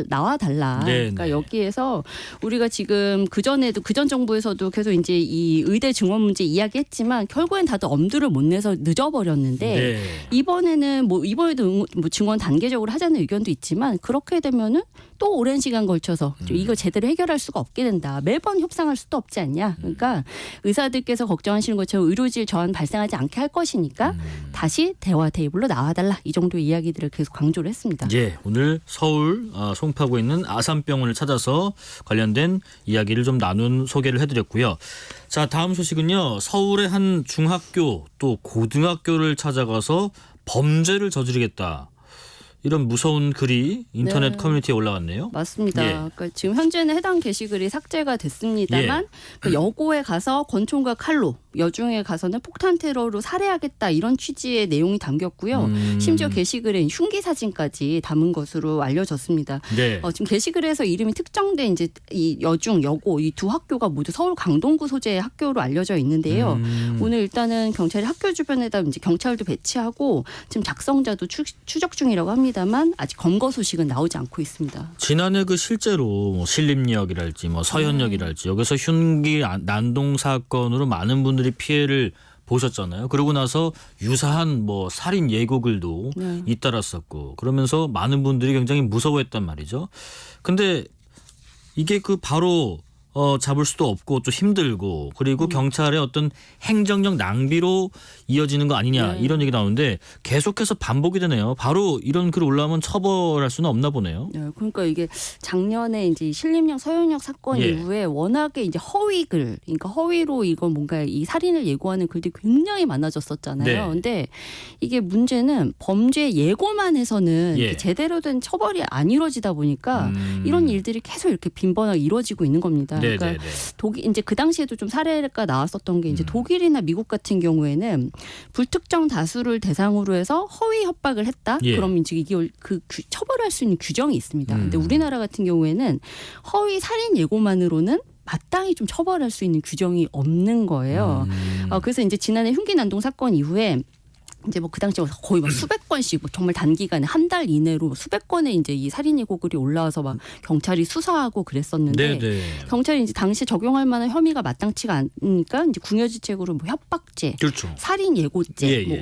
나와 달라. 그러니까 여기에서 우리가 지금 그전 정부에서도 계속 이제 이 의대 증원 문제 이야기했지만 결국엔 다들 엄두를 못 내서 늦어버렸는데 이번에도 뭐 증원 단계적으로 하자는 의견도 있지만 그렇게 되면은 또 오랜 시간 걸쳐서 이거 제대로 해결할 수가 없게 된다. 매번 협상할 수도 없지 않냐. 그러니까 의사들께서 걱정하시는 것처럼 의료질 저한 발생하지 않게 할 것이니까 다시 대화 테이블로 나와달라. 이 정도 이야기들을 계속 강조를 했습니다. 오늘 서울 송파구에 있는 아산병원을 찾아서 관련된 이야기를 좀 나눈 소개를 해드렸고요. 자, 다음 소식은요. 서울의 한 중학교 또 고등학교를 찾아가서 범죄를 저지르겠다. 이런 무서운 글이 인터넷 커뮤니티에 올라왔네요. 맞습니다. 그러니까 지금 현재는 해당 게시글이 삭제가 됐습니다만 그 여고에 가서 권총과 칼로 여중에 가서는 폭탄 테러로 살해하겠다 이런 취지의 내용이 담겼고요. 심지어 게시글에 흉기 사진까지 담은 것으로 알려졌습니다. 지금 게시글에서 이름이 특정된 이제 이 여중, 여고 이 두 학교가 모두 서울 강동구 소재의 학교로 알려져 있는데요. 오늘 일단은 경찰이 학교 주변에다 이제 경찰도 배치하고 지금 작성자도 추적 중이라고 합니다만 아직 검거 소식은 나오지 않고 있습니다. 지난해 그 실제로 뭐 신림역이랄지 뭐 서현역이랄지 여기서 흉기 난동 사건으로 많은 분들이 피해를 보셨잖아요. 그러고 나서 유사한 뭐 살인 예고글도 잇따랐었고 그러면서 많은 분들이 굉장히 무서워했단 말이죠. 근데 이게 그 바로 잡을 수도 없고 또 힘들고 그리고 경찰의 어떤 행정력 낭비로 이어지는 거 아니냐 이런 얘기 나오는데 계속해서 반복이 되네요. 바로 이런 글 올라오면 처벌할 수는 없나 보네요. 그러니까 이게 작년에 이제 신림역 서현역 사건 이후에 워낙에 이제 허위글, 그러니까 허위로 이건 뭔가 이 살인을 예고하는 글들이 굉장히 많아졌었잖아요. 근데 이게 문제는 범죄 예고만 해서는 이렇게 제대로 된 처벌이 안 이루어지다 보니까 이런 일들이 계속 이렇게 빈번하게 이루어지고 있는 겁니다. 그러니까 독일 이제 그 당시에도 좀 사례가 나왔었던 게 이제 독일이나 미국 같은 경우에는 불특정 다수를 대상으로 해서 허위 협박을 했다. 그럼 이제 이게 처벌할 수 있는 규정이 있습니다. 근데 우리나라 같은 경우에는 허위 살인 예고만으로는 마땅히 좀 처벌할 수 있는 규정이 없는 거예요. 그래서 이제 지난해 흉기 난동 사건 이후에 이제 뭐 그 당시에 거의 막 수백 건씩 뭐 정말 단기간에 한 달 이내로 수백 건의 이제 이 살인 예고글이 올라와서 막 경찰이 수사하고 그랬었는데 경찰이 이제 당시 적용할 만한 혐의가 마땅치가 않으니까 이제 궁여지책으로 뭐 협박죄, 그렇죠. 살인 예고죄, 뭐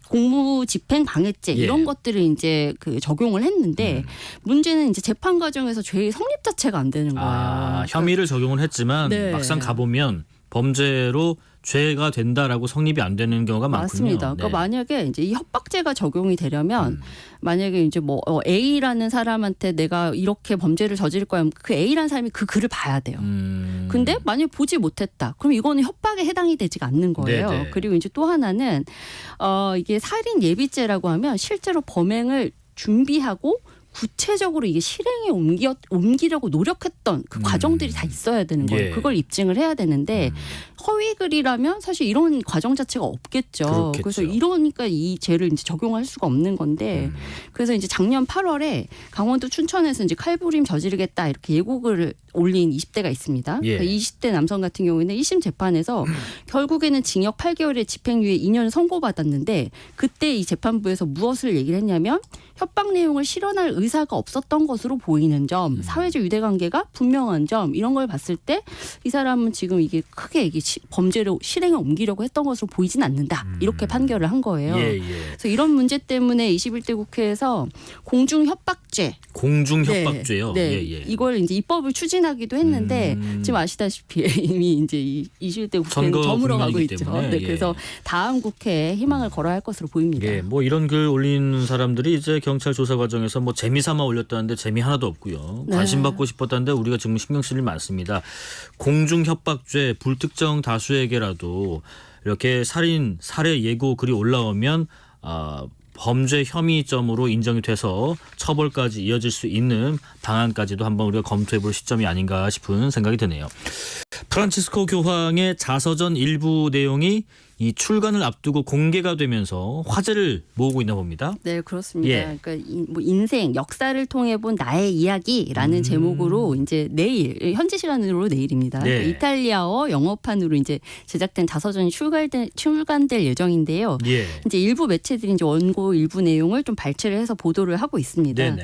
공무집행 방해죄 이런 것들을 이제 그 적용을 했는데 문제는 이제 재판 과정에서 죄의 성립 자체가 안 되는 거예요. 혐의를 적용을 했지만 막상 가보면 범죄로 죄가 된다라고 성립이 안 되는 경우가 많군요. 맞습니다. 그러니까 만약에 이제 이 협박죄가 적용이 되려면 만약에 이제 뭐 A라는 사람한테 내가 이렇게 범죄를 저지를 거야, 그 A라는 사람이 그 글을 봐야 돼요. 근데 만약에 보지 못했다, 그럼 이거는 협박에 해당이 되지가 않는 거예요. 네네. 그리고 이제 또 하나는 이게 살인 예비죄라고 하면 실제로 범행을 준비하고 구체적으로 이게 실행에 옮기려고 노력했던 그 과정들이 다 있어야 되는 거예요. 그걸 입증을 해야 되는데 허위 글이라면 사실 이런 과정 자체가 없겠죠. 그렇겠죠. 그래서 이러니까 이 죄를 이제 적용할 수가 없는 건데 그래서 이제 작년 8월에 강원도 춘천에서 이제 칼부림 저지르겠다 이렇게 예고글을 올린 20대가 있습니다. 그러니까 20대 남성 같은 경우에는 1심 재판에서 결국에는 징역 8개월에 집행유예 2년을 선고받았는데 그때 이 재판부에서 무엇을 얘기를 했냐면 협박 내용을 실현할 의사가 없었던 것으로 보이는 점, 사회적 유대관계가 분명한 점 이런 걸 봤을 때 이 사람은 지금 이게 크게 이게 범죄로 실행에 옮기려고 했던 것으로 보이진 않는다. 이렇게 판결을 한 거예요. 그래서 이런 문제 때문에 21대 국회에서 공중협박죄. 공중협박죄요. 이걸 이제 입법을 추진하기도 했는데 지금 아시다시피 이미 이제 21대 국회는 저물어 가고 있죠. 그래서 다음 국회에 희망을 걸어야 할 것으로 보입니다. 뭐 이런 글 올린 사람들이 이제 경찰 조사 과정에서 뭐 재미삼아 올렸다는데 재미 하나도 없고요. 관심 받고 싶었다는데 우리가 지금 신경 쓸 일 많습니다. 공중협박죄 불특정 다수에게라도 이렇게 살인, 살해 예고 글이 올라오면 범죄 혐의점으로 인정이 돼서 처벌까지 이어질 수 있는 방안까지도 한번 우리가 검토해 볼 시점이 아닌가 싶은 생각이 드네요. 프란치스코 교황의 자서전 일부 내용이 이 출간을 앞두고 공개가 되면서 화제를 모으고 있나 봅니다. 네, 그렇습니다. 그러니까 뭐 인생, 역사를 통해 본 나의 이야기라는 제목으로 이제 내일, 현지 시간으로 내일입니다. 그러니까 이탈리아어 영어판으로 이제 제작된 자서전이 출간될 예정인데요. 이제 일부 매체들이 이제 원고 일부 내용을 좀 발췌를 해서 보도를 하고 있습니다.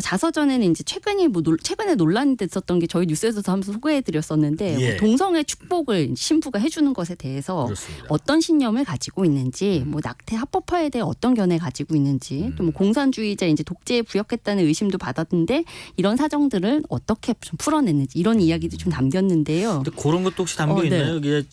자서전에는 이제 최근에 논란이 됐었던 게 저희 뉴스에서도 한번 소개해드렸었는데 뭐 동성애 축복을 신부가 해주는 것에 대해서 어떤 신념을 가지고 있는지, 뭐 낙태 합법화에 대해 어떤 견해 가지고 있는지, 또 뭐 공산주의자 이제 독재에 부역했다는 의심도 받았는데 이런 사정들을 어떻게 좀 풀어냈는지 이런 이야기도 좀 담겼는데요. 근데 그런 것도 혹시 담겨 있나요? 이게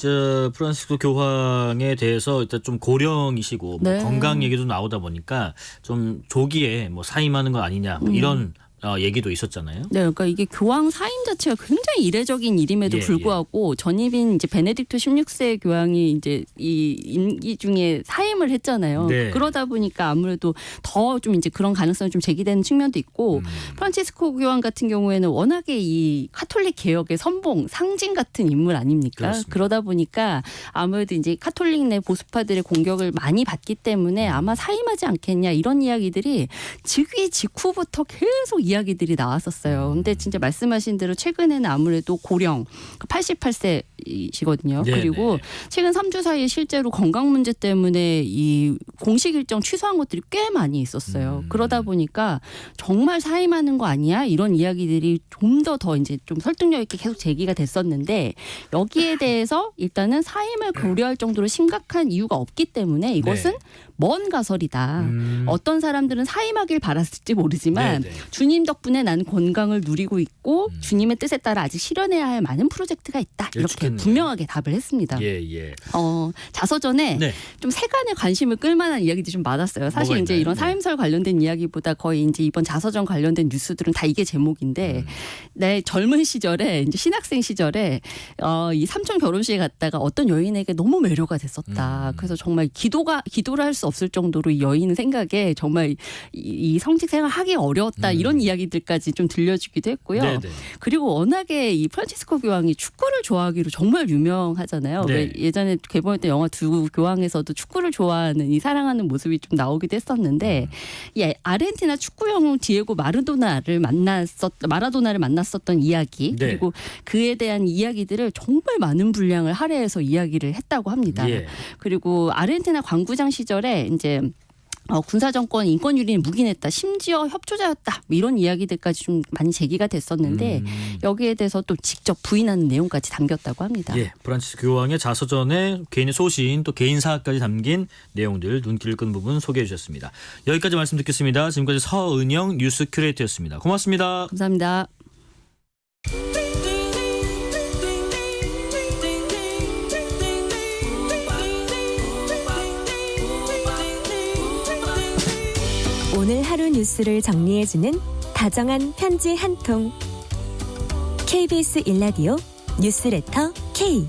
프란시스코 교황에 대해서 일단 좀 고령이시고 뭐 건강 얘기도 나오다 보니까 좀 조기에 뭐 사임하는 거 아니냐 뭐 이런. 얘기도 있었잖아요. 네, 그러니까 이게 교황 사임 자체가 굉장히 이례적인 일임에도 불구하고 전입인 이제 베네딕토 16세 교황이 이제 이 임기 중에 사임을 했잖아요. 그러다 보니까 아무래도 더 좀 이제 그런 가능성이 좀 제기되는 측면도 있고 프란치스코 교황 같은 경우에는 워낙에 이 카톨릭 개혁의 선봉 상징 같은 인물 아닙니까? 그러다 보니까 아무래도 이제 카톨릭 내 보수파들의 공격을 많이 받기 때문에 아마 사임하지 않겠냐 이런 이야기들이 즉위 직후부터 계속 이야기들이 나왔었어요. 근데 진짜 말씀하신 대로 최근에는 아무래도 고령 88세이시거든요. 그리고 최근 3주 사이에 실제로 건강 문제 때문에 이 공식 일정 취소한 것들이 꽤 많이 있었어요. 그러다 보니까 정말 사임하는 거 아니야? 이런 이야기들이 좀 더 이제 좀 설득력 있게 계속 제기가 됐었는데 여기에 대해서 일단은 사임을 고려할 정도로 심각한 이유가 없기 때문에 이것은 먼 가설이다. 어떤 사람들은 사임하길 바랐을지 모르지만 주님 덕분에 나는 건강을 누리고 있고 주님의 뜻에 따라 아직 실현해야 할 많은 프로젝트가 있다. 이렇게 분명하게 답을 했습니다. 자서전에 좀 세간의 관심을 끌만한 이야기들이 좀 많았어요. 사실 이제 이런 사임설 관련된 이야기보다 거의 이제 이번 자서전 관련된 뉴스들은 다 이게 제목인데 내 젊은 시절에 이제 신학생 시절에 이 삼촌 결혼식에 갔다가 어떤 여인에게 너무 매료가 됐었다. 그래서 정말 기도를 할 수 없을 정도로 이 여인 생각에 정말 이 성직 생활 하기 어려웠다. 이런 이야기 이야기들까지 좀 들려주기도 했고요. 네네. 그리고 워낙에 이 프란치스코 교황이 축구를 좋아하기로 정말 유명하잖아요. 네. 왜 예전에 개봉했던 영화 두 교황에서도 축구를 좋아하는 이 사랑하는 모습이 좀 나오기도 했었는데 이 아르헨티나 축구 영웅 디에고 마라도나를 만났었던 이야기 네. 그리고 그에 대한 이야기들을 정말 많은 분량을 할애해서 이야기를 했다고 합니다. 예. 그리고 아르헨티나 광부장 시절에 이제 군사정권 인권유린을 묵인했다. 심지어 협조자였다. 뭐 이런 이야기들까지 좀 많이 제기가 됐었는데 여기에 대해서 또 직접 부인하는 내용까지 담겼다고 합니다. 예, 프란치스 교황의 자서전에 개인의 소신 또 개인사까지 담긴 내용들 눈길을 끈 부분 소개해 주셨습니다. 여기까지 말씀 듣겠습니다. 지금까지 서은영 뉴스 큐레이터였습니다. 고맙습니다. 감사합니다. 오늘 하루 뉴스를 정리해주는 다정한 편지 한 통. KBS 1라디오 뉴스레터 K.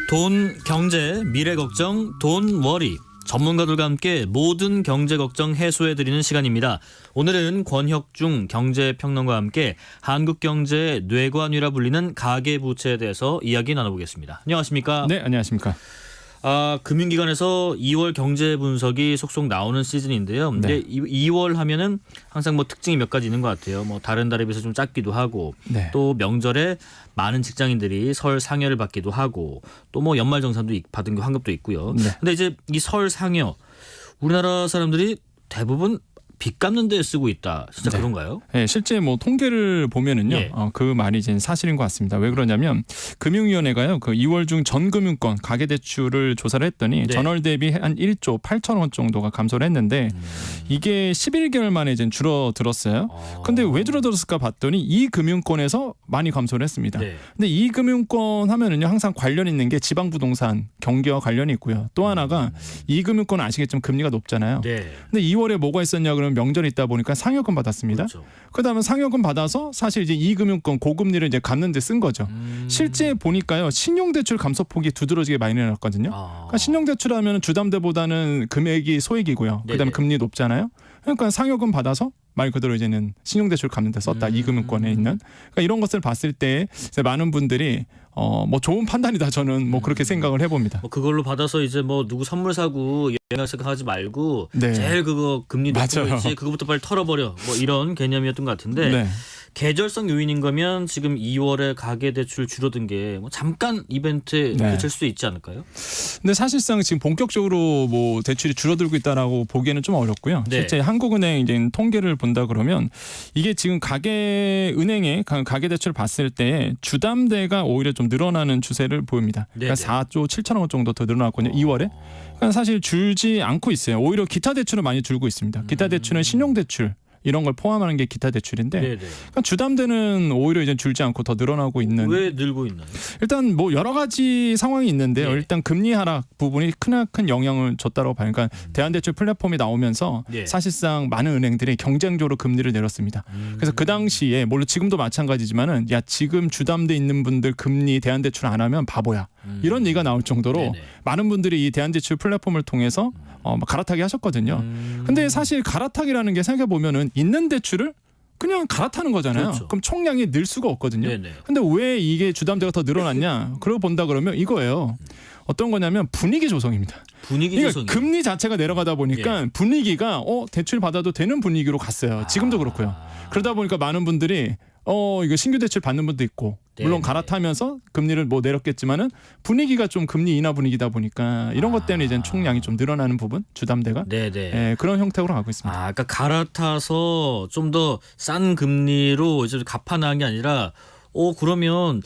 돈, 경제, 미래 걱정, 돈 워리. 전문가들과 함께 모든 경제 걱정 해소해드리는 시간입니다. 오늘은 권혁중 경제평론가와 함께 한국경제의 뇌관이라 불리는 가계부채에 대해서 이야기 나눠보겠습니다. 안녕하십니까? 네, 안녕하십니까? 금융기관에서 2월 경제 분석이 속속 나오는 시즌인데요. 근데 2월 하면은 항상 뭐 특징이 몇 가지 있는 것 같아요. 뭐 다른 달에 비해서 좀 작기도 하고 네. 또 명절에 많은 직장인들이 설 상여를 받기도 하고 또 뭐 연말정산도 받은 게 환급도 있고요. 네. 근데 이제 이 설 상여 우리나라 사람들이 대부분 빚 갚는 데 쓰고 있다. 진짜 네. 그런가요? 네, 실제 뭐 통계를 보면은요, 예. 그 말이 이제 사실인 것 같습니다. 왜 그러냐면 금융위원회가요, 그 2월 중 전금융권 가계대출을 조사를 했더니 네. 전월 대비 한 1조 8천억 정도가 감소를 했는데 이게 11개월 만에 이제 줄어들었어요. 근데 왜 줄어들었을까 봤더니 이 금융권에서 많이 감소를 했습니다. 네. 근데 이 금융권 하면은요, 항상 관련 있는 게 지방부동산 경기와 관련이 있고요. 또 하나가 이 금융권은 아시겠지만 금리가 높잖아요. 네. 근데 2월에 뭐가 있었냐 그러면 명절이 있다 보니까 상여금 받았습니다. 그렇죠. 그다음에 상여금 받아서 사실 이제 이 금융권 고금리를 이제 갚는 데 쓴 거죠. 실제 보니까요, 신용대출 감소폭이 두드러지게 많이 내려났거든요. 그러니까 신용대출하면 주담대보다는 금액이 소액이고요. 그다음에 네네. 금리 높잖아요. 그러니까 상여금 받아서 말 그대로 이제는 신용대출 갚는 데 썼다. 이 금융권에 있는. 그러니까 이런 것을 봤을 때 이제 많은 분들이 뭐 좋은 판단이다. 저는 뭐 그렇게 생각을 해봅니다. 뭐 그걸로 받아서 이제 뭐 누구 선물 사고 여행 생각하지 말고 네. 제일 그거 금리 높은 거 맞아요. 있지 그거부터 빨리 털어버려 뭐 이런 개념이었던 것 같은데 네. 계절성 요인인 거면 지금 2월에 가계대출 줄어든 게 뭐 잠깐 이벤트에 네. 그칠 수 있지 않을까요? 근데 사실상 지금 본격적으로 뭐 대출이 줄어들고 있다라고 보기에는 좀 어렵고요. 네. 실제 한국은행 이제 통계를 본다 그러면 이게 지금 가계은행의 가계대출을 봤을 때 주담대가 오히려 좀 늘어나는 추세를 보입니다. 그러니까 네네. 4조 7천억 원 정도 더 늘어났거든요. 2월에. 그러니까 사실 줄지 않고 있어요. 오히려 기타 대출은 많이 줄고 있습니다. 기타 대출은 신용대출 이런 걸 포함하는 게 기타 대출인데 네네. 그러니까 주담대는 오히려 이제 줄지 않고 더 늘어나고 있는. 왜 늘고 있나요? 일단 뭐 여러 가지 상황이 있는데요. 네. 일단 금리 하락 부분이 크나큰 영향을 줬다고 봐요. 그러니까 대한대출 플랫폼이 나오면서 네. 사실상 많은 은행들이 경쟁적으로 금리를 내렸습니다. 그래서 그 당시에 물론 지금도 마찬가지지만은 야 지금 주담대 있는 분들 금리 대한대출 안 하면 바보야. 이런 얘기가 나올 정도로 네네. 많은 분들이 이 대한대출 플랫폼을 통해서 갈아타기 하셨거든요. 근데 사실 갈아타기라는 게 생각해 보면은 있는 대출을 그냥 갈아타는 거잖아요. 그렇죠. 그럼 총량이 늘 수가 없거든요. 네네. 근데 왜 이게 주담대가 더 늘어났냐? 그러고 본다 그러면 이거예요. 어떤 거냐면 분위기 조성입니다. 분위기 그러니까 조성이 금리 자체가 내려가다 보니까 분위기가 대출 받아도 되는 분위기로 갔어요. 지금도 그렇고요. 그러다 보니까 많은 분들이 이거 신규 대출 받는 분도 있고 물론 갈아타면서 금리를 뭐 내렸겠지만은 분위기가 좀 금리 인하 분위기다 보니까 이런 것 때문에 이제 총량이 좀 늘어나는 부분 주담대가 네네. 그런 형태로 가고 있습니다. 그러니까 갈아타서 좀 더 싼 금리로 이제 갚아나간 게 아니라 그러면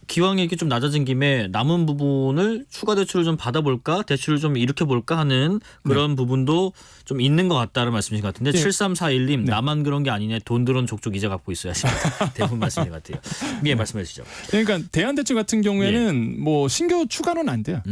기왕에 이렇게 좀 낮아진 김에 남은 부분을 추가 대출을 좀 받아볼까, 대출을 좀 일으켜볼까 하는 그런 부분도 좀 있는 것 같다는 말씀이신 것 같은데 7341님 나만 그런 게 아니네. 돈 들은 족족 이자 갚고 있어야 하십니다. 대부분 말씀인 것 같아요. 예, 말씀해 주시죠. 그러니까 대안대출 같은 경우에는 뭐 신규 추가로는 안 돼요.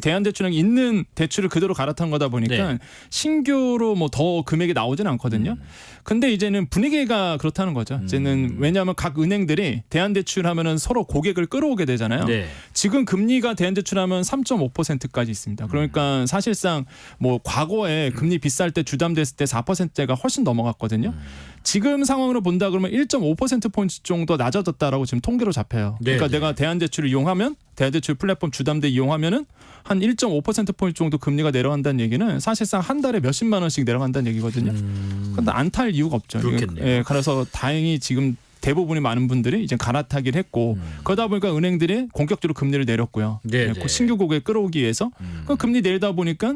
대안대출은 있는 대출을 그대로 갈아탄 거다 보니까 신규로 뭐 더 금액이 나오지는 않거든요. 근데 이제는 분위기가 그렇다는 거죠. 이제는 왜냐하면 각 은행들이 대안대출하면은 서로 고객을 끌어오게 되잖아요. 지금 금리가 대안대출하면 3.5%까지 있습니다. 그러니까 사실상 뭐 과거에 금리 비쌀 때 주담됐을 때 4%가 훨씬 넘어갔거든요. 지금 상황으로 본다 그러면 1.5%포인트 정도 낮아졌다라고 지금 통계로 잡혀요. 그러니까 내가 대안대출을 이용하면 대안대출 플랫폼 주담대 이용하면은 한 1.5%포인트 정도 금리가 내려간다는 얘기는 사실상 한 달에 몇십만 원씩 내려간다는 얘기거든요. 근데 안 탈 이유가 없죠. 그렇겠네요. 예, 그래서 다행히 지금 대부분의 많은 분들이 이제 갈아타기를 했고 그러다 보니까 은행들이 본격적으로 금리를 내렸고요. 신규 고객 끌어오기 위해서 그 금리 내리다 보니까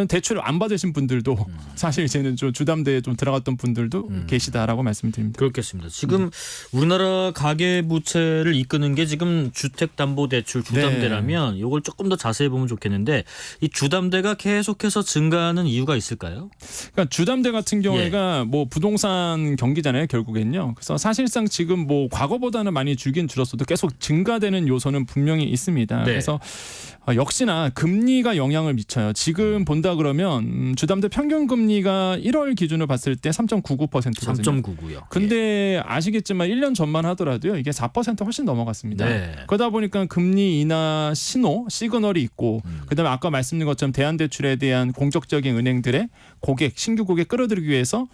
대출을 안 받으신 분들도 사실 이제는 좀 주담대에 좀 들어갔던 분들도 계시다라고 말씀드립니다. 그렇겠습니다. 지금 우리나라 가계 부채를 이끄는 게 지금 주택담보대출 주담대라면 이걸 조금 더 자세히 보면 좋겠는데 이 주담대가 계속해서 증가하는 이유가 있을까요? 그러니까 주담대 같은 경우가 뭐 부동산 경기잖아요, 결국엔요. 그래서 사실상 지금 뭐 과거보다는 많이 줄긴 줄었어도 계속 증가되는 요소는 분명히 있습니다. 그래서 역시나 금리가 영향을 미쳐요. 지금 본다 그러면 주담대 평균 금리가 1월 기준으로 봤을 때 3.99%거든요. 3.99요. 근데 아시겠지만 1년 전만 하더라도요. 이게 4% 훨씬 넘어갔습니다. 그러다 보니까 금리 인하 시그널이 있고 그다음에 아까 말씀드린 것처럼 대안대출에 대한 공적적인 은행들의 신규 고객 끌어들이기 위해서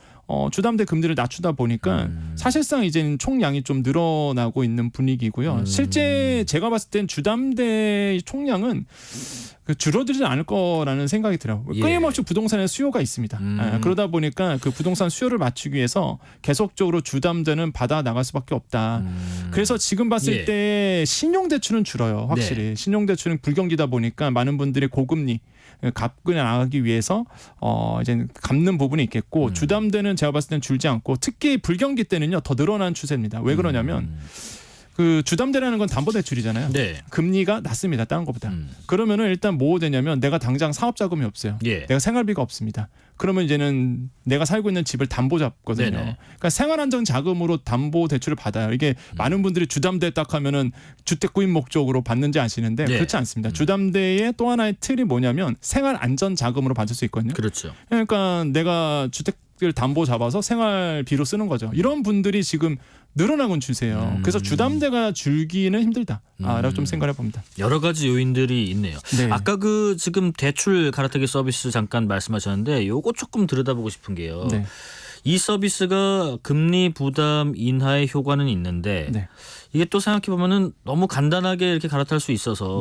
주담대 금리를 낮추다 보니까 사실상 이제는 총량이 좀 늘어나고 있는 분위기고요. 실제 제가 봤을 땐 주담대 총량은 줄어들지 않을 거라는 생각이 들어요. 끊임없이 부동산에 수요가 있습니다. 그러다 보니까 그 부동산 수요를 맞추기 위해서 계속적으로 주담대는 받아 나갈 수밖에 없다. 그래서 지금 봤을 때 신용대출은 줄어요. 확실히. 신용대출은 불경기다 보니까 많은 분들이 고금리 갚고 나가기 위해서 이제 갚는 부분이 있겠고 주담대는 제가 봤을 때는 줄지 않고 특히 불경기 때는요 더 늘어난 추세입니다. 왜 그러냐면 그 주담대라는 건 담보대출이잖아요. 금리가 낮습니다. 다른 것보다. 그러면은 일단 뭐 되냐면 내가 당장 사업 자금이 없어요. 내가 생활비가 없습니다. 그러면 이제는 내가 살고 있는 집을 담보 잡거든요. 그러니까 생활안정 자금으로 담보 대출을 받아요. 이게 많은 분들이 주담대 딱 하면은 주택 구입 목적으로 받는지 아시는데 그렇지 않습니다. 주담대의 또 하나의 틀이 뭐냐면 생활안전 자금으로 받을 수 있거든요. 그렇죠. 그러니까 내가 주택을 담보 잡아서 생활비로 쓰는 거죠. 이런 분들이 지금 늘어나곤 주세요. 그래서 주담대가 줄기는 힘들다라고 좀 생각해 봅니다. 여러 가지 요인들이 있네요. 아까 그 지금 대출 갈아타기 서비스 잠깐 말씀하셨는데 요거 조금 들여다보고 싶은 게요. 이 서비스가 금리 부담 인하의 효과는 있는데 이게 또 생각해보면은 너무 간단하게 이렇게 갈아탈 수 있어서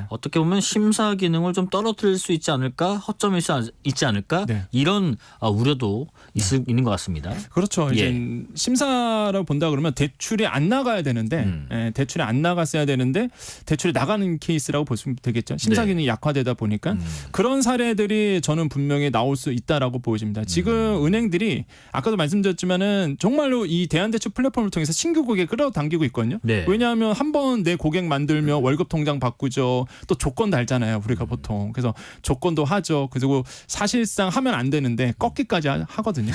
어떻게 보면 심사 기능을 좀 떨어뜨릴 수 있지 않을까, 허점이 있지 않을까 이런 우려도 있는 것 같습니다. 그렇죠. 이제 심사라고 본다 그러면 대출이 안 나가야 되는데 대출이 안 나갔어야 되는데 대출이 나가는 케이스라고 보시면 되겠죠. 심사 기능이 약화되다 보니까 그런 사례들이 저는 분명히 나올 수 있다라고 보여집니다. 지금 은행들이 아까도 말씀드렸지만은 정말로 이 대안대출 플랫폼을 통해서 신규 고객 끌어당기고 있거든요. 왜냐하면 한번 내 고객 만들면 월급 통장 바꾸죠. 또 조건 달잖아요. 우리가 보통. 그래서 조건도 하죠. 그리고 사실상 하면 안 되는데 꺾기까지 하거든요.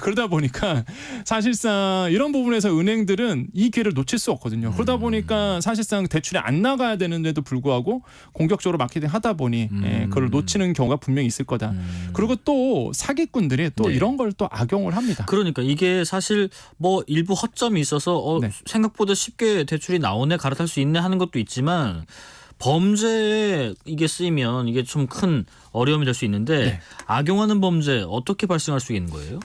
그러다 보니까 사실상 이런 부분에서 은행들은 이 기회를 놓칠 수 없거든요. 그러다 보니까 사실상 대출이 안 나가야 되는데도 불구하고 공격적으로 마케팅 하다 보니 그걸 놓치는 경우가 분명히 있을 거다. 그리고 또 사기꾼들이 또 이런 걸 또 악용을 합니다. 그러니까 이게 사실 뭐 일부 허점이 있어서 생각보다 쉽게 대출이 나오네, 갈아탈 수 있네 하는 것도 있지만 범죄에 이게 쓰이면 이게 좀 큰 어려움이 될 수 있는데 악용하는 범죄 어떻게 발생할 수 있는 거예요?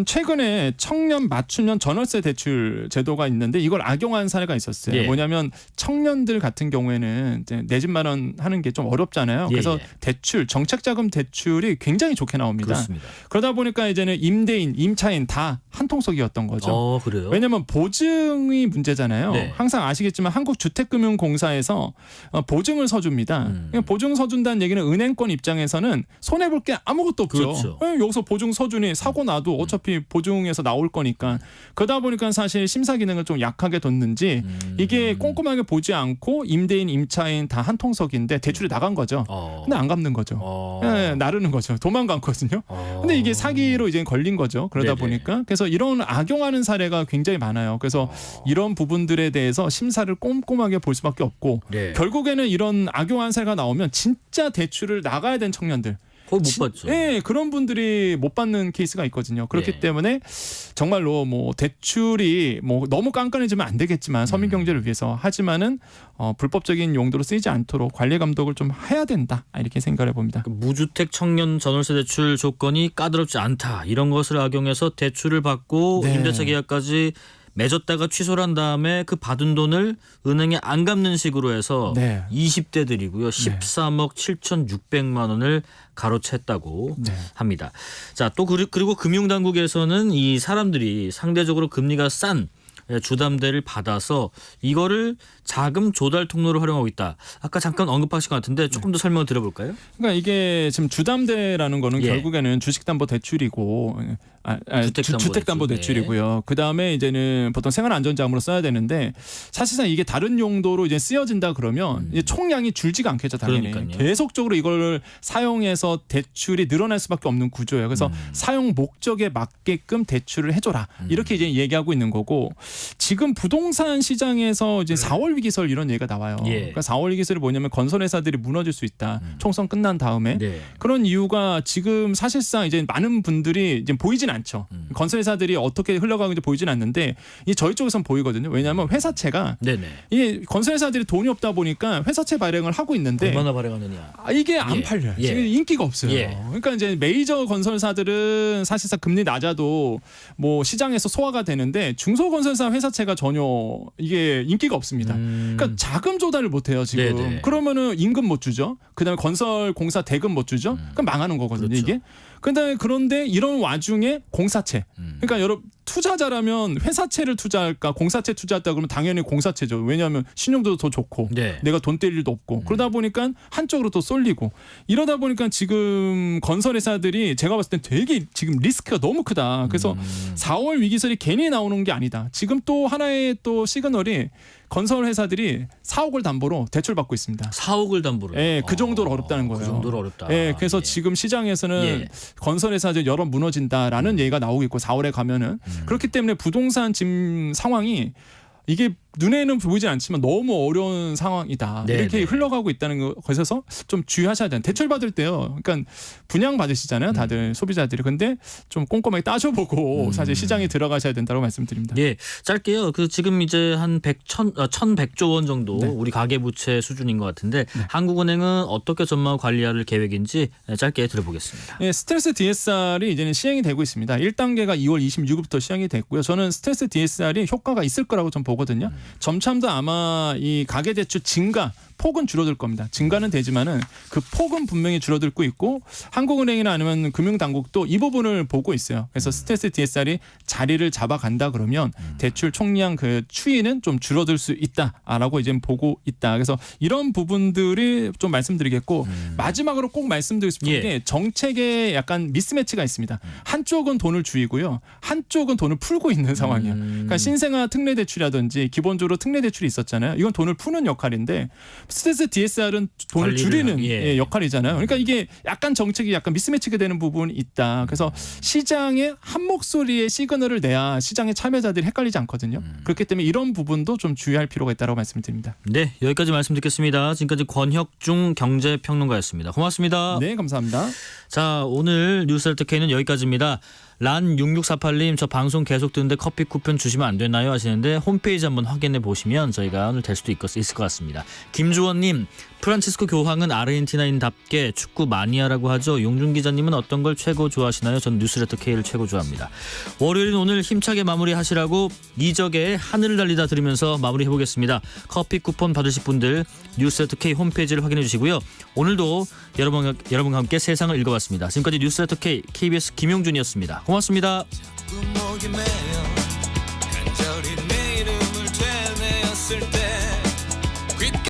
최근에 청년 맞춤형 전월세 대출 제도가 있는데 이걸 악용한 사례가 있었어요. 뭐냐면 청년들 같은 경우에는 내 집 마련 하는 게 좀 어렵잖아요. 그래서 대출, 정책자금 대출이 굉장히 좋게 나옵니다. 그렇습니다. 그러다 보니까 이제는 임대인, 임차인 다 한통속이었던 거죠. 그래요? 왜냐하면 보증이 문제잖아요. 항상 아시겠지만 한국주택금융공사에서 보증을 서줍니다. 보증 서준다는 얘기는 은행권 입장에서는 손해볼 게 아무것도 없죠. 그렇죠. 여기서 보증 서주니 사고 나도 어차피 보증에서 나올 거니까. 그러다 보니까 사실 심사 기능을 좀 약하게 뒀는지 이게 꼼꼼하게 보지 않고 임대인, 임차인 다 한 통석인데 대출이 나간 거죠. 근데 안 갚는 거죠. 예, 나르는 거죠. 도망갔거든요. 근데 이게 사기로 이제 걸린 거죠. 그러다 보니까 그래서 이런 악용하는 사례가 굉장히 많아요. 그래서 이런 부분들에 대해서 심사를 꼼꼼하게 볼 수밖에 없고 결국에는 이런 악용한 사례가 나오면 진짜 대출을 나가야 되는 청년들 거의 못 받죠. 네, 그런 분들이 못 받는 케이스가 있거든요. 그렇기 때문에 정말로 뭐 대출이 뭐 너무 깐깐해지면 안 되겠지만 서민 경제를 위해서 하지만은 불법적인 용도로 쓰이지 않도록 관리 감독을 좀 해야 된다 이렇게 생각해 봅니다. 무주택 청년 전월세 대출 조건이 까다롭지 않다 이런 것을 악용해서 대출을 받고 임대차 계약까지 맺었다가 취소를 한 다음에 그 받은 돈을 은행에 안 갚는 식으로 해서 20대들이고요. 13억 7,600만 원을 가로챘다고 합니다. 자, 또 그리고 금융당국에서는 이 사람들이 상대적으로 금리가 싼 주담대를 받아서 이거를 자금 조달 통로로 활용하고 있다. 아까 잠깐 언급하신 것 같은데 조금 더 설명을 드려볼까요? 그러니까 이게 지금 주담대라는 거는 결국에는 주식담보대출이고 주택담보대출이고요. 그 다음에 이제는 보통 생활안전자금으로 써야 되는데 사실상 이게 다른 용도로 이제 쓰여진다 그러면 이제 총량이 줄지가 않겠죠, 당연히. 그러니까요. 계속적으로 이걸 사용해서 대출이 늘어날 수밖에 없는 구조예요. 그래서 사용 목적에 맞게끔 대출을 해줘라 이렇게 이제 얘기하고 있는 거고 지금 부동산 시장에서 이제 4월 위기설 이런 얘기가 나와요. 그러니까 4월 위기설이 뭐냐면 건설회사들이 무너질 수 있다. 총선 끝난 다음에 그런 이유가 지금 사실상 이제 많은 분들이 이제 보이진 않죠. 건설회사들이 어떻게 흘러가는지 보이진 않는데 이 저희 쪽에선 보이거든요. 왜냐하면 회사채가 이게 건설회사들이 돈이 없다 보니까 회사채 발행을 하고 있는데 얼마나 발행하느냐? 이게 안 팔려요. 지금 인기가 없어요. 그러니까 이제 메이저 건설사들은 사실상 금리 낮아도 뭐 시장에서 소화가 되는데 중소건설사 회사채가 전혀 이게 인기가 없습니다. 그러니까 자금 조달을 못 해요 지금. 그러면은 임금 못 주죠. 그다음에 건설공사 대금 못 주죠. 그럼 망하는 거거든요 이게. 그런데 이런 와중에 공사채. 그러니까 여러분 투자자라면 회사채를 투자할까 공사채 투자했다 그러면 당연히 공사채죠. 왜냐하면 신용도도 더 좋고 내가 돈 뗄 일도 없고 그러다 보니까 한쪽으로 또 쏠리고 이러다 보니까 지금 건설회사들이 제가 봤을 땐 되게 지금 리스크가 너무 크다. 그래서 4월 위기설이 괜히 나오는 게 아니다. 지금 또 하나의 또 시그널이 건설 회사들이 4억을 담보로 대출 받고 있습니다. 4억을 담보로. 네, 그 정도로 어렵다는 거예요. 그 정도로 어렵다. 네, 그래서 지금 시장에서는 건설 회사들 여러 무너진다라는 얘기가 나오고 있고 4월에 가면은 그렇기 때문에 부동산 지금 상황이 이게 눈에는 보이지 않지만 너무 어려운 상황이다. 이렇게 흘러가고 있다는 것에서 좀 주의하셔야 돼요. 대출 받을 때요. 그러니까 분양 받으시잖아요. 다들 소비자들이. 근데 좀 꼼꼼하게 따져보고 사실 시장에 들어가셔야 된다고 말씀드립니다. 예, 짧게요. 그 지금 이제 한 1,100조 원 정도 우리 가계부채 수준인 것 같은데 한국은행은 어떻게 전망 관리할 계획인지 짧게 들어보겠습니다. 예, 스트레스 DSR이 이제는 시행이 되고 있습니다. 1단계가 2월 26일부터 시행이 됐고요. 저는 스트레스 DSR이 효과가 있을 거라고 좀 보거든요. 점차도 아마 이 가계대출 증가 폭은 줄어들 겁니다. 증가는 되지만은 그 폭은 분명히 줄어들고 있고 한국은행이나 아니면 금융당국도 이 부분을 보고 있어요. 그래서 스트레스 DSR이 자리를 잡아간다 그러면 대출 총량 그 추이는 좀 줄어들 수 있다라고 이제 보고 있다. 그래서 이런 부분들이 좀 말씀드리겠고 마지막으로 꼭 말씀드리고 싶은 게 정책에 약간 미스매치가 있습니다. 한쪽은 돈을 주이고요. 한쪽은 돈을 풀고 있는 상황이에요. 그러니까 신생아 특례 대출이라든지 기본적으로 특례 대출이 있었잖아요. 이건 돈을 푸는 역할인데 스트레스 DSR은 돈을 줄이는 역할이잖아요. 그러니까 이게 약간 정책이 약간 미스매치가 되는 부분이 있다. 그래서 시장에 한 목소리의 시그널을 내야 시장의 참여자들이 헷갈리지 않거든요. 그렇기 때문에 이런 부분도 좀 주의할 필요가 있다고 말씀드립니다. 네, 여기까지 말씀 듣겠습니다. 지금까지 권혁중 경제평론가였습니다. 고맙습니다. 네, 감사합니다. 자, 오늘 뉴스레터 K는 여기까지입니다. 란6648님 저 방송 계속 듣는데 커피 쿠폰 주시면 안 되나요 하시는데 홈페이지 한번 확인해 보시면 저희가 오늘 될 수도 있을 것 같습니다. 김주원님 프란치스코 교황은 아르헨티나인답게 축구 마니아라고 하죠. 용준 기자님은 어떤 걸 최고 좋아하시나요? 전 뉴스레터 K를 최고 좋아합니다. 월요일은 오늘 힘차게 마무리하시라고 이적의 하늘을 달리다 들으면서 마무리해보겠습니다. 커피 쿠폰 받으실 분들 뉴스레터 K 홈페이지를 확인해 주시고요. 오늘도 여러분과 함께 세상을 읽어봤습니다. 지금까지 뉴스레터 K KBS 김용준이었습니다. 고맙습니다.